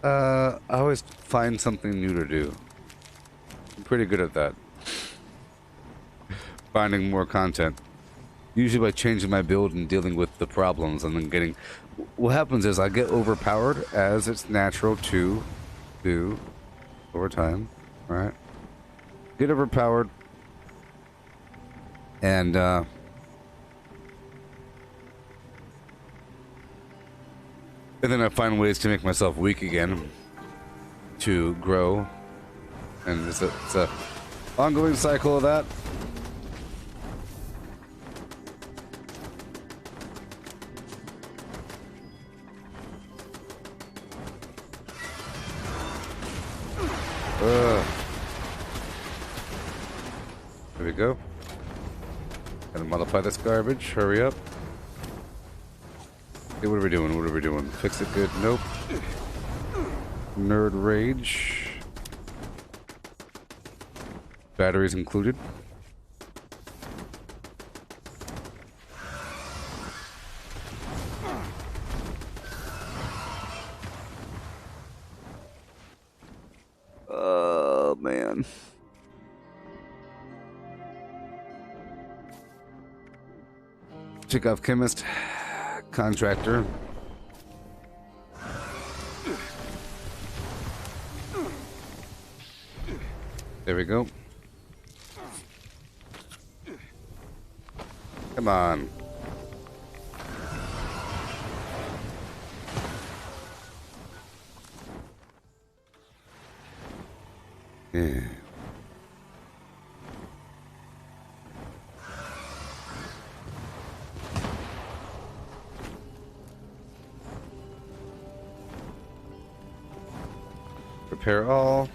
I always find something new to do. I'm pretty good at that. Finding more content. Usually by changing my build and dealing with the problems and then getting... What happens is I get overpowered, as it's natural to do over time, right? Get overpowered. And, and then I find ways to make myself weak again to grow, and it's a ongoing cycle of that. There we go. Gotta modify this garbage. Hurry up. Okay, what are we doing? What are we doing? Fix it good? Nope. Nerd rage. Batteries included. Oh, man. Check off chemist. Contractor. There we go. Come on. Yeah. Repair all.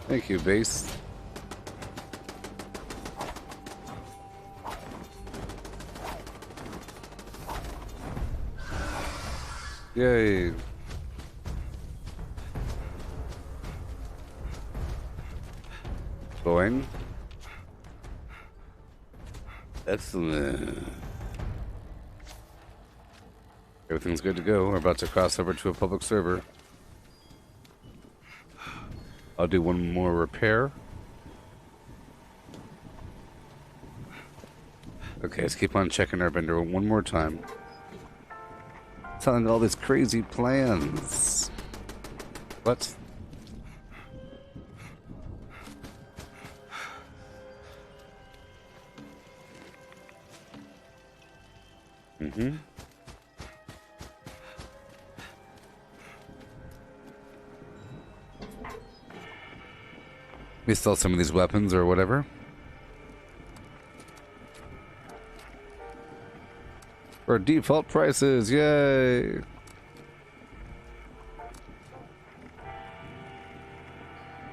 Thank you, base. Yay. Going. Excellent. Everything's good to go. We're about to cross over to a public server. I'll do one more repair. Okay, let's keep on checking our vendor one more time. Telling all these crazy plans. What? Mm-hmm. We sell some of these weapons or whatever. For default prices, yay!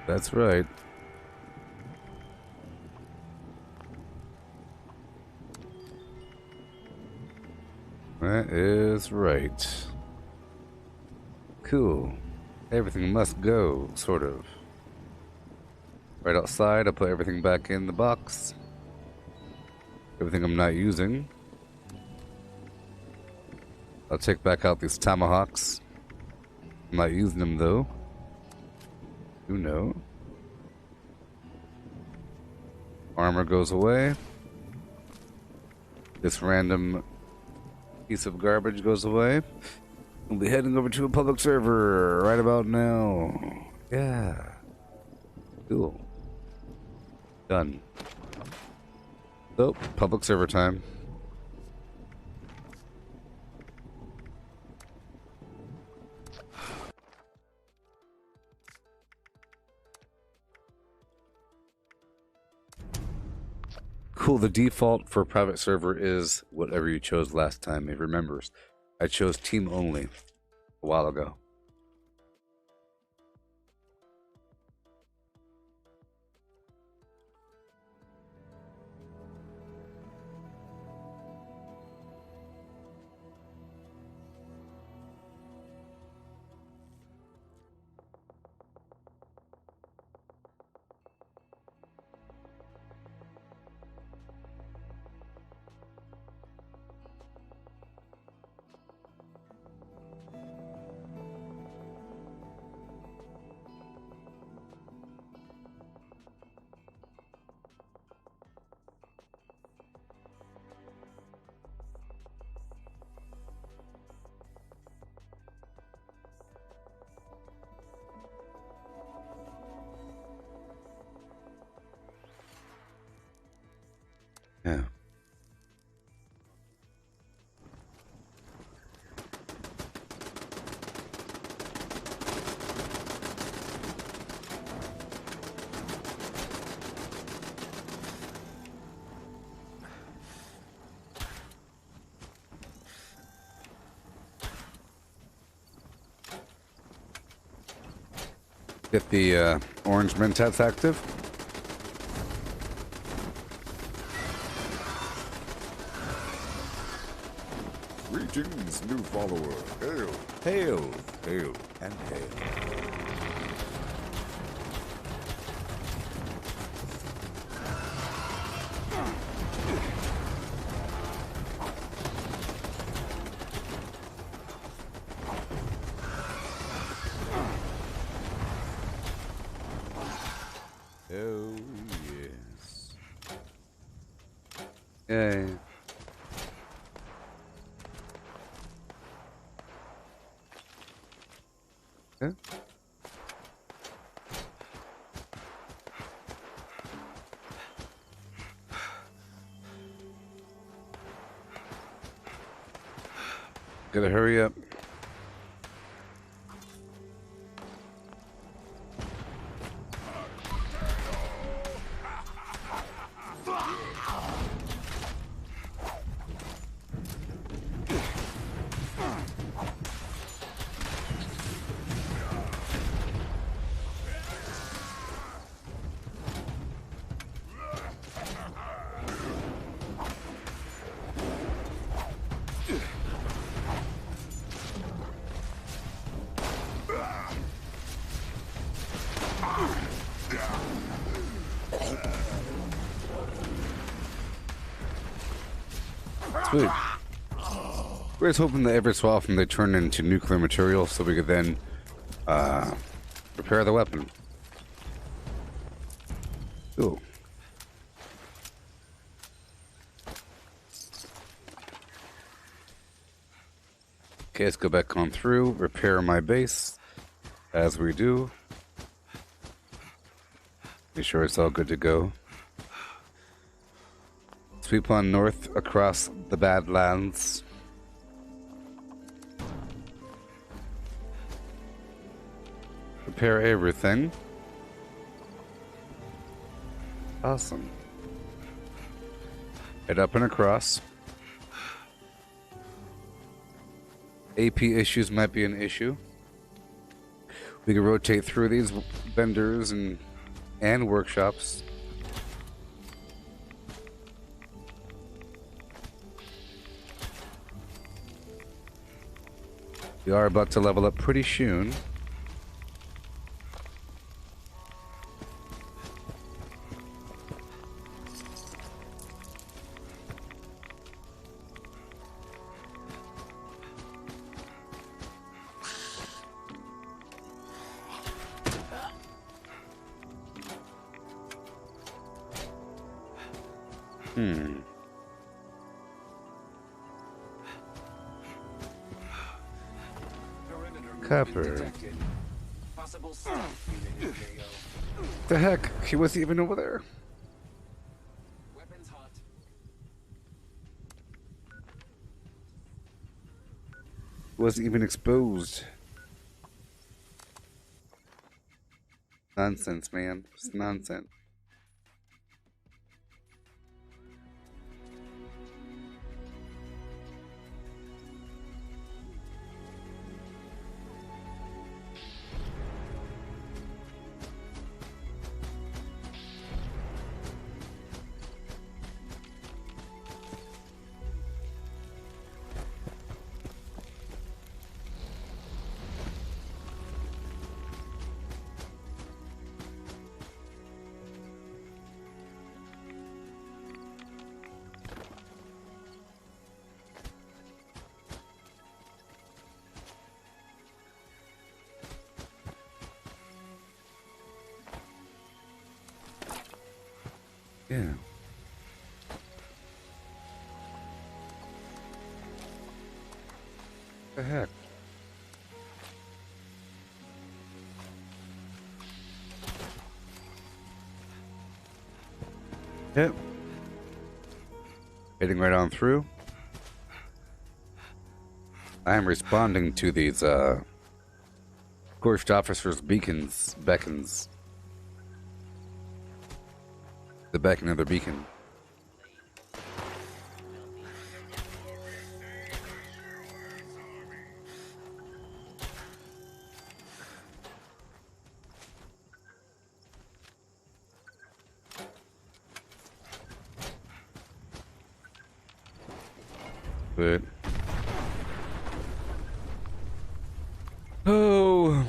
That's right. That is right. Cool. Everything must go, sort of. Right outside, I'll put everything back in the box. Everything I'm not using, I'll take back out these tomahawks. I'm not using them though. You know. Armor goes away. This random piece of garbage goes away. We'll be heading over to a public server right about now. Yeah. Cool. Done. So, public server time. Cool, the default for private server is whatever you chose last time. It remembers. I chose team only a while ago. Yeah. Get the orange mentats active. Greetings, new follower. Hail. Hail, hail, and hail. Oh, yes. Yay. Okay. Gotta hurry up. Sweet. We're just hoping that every so often they turn into nuclear material so we could then repair the weapon. Cool. Okay, let's go back on through, repair my base, as we do. Be sure it's all good to go. Sweep on north across the Badlands. Repair everything. Awesome. Head up and across. AP issues might be an issue. We can rotate through these vendors and workshops. We are about to level up pretty soon. Hmm. Copper. Possible stuff related KO. The heck? He wasn't even over there. Weapons hot. Wasn't even exposed. Nonsense, man. It's nonsense. Yeah. The heck? Yep. Heading right on through. I am responding to these scorched officers' beckons. The beckon of their beacon. But oh,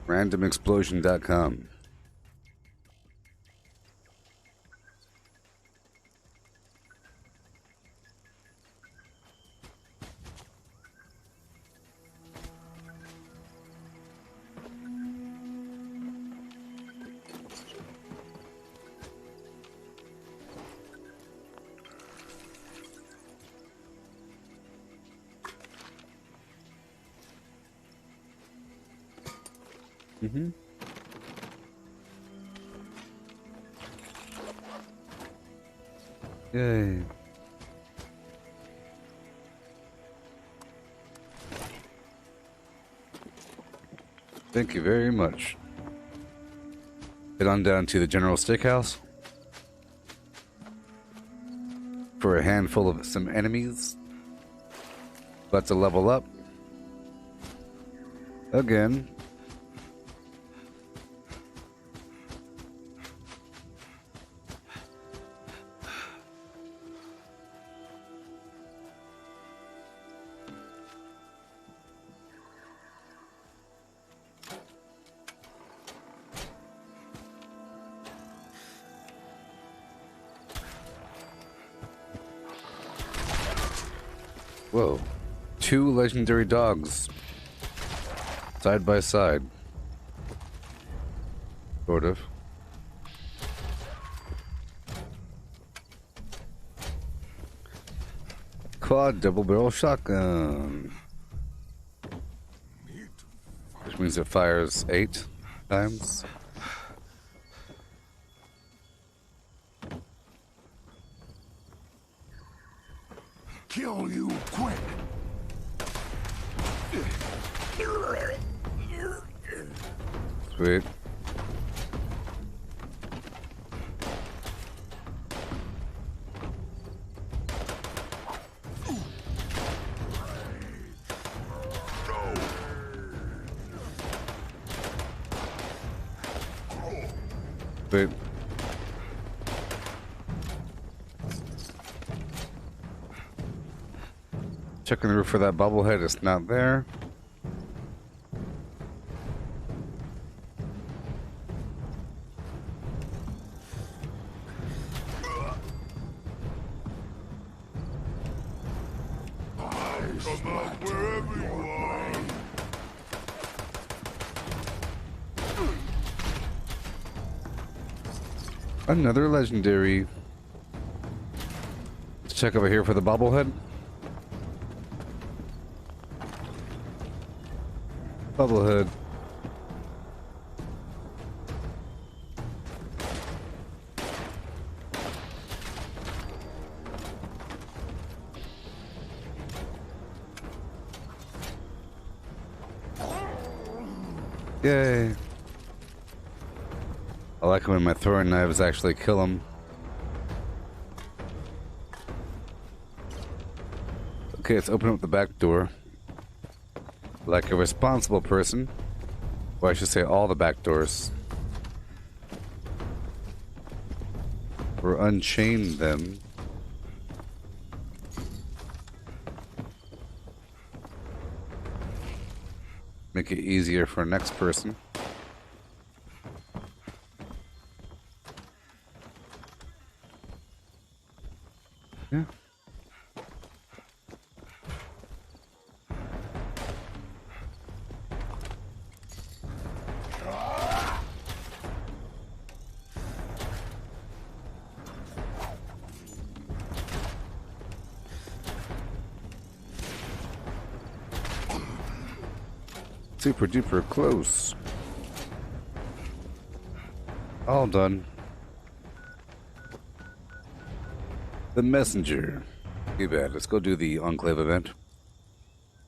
randomexplosion.com. Mm-hmm. Yay. Thank you very much. Head on down to the General Steakhouse for a handful of some enemies. About to level up. Again. Whoa. 2 legendary dogs. Side by side. Sort of. Quad double barrel shotgun. Which means it fires 8 times. Kill you quick. Sweet. Sweet. Checking the roof for that bobblehead, it's not there. Come out wherever you are. Another legendary. Let's check over here for the bobblehead. Bobblehead. Yay. I like it when my throwing knives actually kill them. Okay, let's open up the back door. Like a responsible person. Or I should say all the back doors. Or unchain them. Make it easier for next person. Yeah. Super duper close. All done. The messenger. Too bad. Let's go do the Enclave event.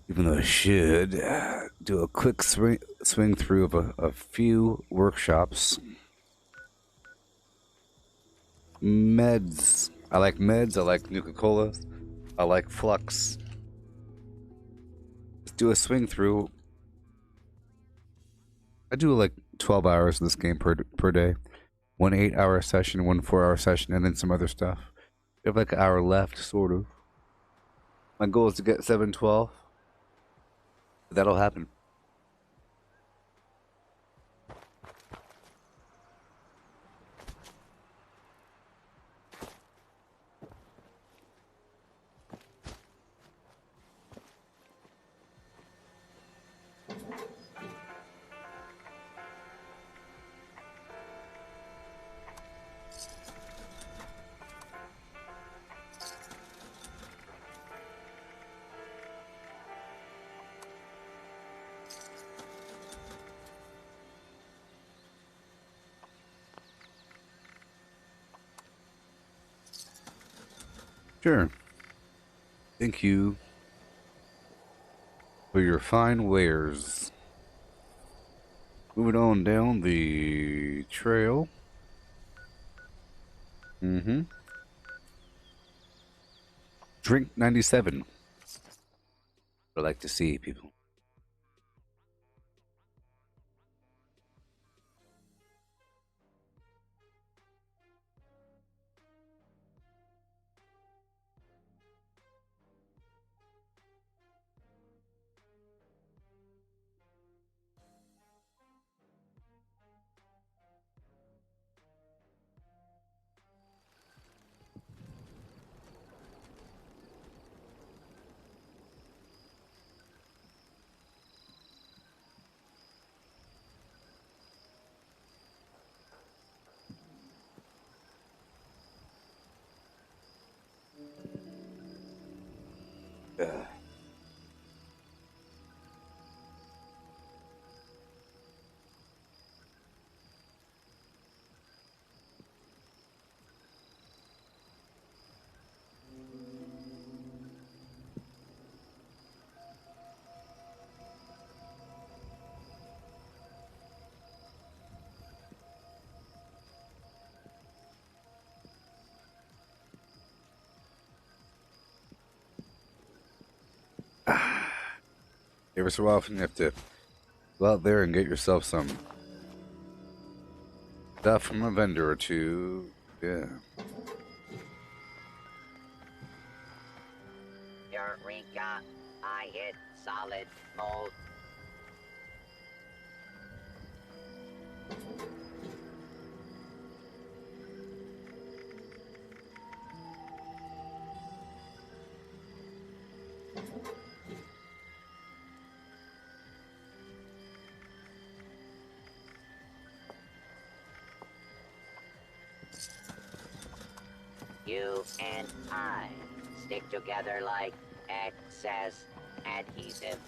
Even though I should do a quick swing through of a few workshops. Meds. I like meds. I like Nuka-Cola. I like Flux. Let's do a swing through. I do like 12 hours in this game per day. 1 8-hour session, 1 4-hour session, and then some other stuff. We have like an hour left, sort of. My goal is to get 712. That'll happen. Sure. Thank you for your fine wares. Moving on down the trail. Drink 97. I like to see people. Every so often you have to go out there and get yourself some stuff from a vendor or two. Yeah. Eureka! I hit solid mold. You and I stick together like excess adhesive.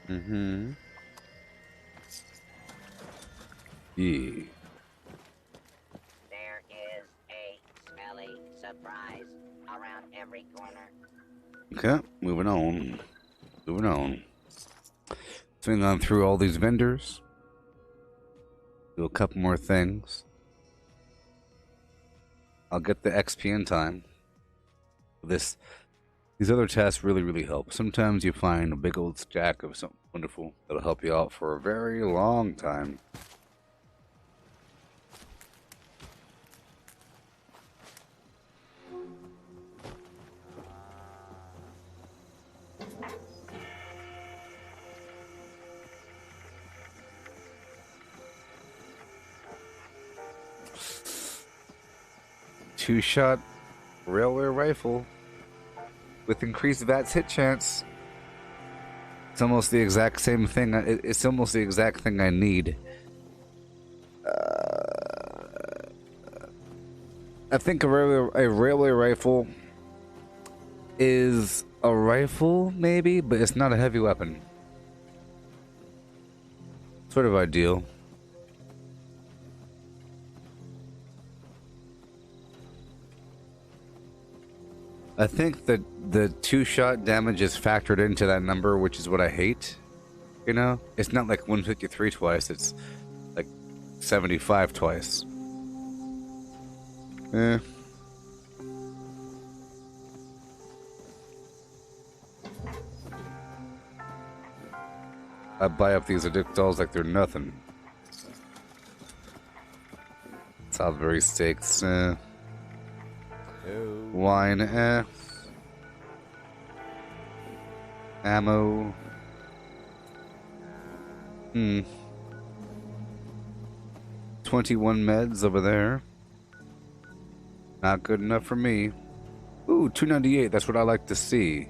Mm-hmm. Yeah. There is a smelly surprise around every corner. Okay, moving on. Moving on. Swing on through all these vendors. Do a couple more things. I'll get the XP in time. These other tasks really, really help. Sometimes you find a big old stack of something wonderful that'll help you out for a very long time. Two-shot railway rifle with increased VATS hit chance. It's almost the exact same thing. It's almost the exact thing I need. I think a railway rifle is a rifle, maybe, but it's not a heavy weapon. Sort of ideal. I think that the two-shot damage is factored into that number, which is what I hate. You know? It's not like 153 twice, it's like 75 twice. Eh. I buy up these addict dolls like they're nothing. Salisbury steaks, wine, ammo. 21 meds over there. Not good enough for me. Ooh, 298. That's what I like to see.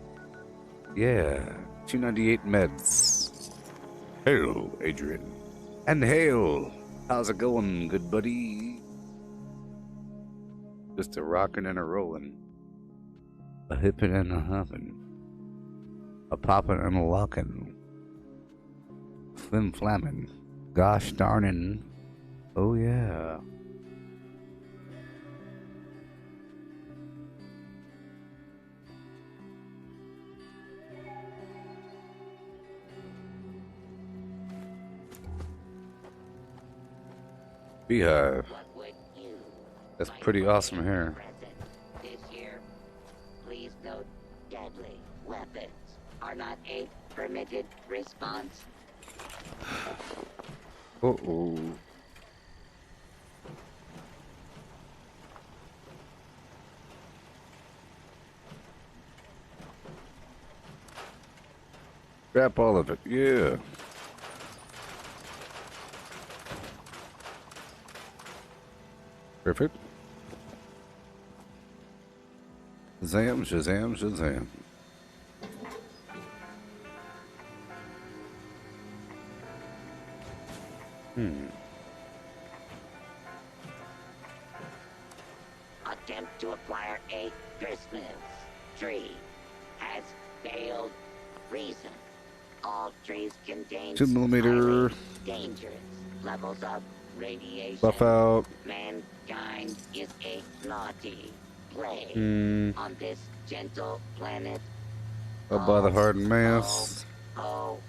Yeah, 298 meds. Hail, Adrian. And hail. How's it going, good buddy? Just a rockin' and a rollin'. A hippin' and a hoppin'. A poppin' and a lockin'. Flim flammin'. Gosh darnin'. Oh yeah. Beehive. That's pretty awesome here. This year, please note deadly weapons are not a permitted response. Uh-oh. Grab all of it, yeah. Perfect. Shazam, Shazam, Shazam. Attempt to acquire a Christmas tree has failed. Reason: all trees contain 2mm. highly dangerous levels of radiation. Buff out. Mankind is a naughty plague on this gentle planet. I'll buy the hard mass. Oh,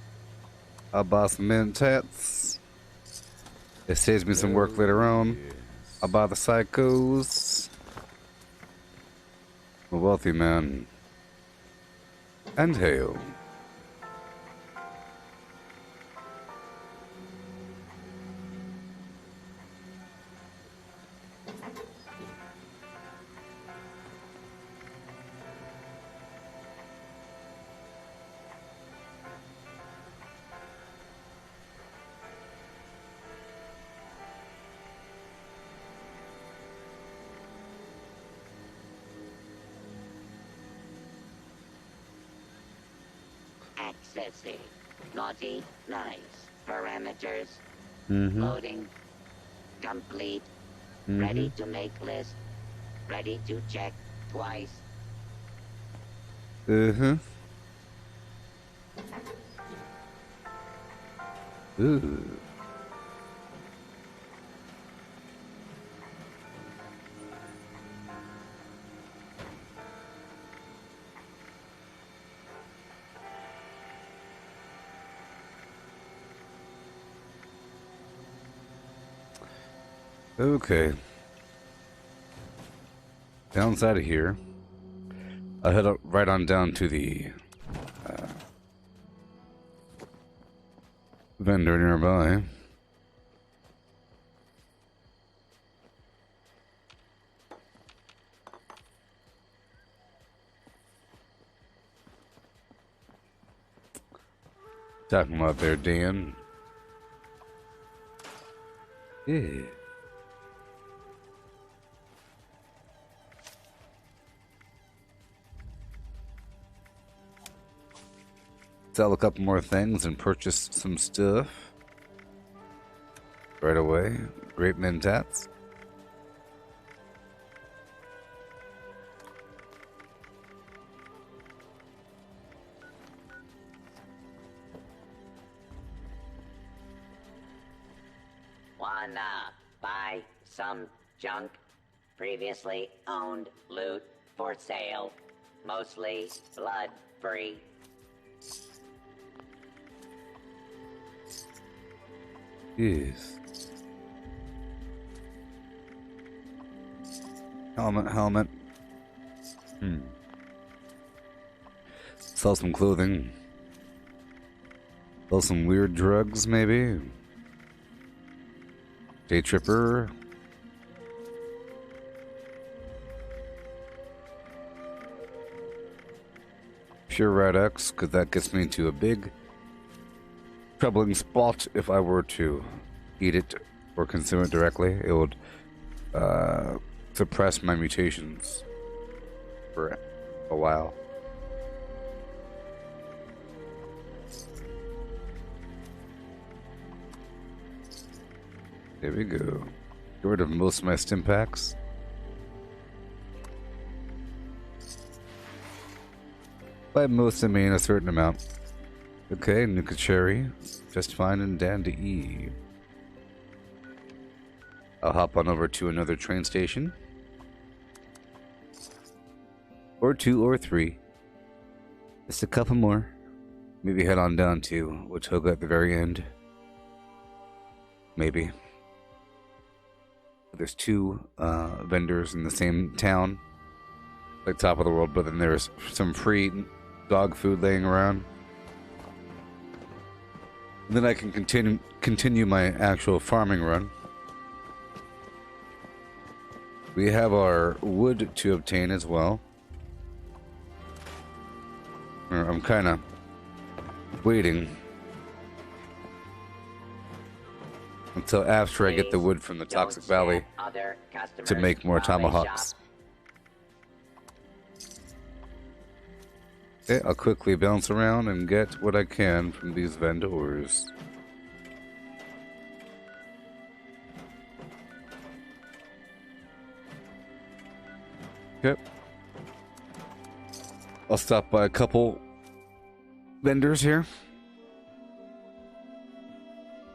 I'll buy some mentats. It saves me some work later on. I'll buy the psychos. I'm a wealthy man. And hail. accessing naughty nice parameters. Mm-hmm. Loading complete. Ready to make list. Ready to check twice. Uh-huh. Ooh. Okay. Downside of here. I'll head up right on down to the vendor nearby. Talking about there, Dan. Yeah. Sell a couple more things and purchase some stuff. Right away. Great mentats. Wanna buy some junk? Previously owned loot for sale. Mostly blood-free. Yes. Helmet. Sell some clothing. Sell some weird drugs, maybe. Day tripper. Pure Red X, because that gets me into a big troubling spot if I were to eat it or consume it directly. It would suppress my mutations for a while. There we go. Get rid of most of my stim packs. By most, I mean a certain amount. Okay, Nuka Cherry. Just fine and dandy. I'll hop on over to another train station. Or 2 or 3. Just a couple more. Maybe head on down to Watoga at the very end. Maybe. There's 2 vendors in the same town. Like top of the world, but then there's some free dog food laying around. And then I can continue my actual farming run. We have our wood to obtain as well. I'm kind of waiting until after I get the wood from the Toxic Valley to make more tomahawks. Okay, I'll quickly bounce around and get what I can from these vendors. Yep. I'll stop by a couple vendors here.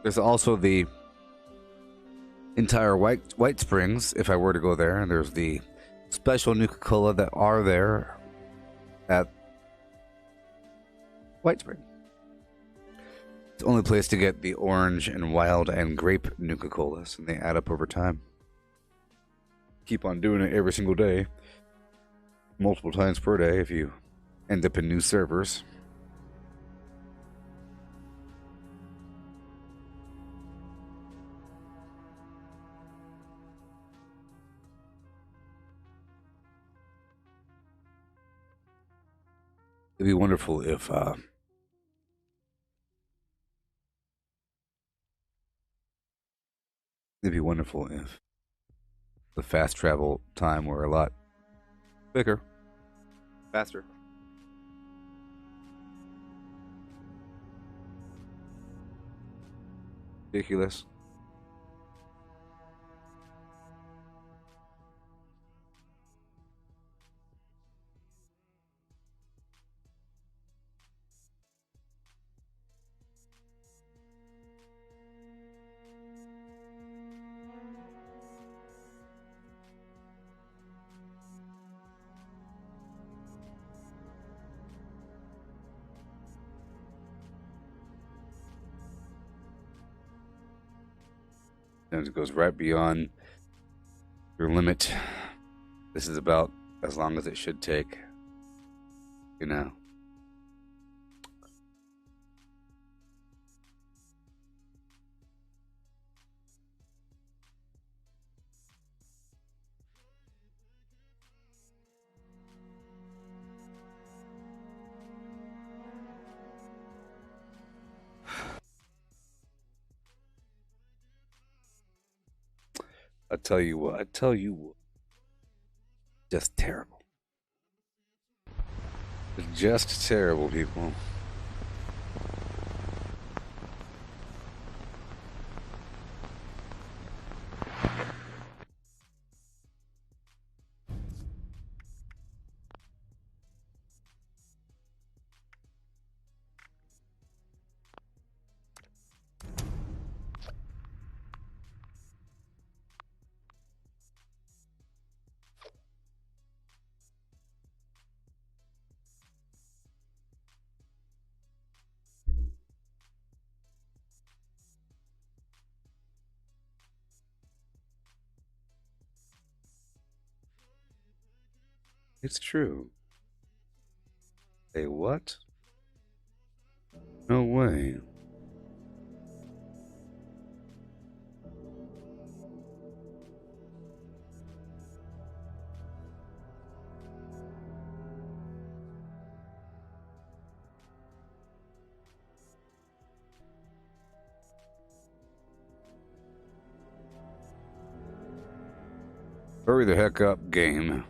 There's also the entire White Springs, if I were to go there, and there's the special Nuka-Cola that are there at White Spring. It's the only place to get the orange and wild and grape Nuka-Colas, and they add up over time. Keep on doing it every single day, multiple times per day if you end up in new servers. It'd be wonderful if the fast travel time were a lot quicker, faster. Ridiculous. And it goes right beyond your limit. This is about as long as it should take. You know. I tell you what. Just terrible. Just terrible, people. It's true. Hey, what? No way. Hurry the heck up, game.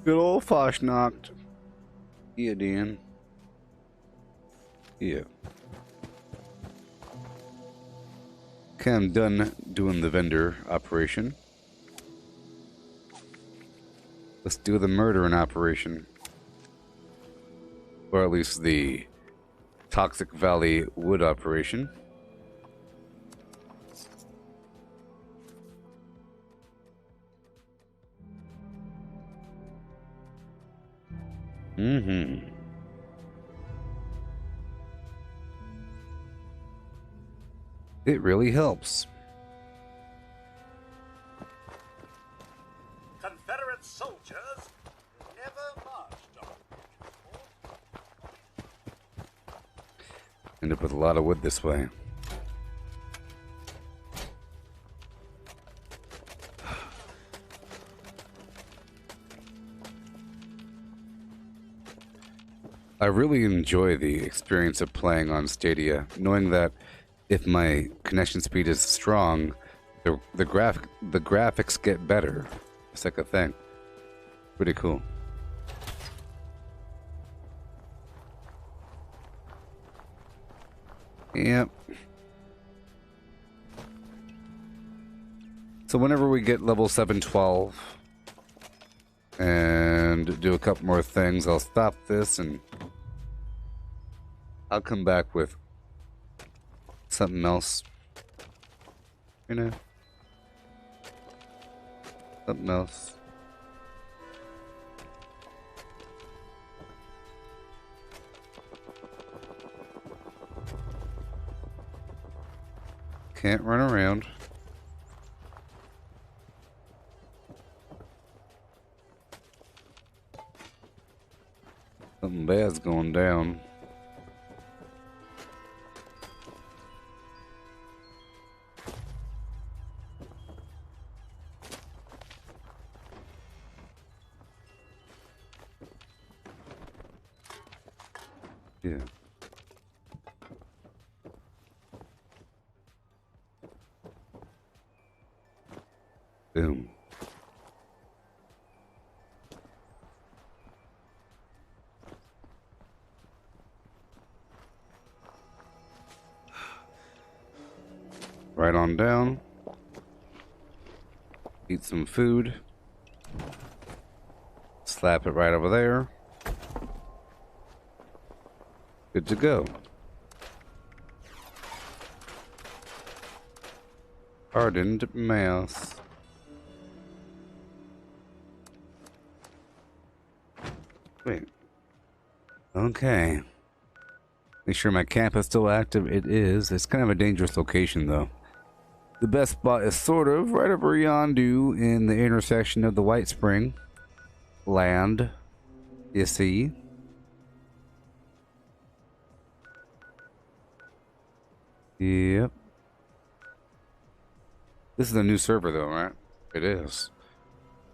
Good old Fashnacht. Yeah, Dan. Yeah. Okay, I'm done doing the vendor operation. Let's do the murdering operation. Or at least the Toxic Valley wood operation. Mm-hmm. It really helps. Confederate soldiers never marched on. End up with a lot of wood this way. I really enjoy the experience of playing on Stadia, knowing that if my connection speed is strong, the graphics get better. It's like a thing. Pretty cool. Yep. So whenever we get level 712 and do a couple more things, I'll stop this and I'll come back with something else. You know? Something else. Can't run around. Something bad's going down. Yeah. Boom. Right on down. Eat some food. Slap it right over there. Good to go. Hardened mouse. Wait. Okay. Make sure my camp is still active. It is. It's kind of a dangerous location, though. The best spot is sort of right over yondu in the intersection of the White Spring land. You see? Yep. This is a new server, though, right? It is.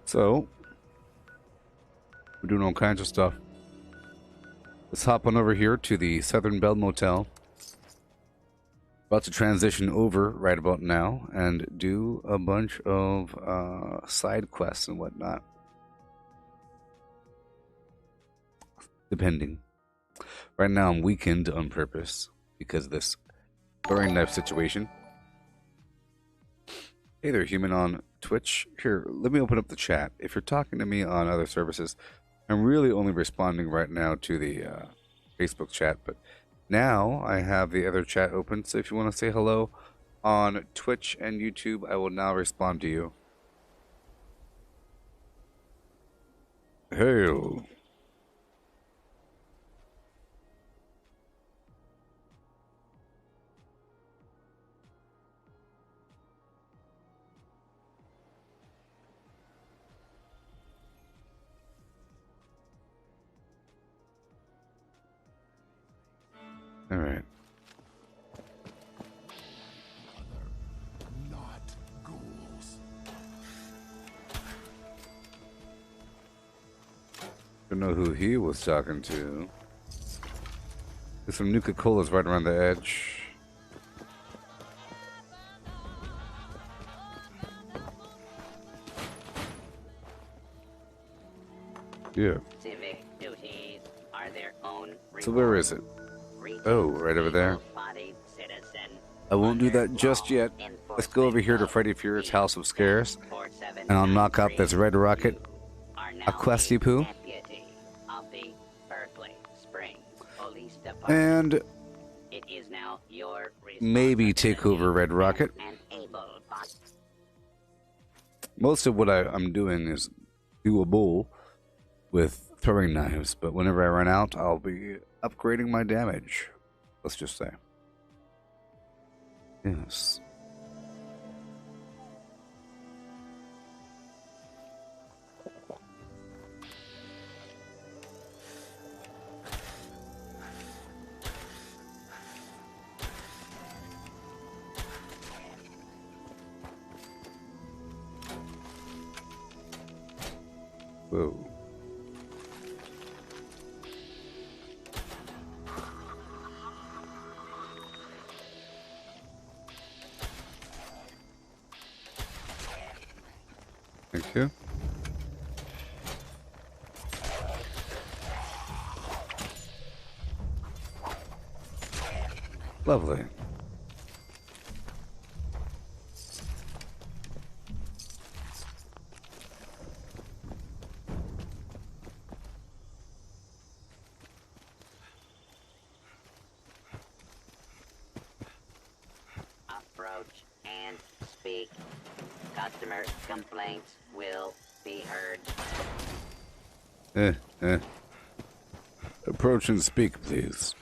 So, we're doing all kinds of stuff. Let's hop on over here to the Southern Bell Motel. About to transition over right about now and do a bunch of side quests and whatnot. Depending. Right now I'm weakened on purpose because of this throwing knife situation. Hey there, human on Twitch. Here, let me open up the chat. If you're talking to me on other services, I'm really only responding right now to the Facebook chat, but now I have the other chat open, so if you want to say hello on Twitch and YouTube, I will now respond to you. Hey. All right. Not ghouls. Don't know who he was talking to. There's some Nuka-Colas right around the edge. Yeah. Civic duties are their own. So where is it? Oh, right over there. I won't do that just yet. Let's go over here to Freddy Fear's House of Scares, and I'll knock out this red rocket. A questy poo. And maybe take over Red Rocket. Most of what I'm doing is doable with throwing knives, but whenever I run out, I'll be upgrading my damage. Let's just say. Yes. Whoa. Thank you. Lovely. Approach and speak. Customer complaints will be heard. Approach and speak, please.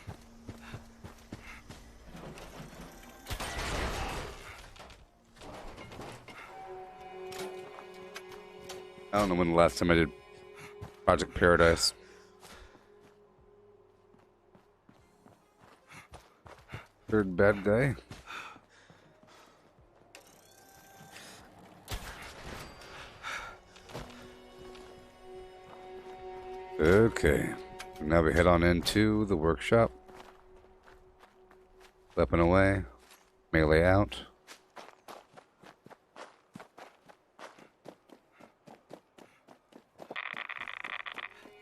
I don't know when the last time I did Project Paradise. Third bad guy. Okay, now we head on into the workshop. Weapon away, melee out.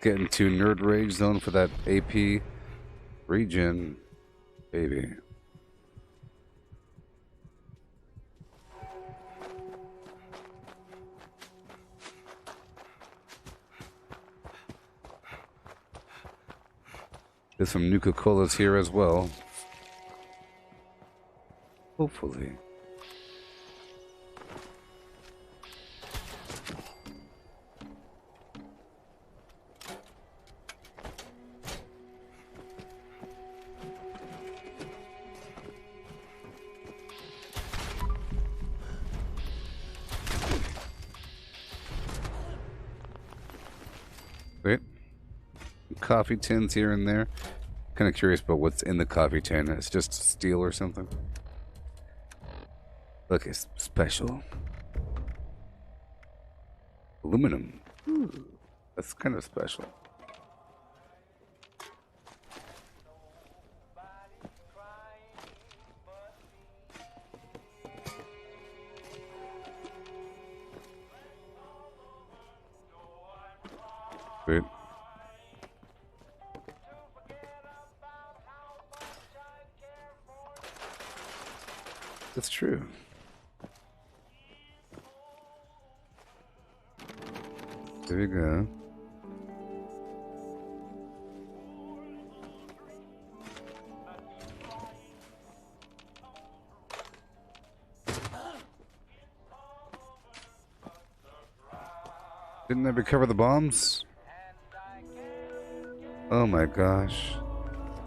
Getting to Nerd Rage Zone for that AP regen, baby. There's some Nuka-Colas here as well. Hopefully. Wait. Coffee tins here and there. Kind of curious about what's in the coffee tin. It's just steel or something. Look, it's special. Aluminum. That's kind of special. Wait. That's true. There we go. Didn't I recover the bombs? Oh my gosh.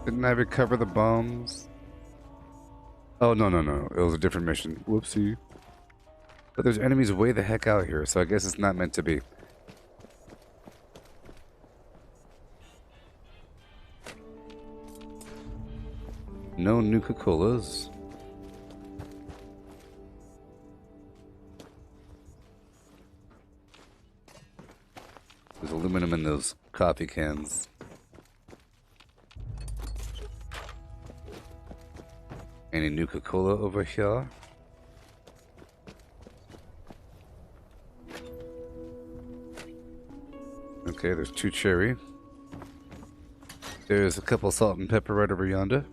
Didn't I recover the bombs? Oh, no. It was a different mission. Whoopsie. But there's enemies way the heck out here, so I guess it's not meant to be. No Nuka-Colas. There's aluminum in those coffee cans. Any Nuka-Cola over here? Okay, there's 2 cherry. There's a couple salt and pepper right over yonder.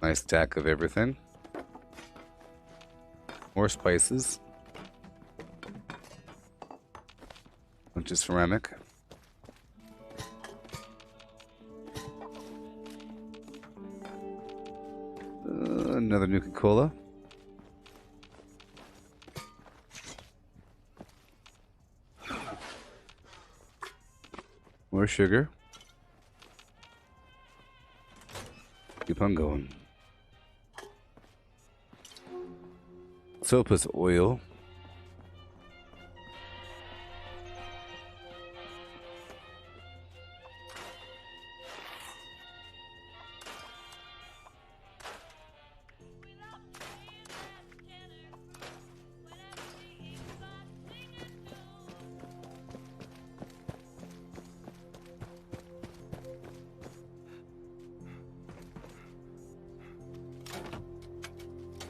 Nice stack of everything. More spices. Bunch of ceramic. Another Nuka-Cola. More sugar. Keep on going. Soapus oil.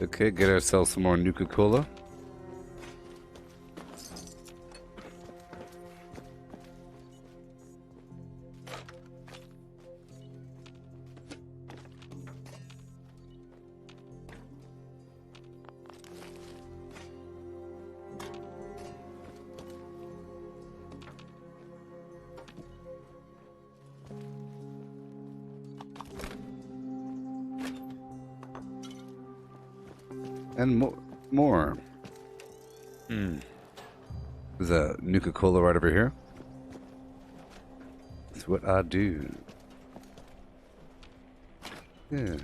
Okay, get ourselves some more Nuka-Cola. And more. There's a Nuka-Cola right over here. That's what I do. Yeah.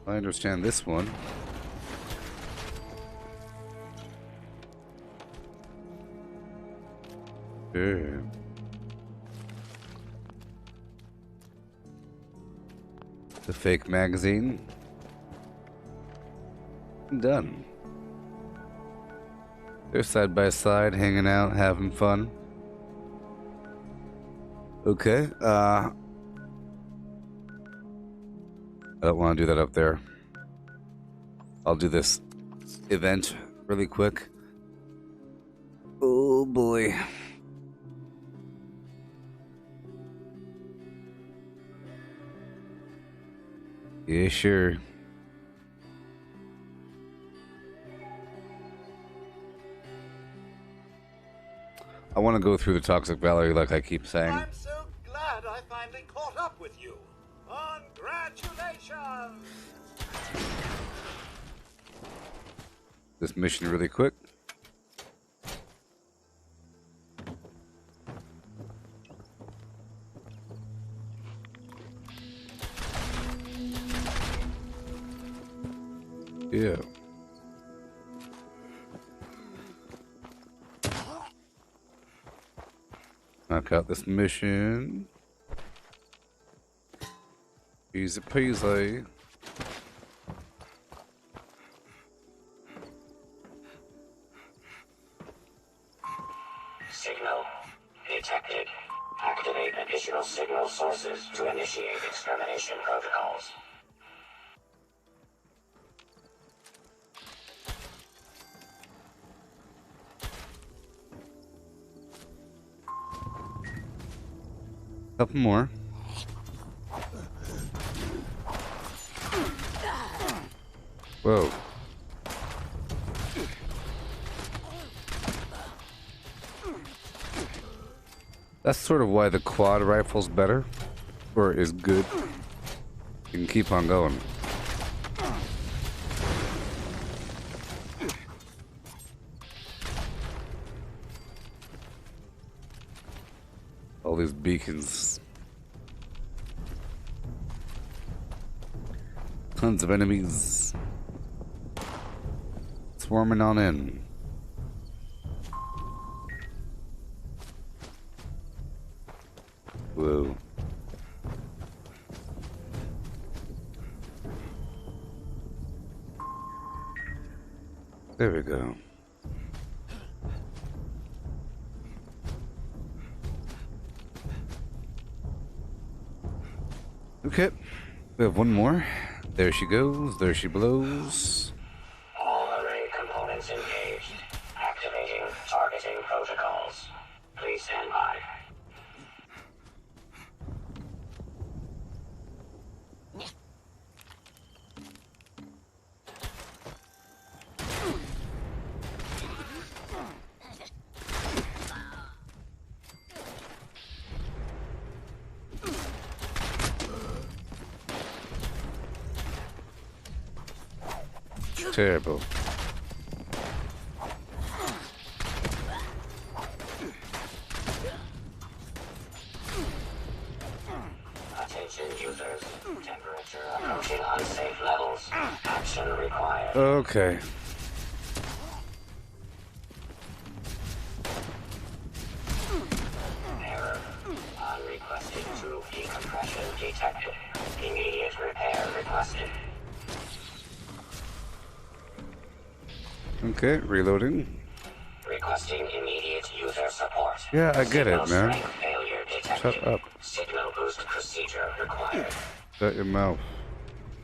I understand this one. Sure. The fake magazine. Done. They're side by side, hanging out, having fun. Okay, I don't want to do that up there. I'll do this event really quick. Oh boy. Yeah, sure. I want to go through the Toxic Valley like I keep saying. I'm so glad I finally caught up with you. Congratulations! This mission really quick. Yeah. Knock out this mission. Easy peasy. Signal detected. Activate additional signal sources to initiate extermination protocols. Couple more. Whoa. That's sort of why the quad rifle's better, or is good. You can keep on going. All these beacons. Tons of enemies. Swarming on in. Whoa. There we go. Okay, we have one more. There she goes, there she blows. All array components engaged. Activating targeting protocols. Please stand by. Terrible. Attention users. Temperature approaching unsafe levels. Action required. Okay. Error. Unrequested tube decompression detected. Immediate repair requested. Okay, reloading. Requesting immediate user support. Yeah, I get it, Signal man. strength failure detected. Shut up. Signal boost procedure required. Shut your mouth.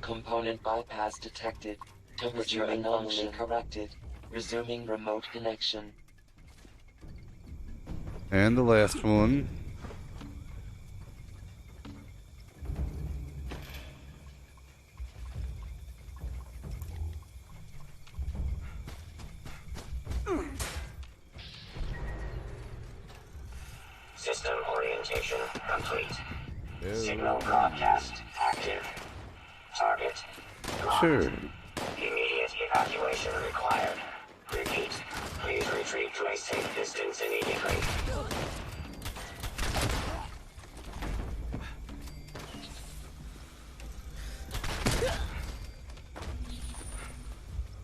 Component bypass detected. Temperature anomaly corrected. Resuming remote connection. And the last one. System orientation complete. Signal broadcast active. Target. locked. Sure. Immediate evacuation required. Repeat. Please retreat to a safe distance immediately.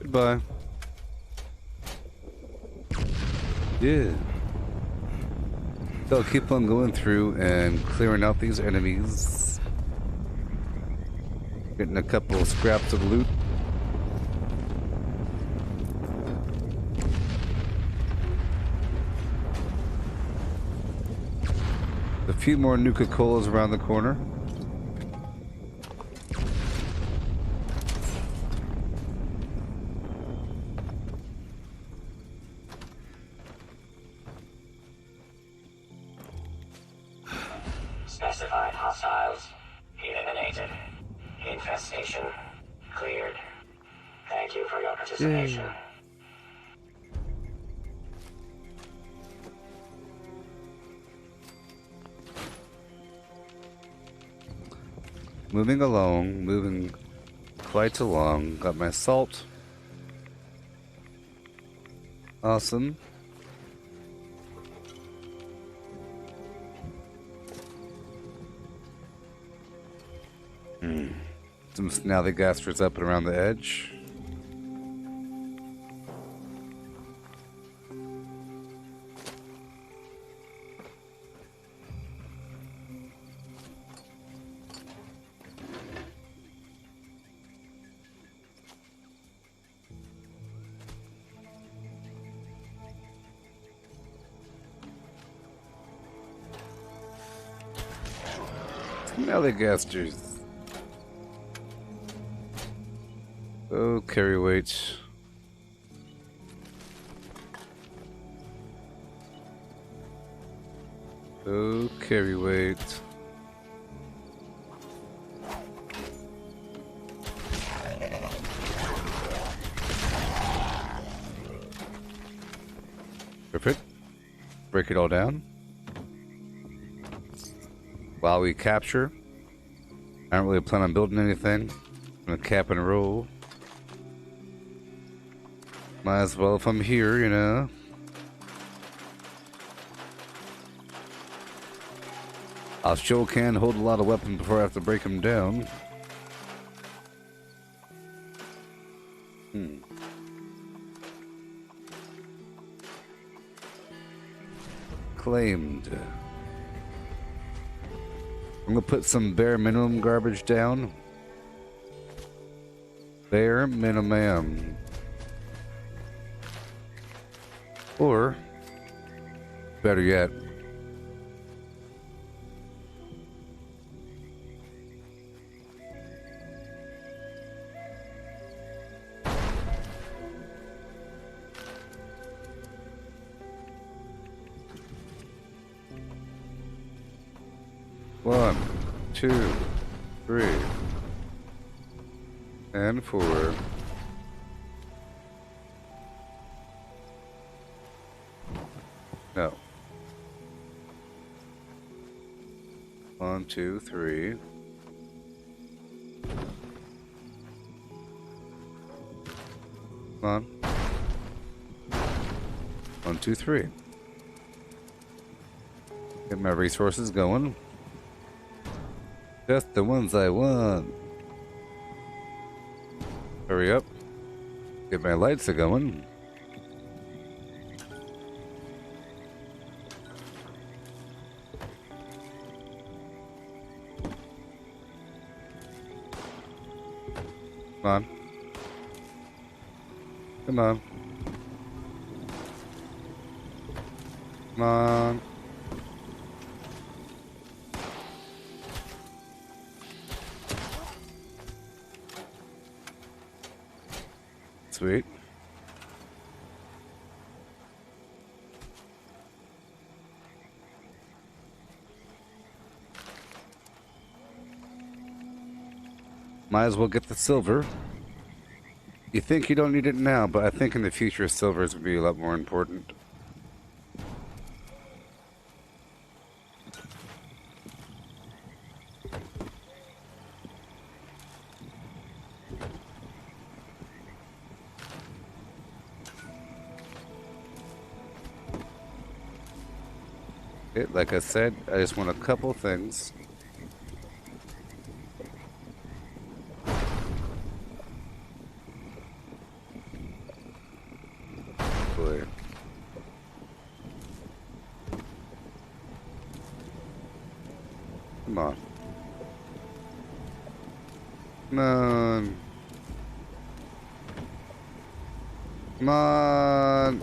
Goodbye. Yeah. So I'll keep on going through and clearing out these enemies. Getting a couple of scraps of loot. A few more Nuka-Colas around the corner. anticipation. Moving along, moving quite along. Got my salt. Awesome. Some snallygasters up and around the edge. Snallygasters. Oh, carry weight. Oh, carry weight. Perfect. Break it all down. While we capture. I don't really plan on building anything. I'm gonna cap and roll. Might as well if I'm here, you know. I sure can hold a lot of weapons before I have to break them down. Claimed. I'm gonna put some bare minimum garbage down. Bare minimum. Or, better yet, one, two, three, and four. No. 1, 2, 3. Come on. 1, 2, 3. Get my resources going. Just the ones I want. Hurry up. Get my lights going. Come on. Come on. Come on. Sweet. Might as well get the silver. You think you don't need it now, but I think in the future silver is going to be a lot more important. Okay, like I said, I just want a couple things. Come on. Come on. Come on.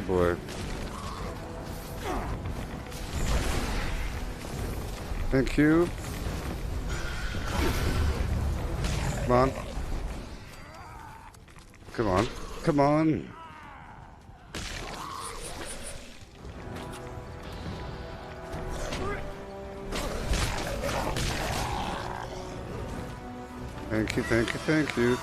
boy. Thank you. Come on. Come on. Come on. Thank you, thank you, thank you.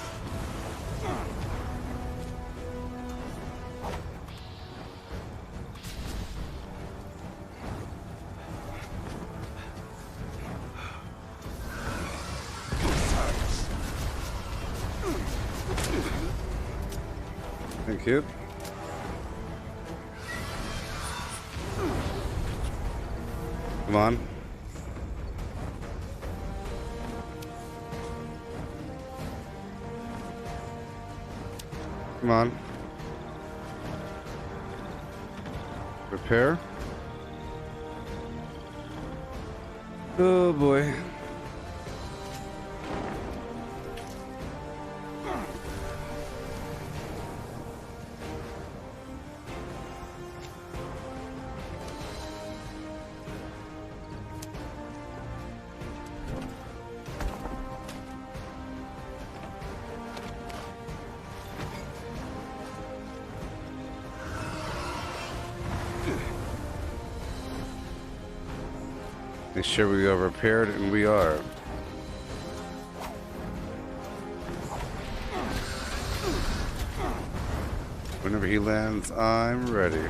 Thank you. Come on. Come on. Repair. Oh boy. Make sure we are repaired, and we are. Whenever he lands, I'm ready.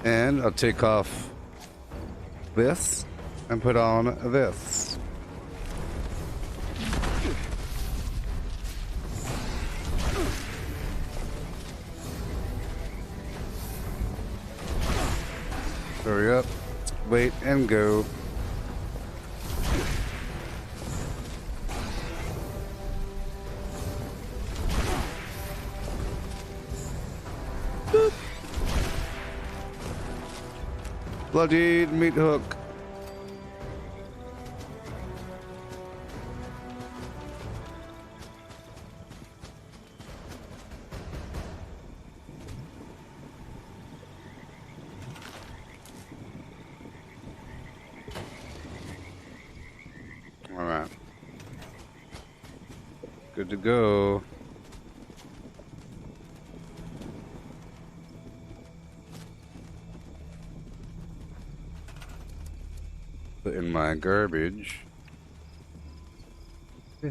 And I'll take off this and put on this. Hurry up, wait, and go. Boop. Bloodied meat hook. Alright. Good to go. Put in my garbage. Yeah.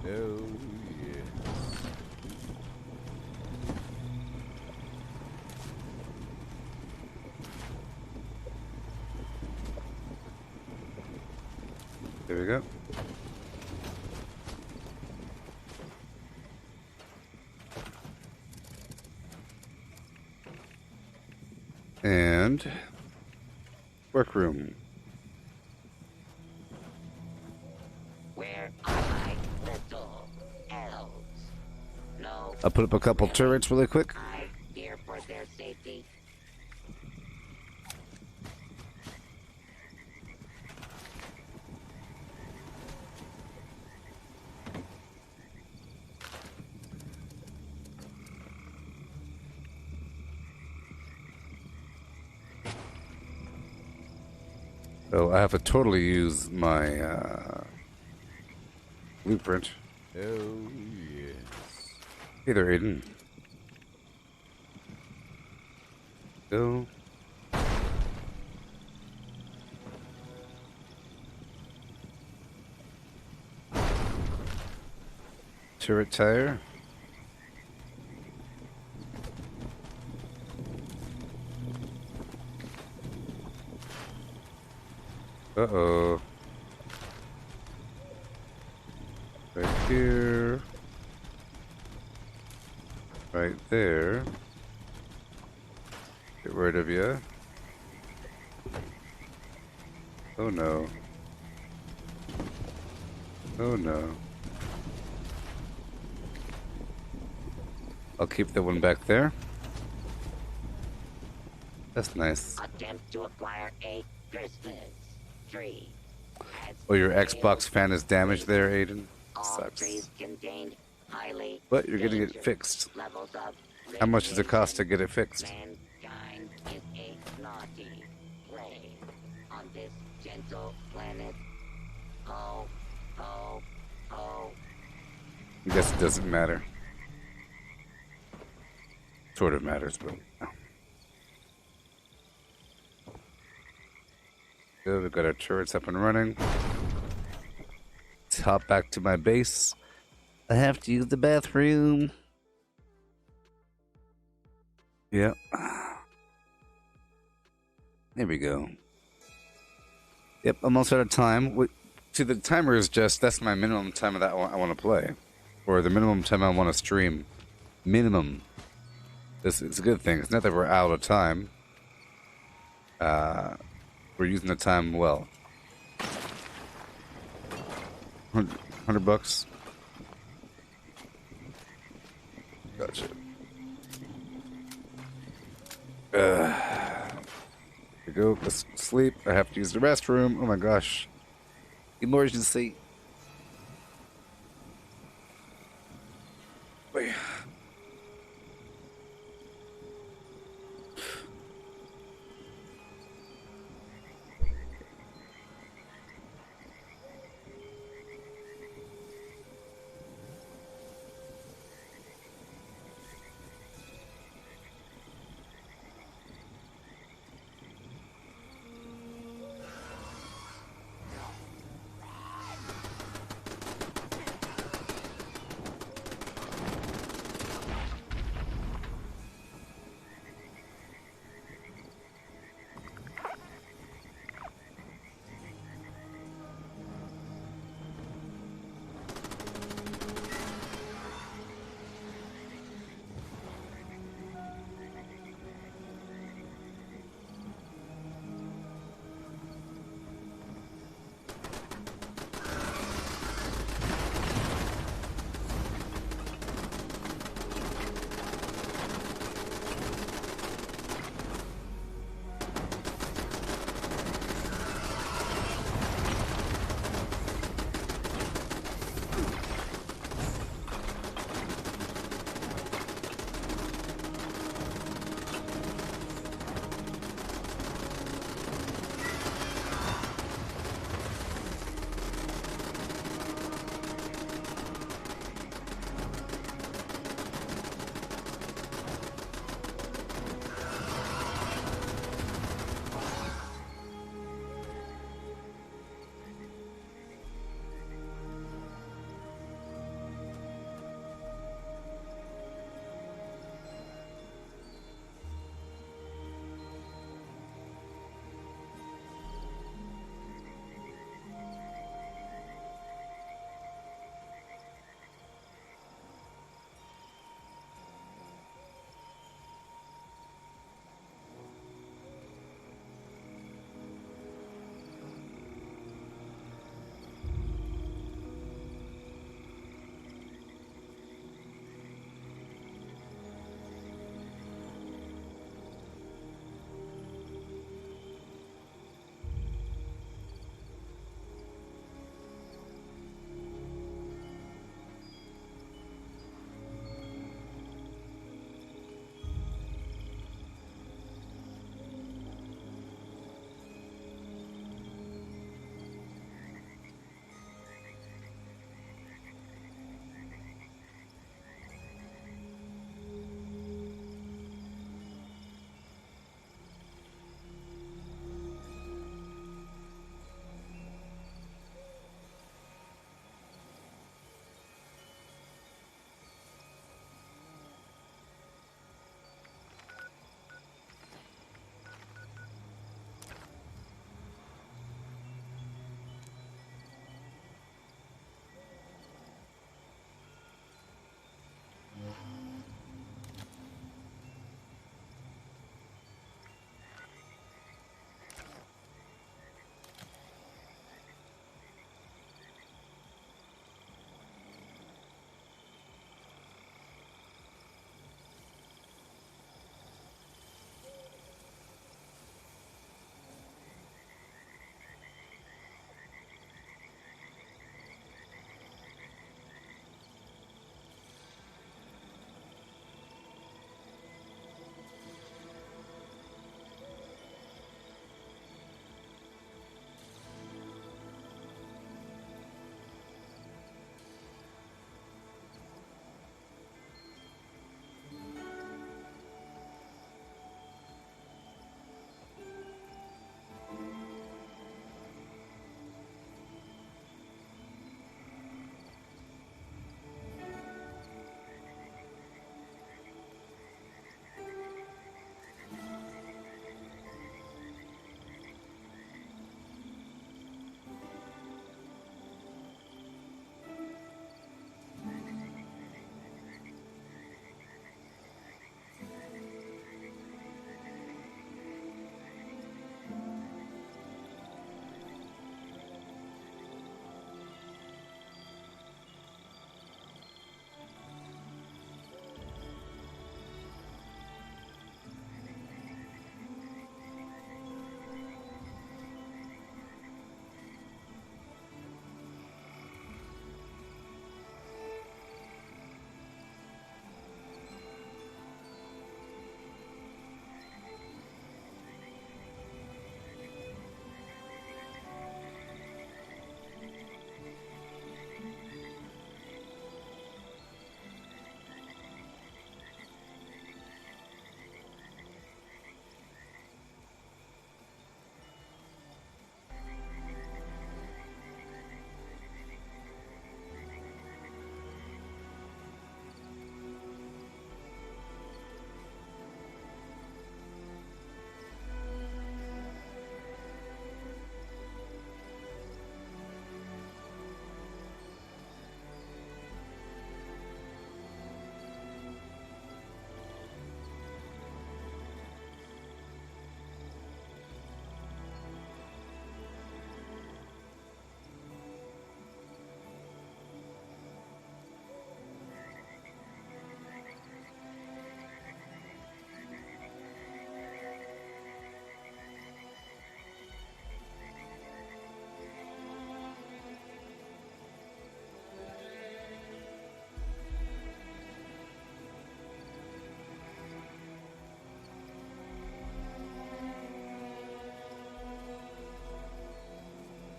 Oh, yes. There we go. And workroom. Where are my little elves? No, I'll put up a couple turrets really quick. I fear for their safety. So I have to totally use my blueprint. Oh, yes. Hey there, Aiden. Go. Turret tire. Uh-oh. Right here. Right there. Get rid of you. Oh no. Oh no. I'll keep the one back there. That's nice. Attempt to acquire a Christmas tree. Oh, your Xbox fan is damaged there, Aiden? All Sucks. trees contained highly But you're getting it dangerous fixed. levels of How much does it cost to radiation. get it fixed? Mankind is a naughty plague on this gentle planet. Oh, oh, oh. I guess it doesn't matter. Sort of matters, but no. Good, we've got our turrets up and running. Let's hop back to my base. I have to use the bathroom. Yep. There we go. Yep, almost out of time. See, the timer is just, that's my minimum time that I want to play. Or the minimum time I want to stream. Minimum. It's a good thing. It's not that we're out of time. We're using the time well. $100. Gotcha. Here we go. Let's sleep. I have to use the restroom. Oh my gosh. Emergency. Wait.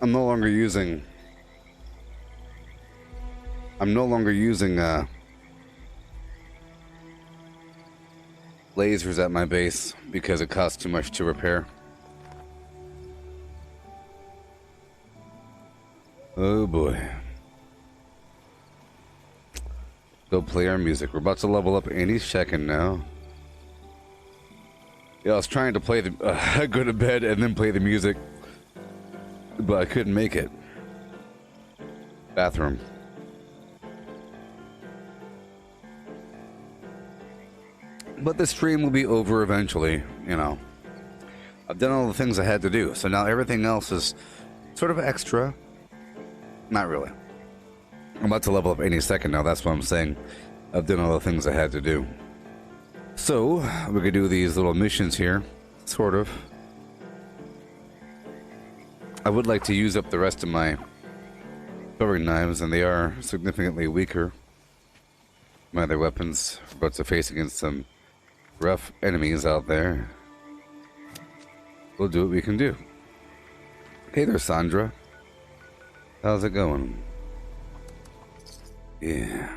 I'm no longer using lasers at my base because it costs too much to repair. Oh boy. Go play our music. We're about to level up any second now. Yeah, I was trying to play the go to bed and then play the music, but I couldn't make it. Bathroom. But the stream will be over eventually, you know. I've done all the things I had to do, so now everything else is sort of extra. Not really. I'm about to level up any second now, that's what I'm saying. I've done all the things I had to do. So, we could do these little missions here, sort of. I would like to use up the rest of my throwing knives, and they are significantly weaker. My other weapons are about to face against some rough enemies out there. We'll do what we can do. Hey there, Sandra. How's it going? Yeah.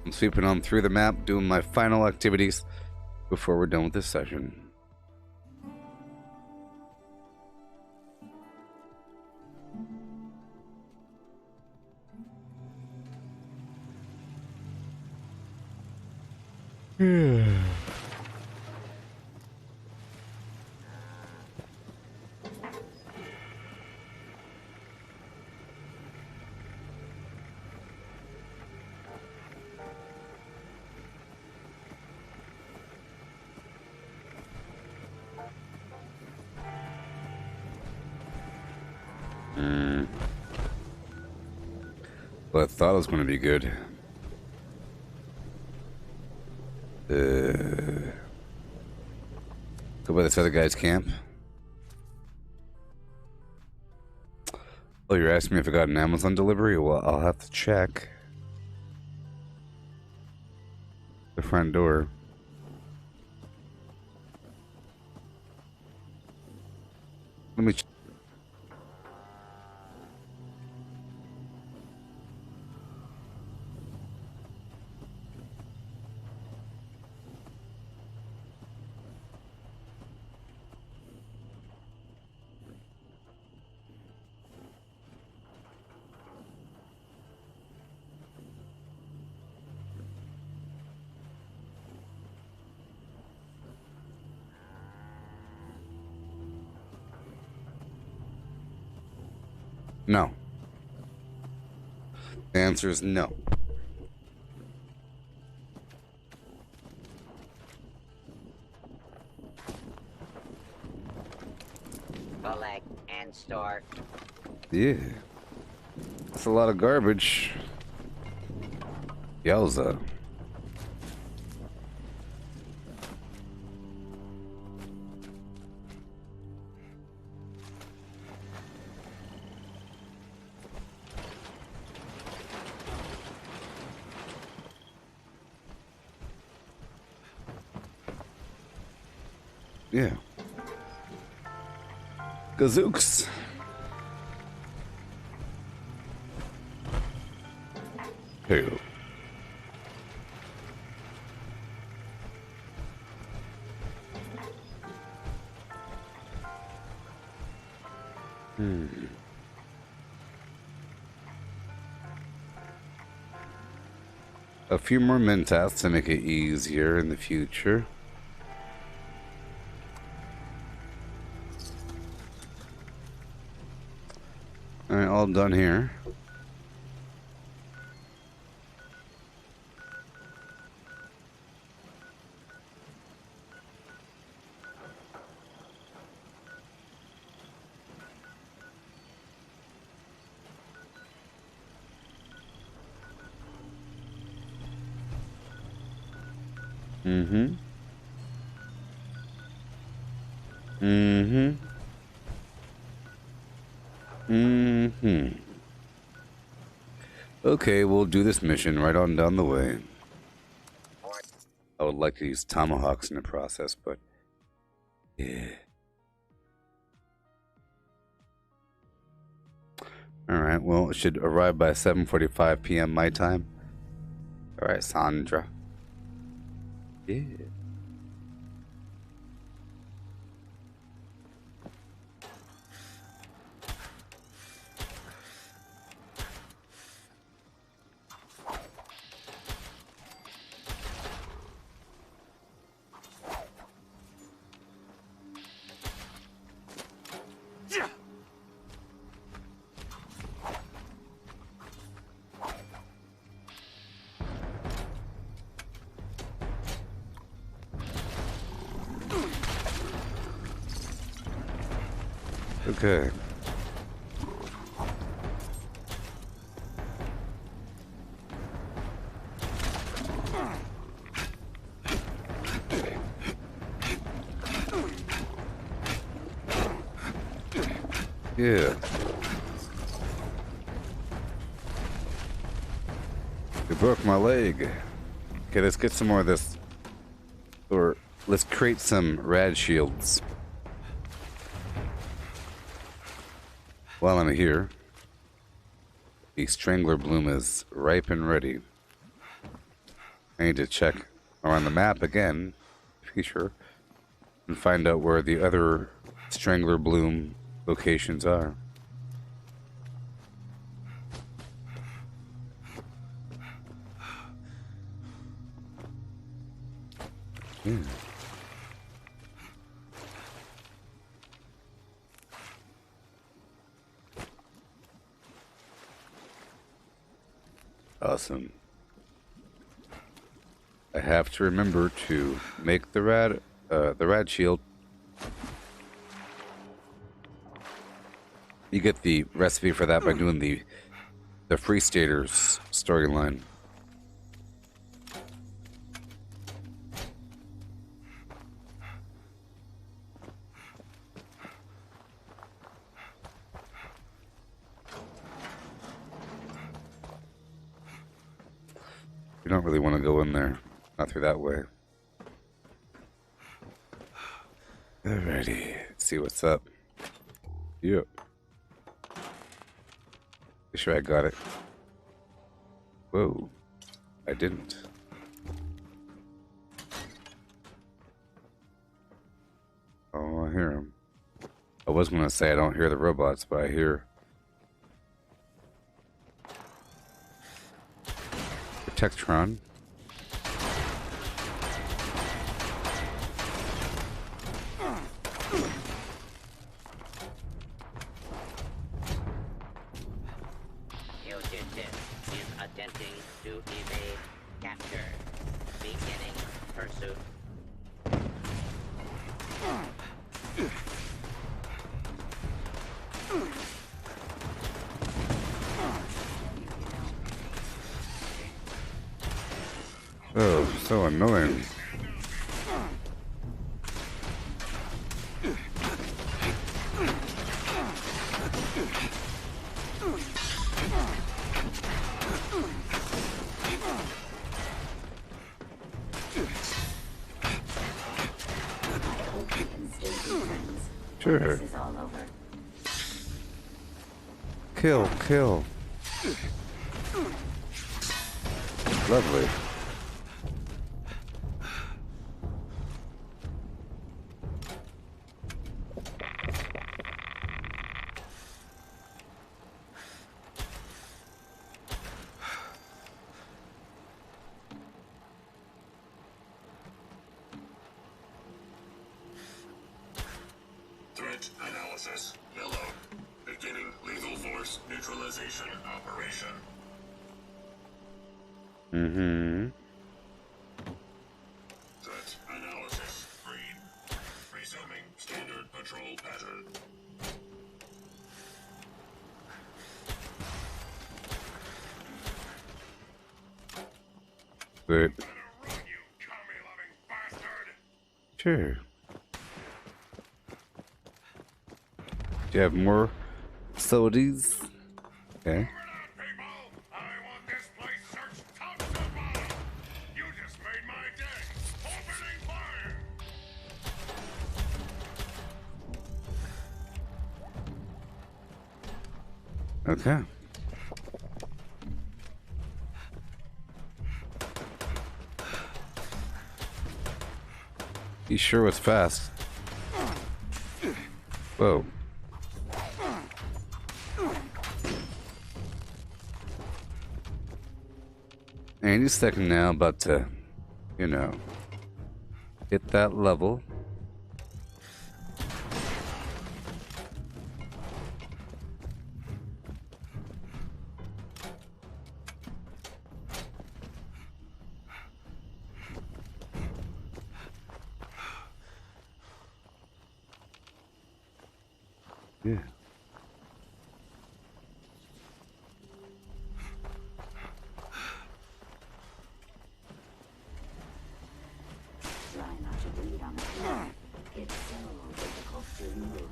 I'm sweeping on through the map, doing my final activities before we're done with this session. Well, I thought it was going to be good. Go by this other guy's camp. Oh, you're asking me if I got an Amazon delivery? Well, I'll have to check. The front door. Let me check. No. The answer is no. Collect and store. Yeah. That's a lot of garbage. Yowza. Yeah. Gazooks. Hey. A few more mentats to make it easier in the future. Alright, all done here. Okay, we'll do this mission right on down the way. I would like to use tomahawks in the process, but yeah. Alright, well, it should arrive by 7:45 p.m. my time. Alright, Sandra. Yeah. Okay. Yeah. You broke my leg. Okay, let's get some more of this. Or let's create some rad shields. While I'm here, the Strangler Bloom is ripe and ready. I need to check around the map again, to be sure, and find out where the other Strangler Bloom locations are. Yeah. Awesome. I have to remember to make the rad shield. You get the recipe for that by doing the Free Staters storyline. You don't really want to go in there. Not through that way. Alrighty. Let's see what's up. Yep. Be sure I got it. Whoa. I didn't. Oh, I hear him. I was going to say I don't hear the robots, but I hear... Protectron. Fugitive is attempting to evade capture. Beginning pursuit. Oh, so annoying. Sure. This is all over. Kill, kill. Lovely. Threat analysis. Yellow. Beginning lethal force neutralization operation. Mm-hmm. Threat analysis. Green. Resuming standard patrol pattern. Good. Better run, you commie-loving bastard! Sure. Do you have more sodies? Okay. Okay. He sure was fast. Whoa. Any second now, about to, you know, hit that level. Yeah. Try not to bleed on the floor. It's so difficult to move.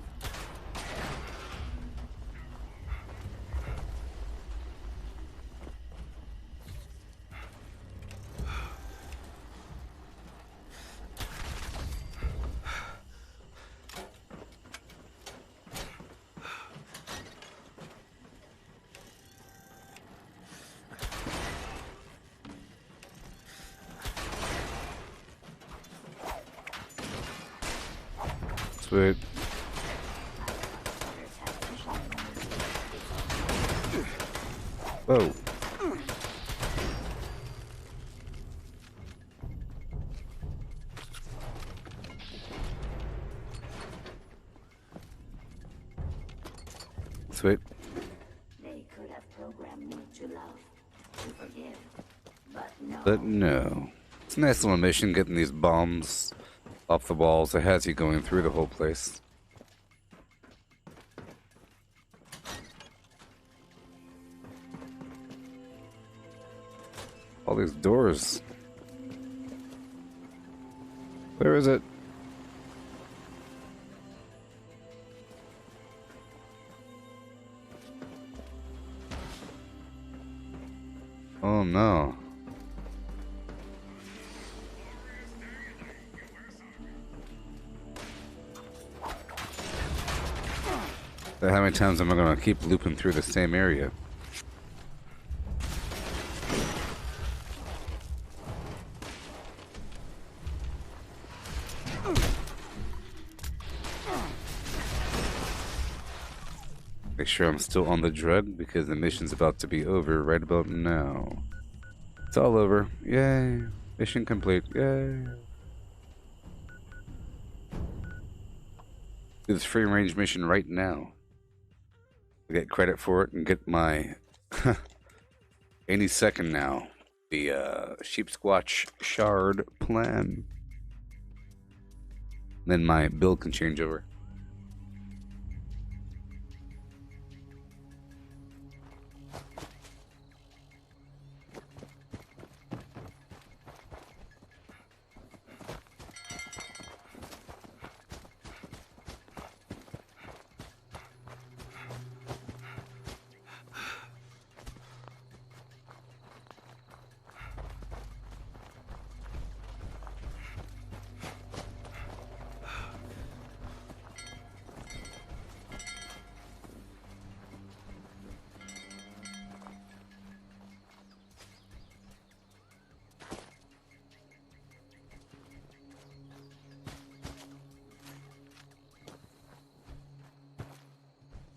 Sweet. Whoa. Sweet. They could have programmed me to love, to forgive, but no. But no. It's a nice little mission getting these bombs off the walls. It has you going through the whole place. All these doors. Where is it? Oh no. So how many times am I gonna keep looping through the same area? Make sure I'm still on the drug because the mission's about to be over right about now. It's all over. Yay. Mission complete. Yay. Do this free range mission right now. I get credit for it and get my any second now. The Sheep Squatch Shard plan. Then my build can change over.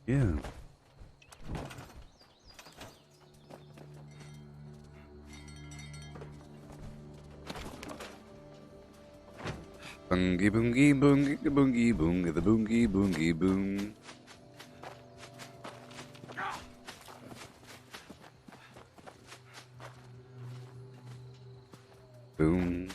Yeah. Boongie boongie boongie boongie boongie the boongie boongie boom. Boom.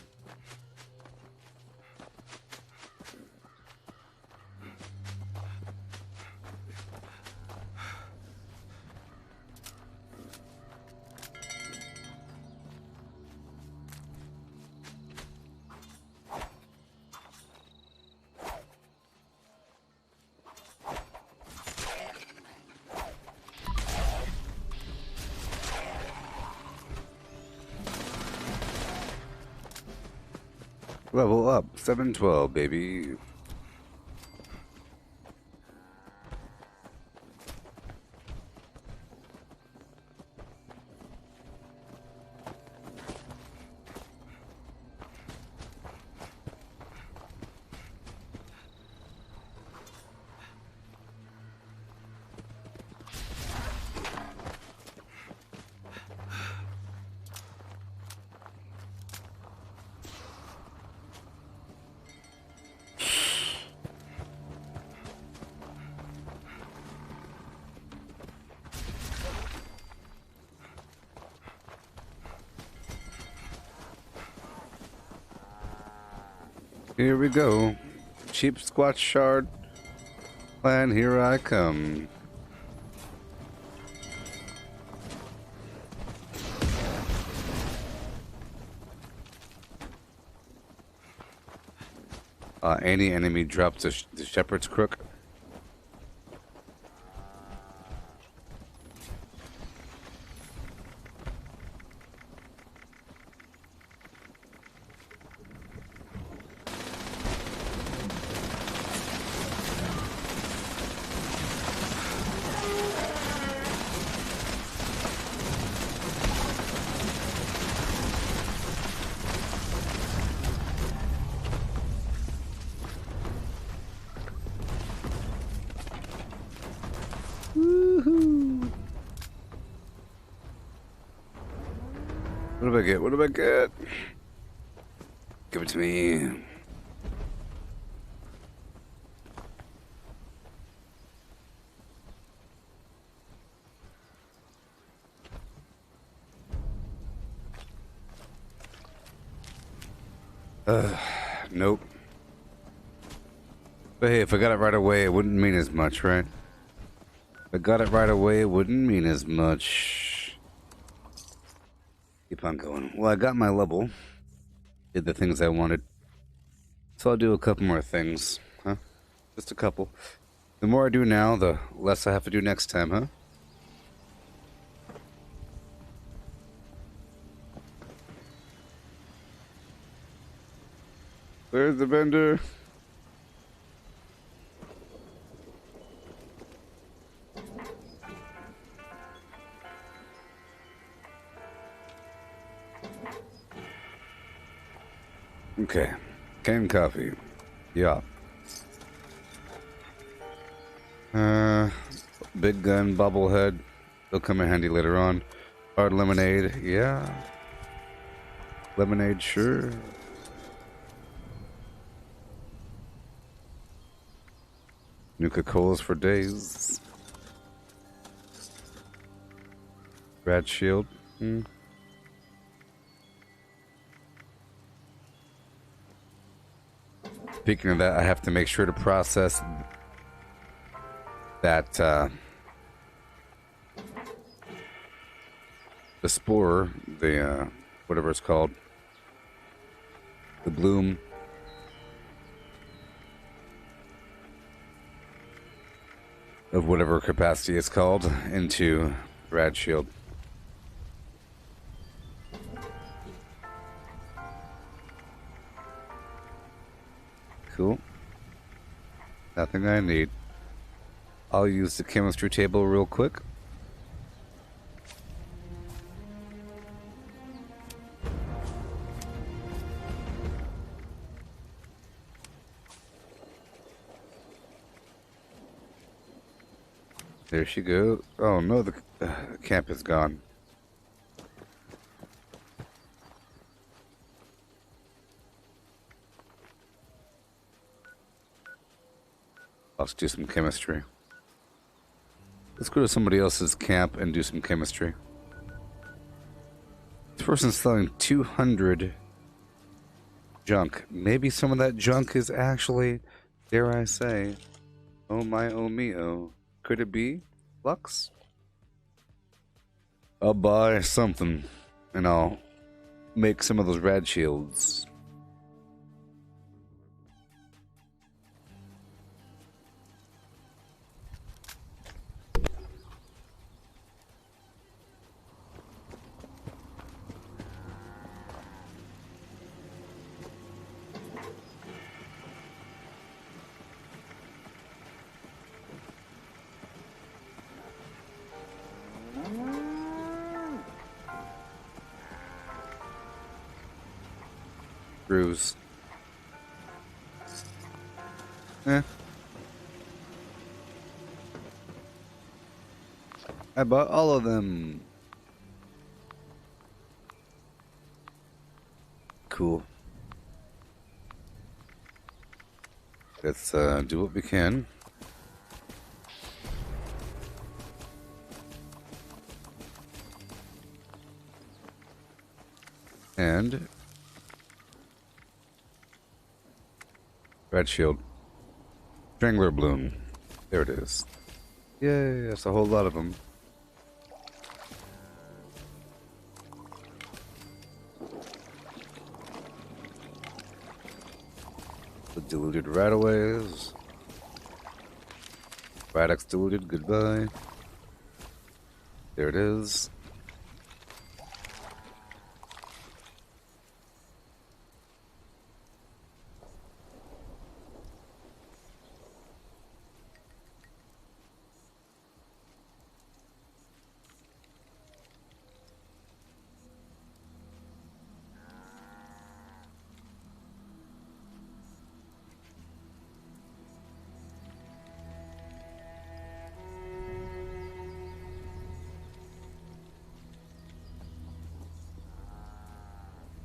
Level up, 712, baby. Here we go. Cheap squat shard. Plan, here I come. Any enemy drops the shepherd's crook. What do I get? What do I get? Give it to me. Nope. But hey, if I got it right away, it wouldn't mean as much, right? If I got it right away, it wouldn't mean as much. Keep on going. Well, I got my level. Did the things I wanted. So I'll do a couple more things, huh? Just a couple. The more I do now, the less I have to do next time, huh? Where's the vendor? Okay. Canned coffee. Yeah. Big gun, bobblehead. They'll come in handy later on. Hard lemonade. Yeah. Lemonade, sure. Nuka-Colas for days. Rad shield. Speaking of that, I have to make sure to process that the spore, the whatever it's called, the bloom. Of whatever capacity it's called into Rad Shield. Cool. Nothing I need. I'll use the chemistry table real quick. There she goes. Oh no, the camp is gone. Let's do some chemistry. Let's go to somebody else's camp and do some chemistry. This person's selling 200 junk. Maybe some of that junk is actually, dare I say, oh my oh me oh. Could it be Lux? I'll buy something and I'll make some of those rad shields. Screws. I bought all of them. Cool. Let's do what we can. And Red shield. Strangler bloom. There it is. Yay, that's a whole lot of them. The diluted rataways. Radix diluted, goodbye. There it is.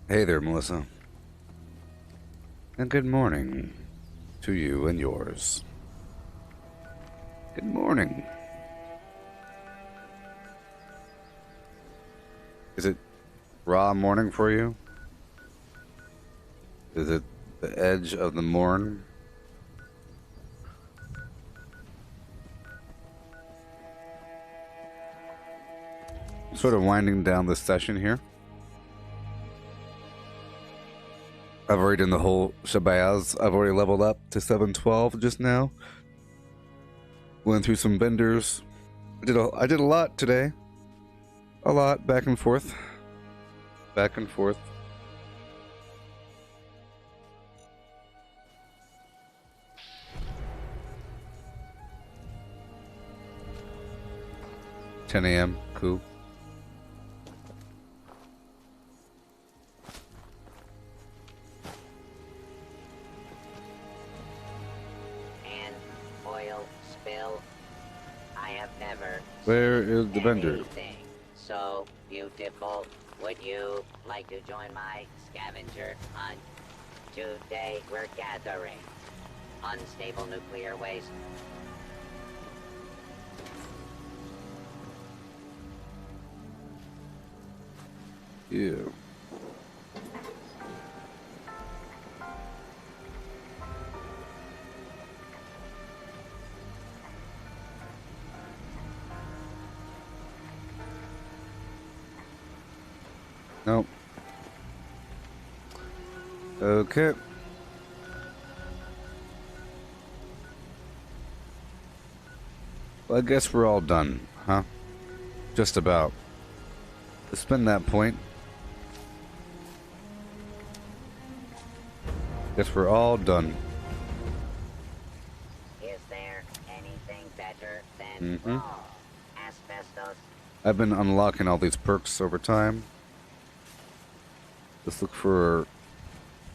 Hey there, Melissa. And good morning to you and yours. Good morning. Is it raw morning for you? Is it the edge of the morn? Sort of winding down the session here. I've already done the whole Shabazz. I've already leveled up to 712 just now. Went through some vendors. I did a lot today. A lot, back and forth. Back and forth. $10 a.m. Cool. Where is the vendor? Anything so beautiful. Would you like to join my scavenger hunt? Today we're gathering unstable nuclear waste. Yeah. Nope. Okay. Well, I guess we're all done, huh? Just about. It's been that point. Guess we're all done. Is there anything better than raw asbestos? I've been unlocking all these perks over time. Let's look for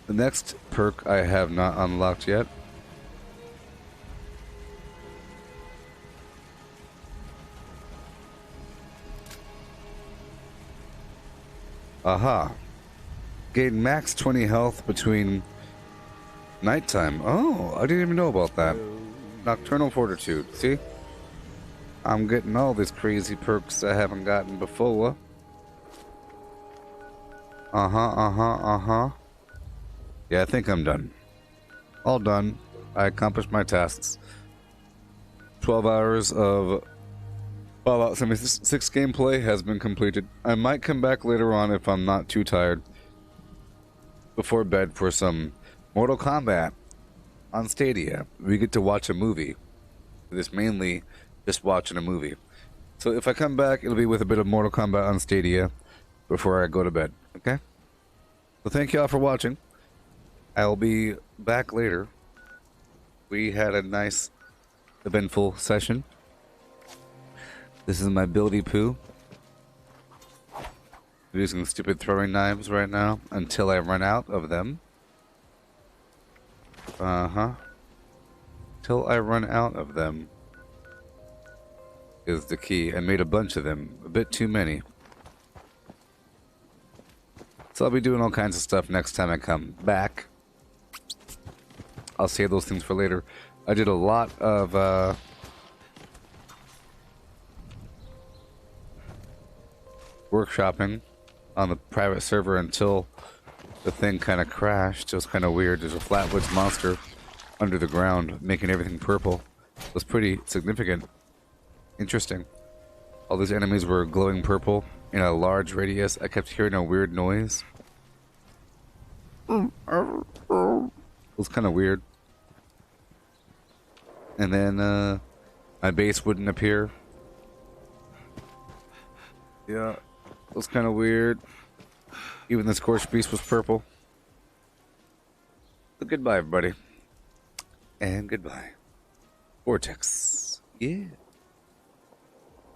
the next perk I have not unlocked yet. Aha. Gain max 20 health between nighttime. Oh, I didn't even know about that. Nocturnal Fortitude. See? I'm getting all these crazy perks I haven't gotten before. Yeah, I think I'm done. All done. I accomplished my tasks. 12 hours of Fallout 76 gameplay has been completed. I might come back later on if I'm not too tired. Before bed for some Mortal Kombat on Stadia. We get to watch a movie. This mainly just watching a movie. So if I come back, it'll be with a bit of Mortal Kombat on Stadia before I go to bed. Okay? So thank y'all for watching. I'll be back later. We had a nice, eventful session. This is my buildy poo. I'm using stupid throwing knives right now until I run out of them. Till I run out of them is the key. I made a bunch of them. A bit too many. So I'll be doing all kinds of stuff next time I come back. I'll save those things for later. I did a lot of workshopping on the private server until the thing kind of crashed. It was kind of weird. There's a flatwoods monster under the ground, making everything purple. It was pretty significant. Interesting. All these enemies were glowing purple in a large radius. I kept hearing a weird noise. It was kind of weird. And then my base wouldn't appear. Yeah, it was kind of weird. Even the Scorched Beast was purple. But goodbye, everybody. And goodbye. Vortex. Yeah.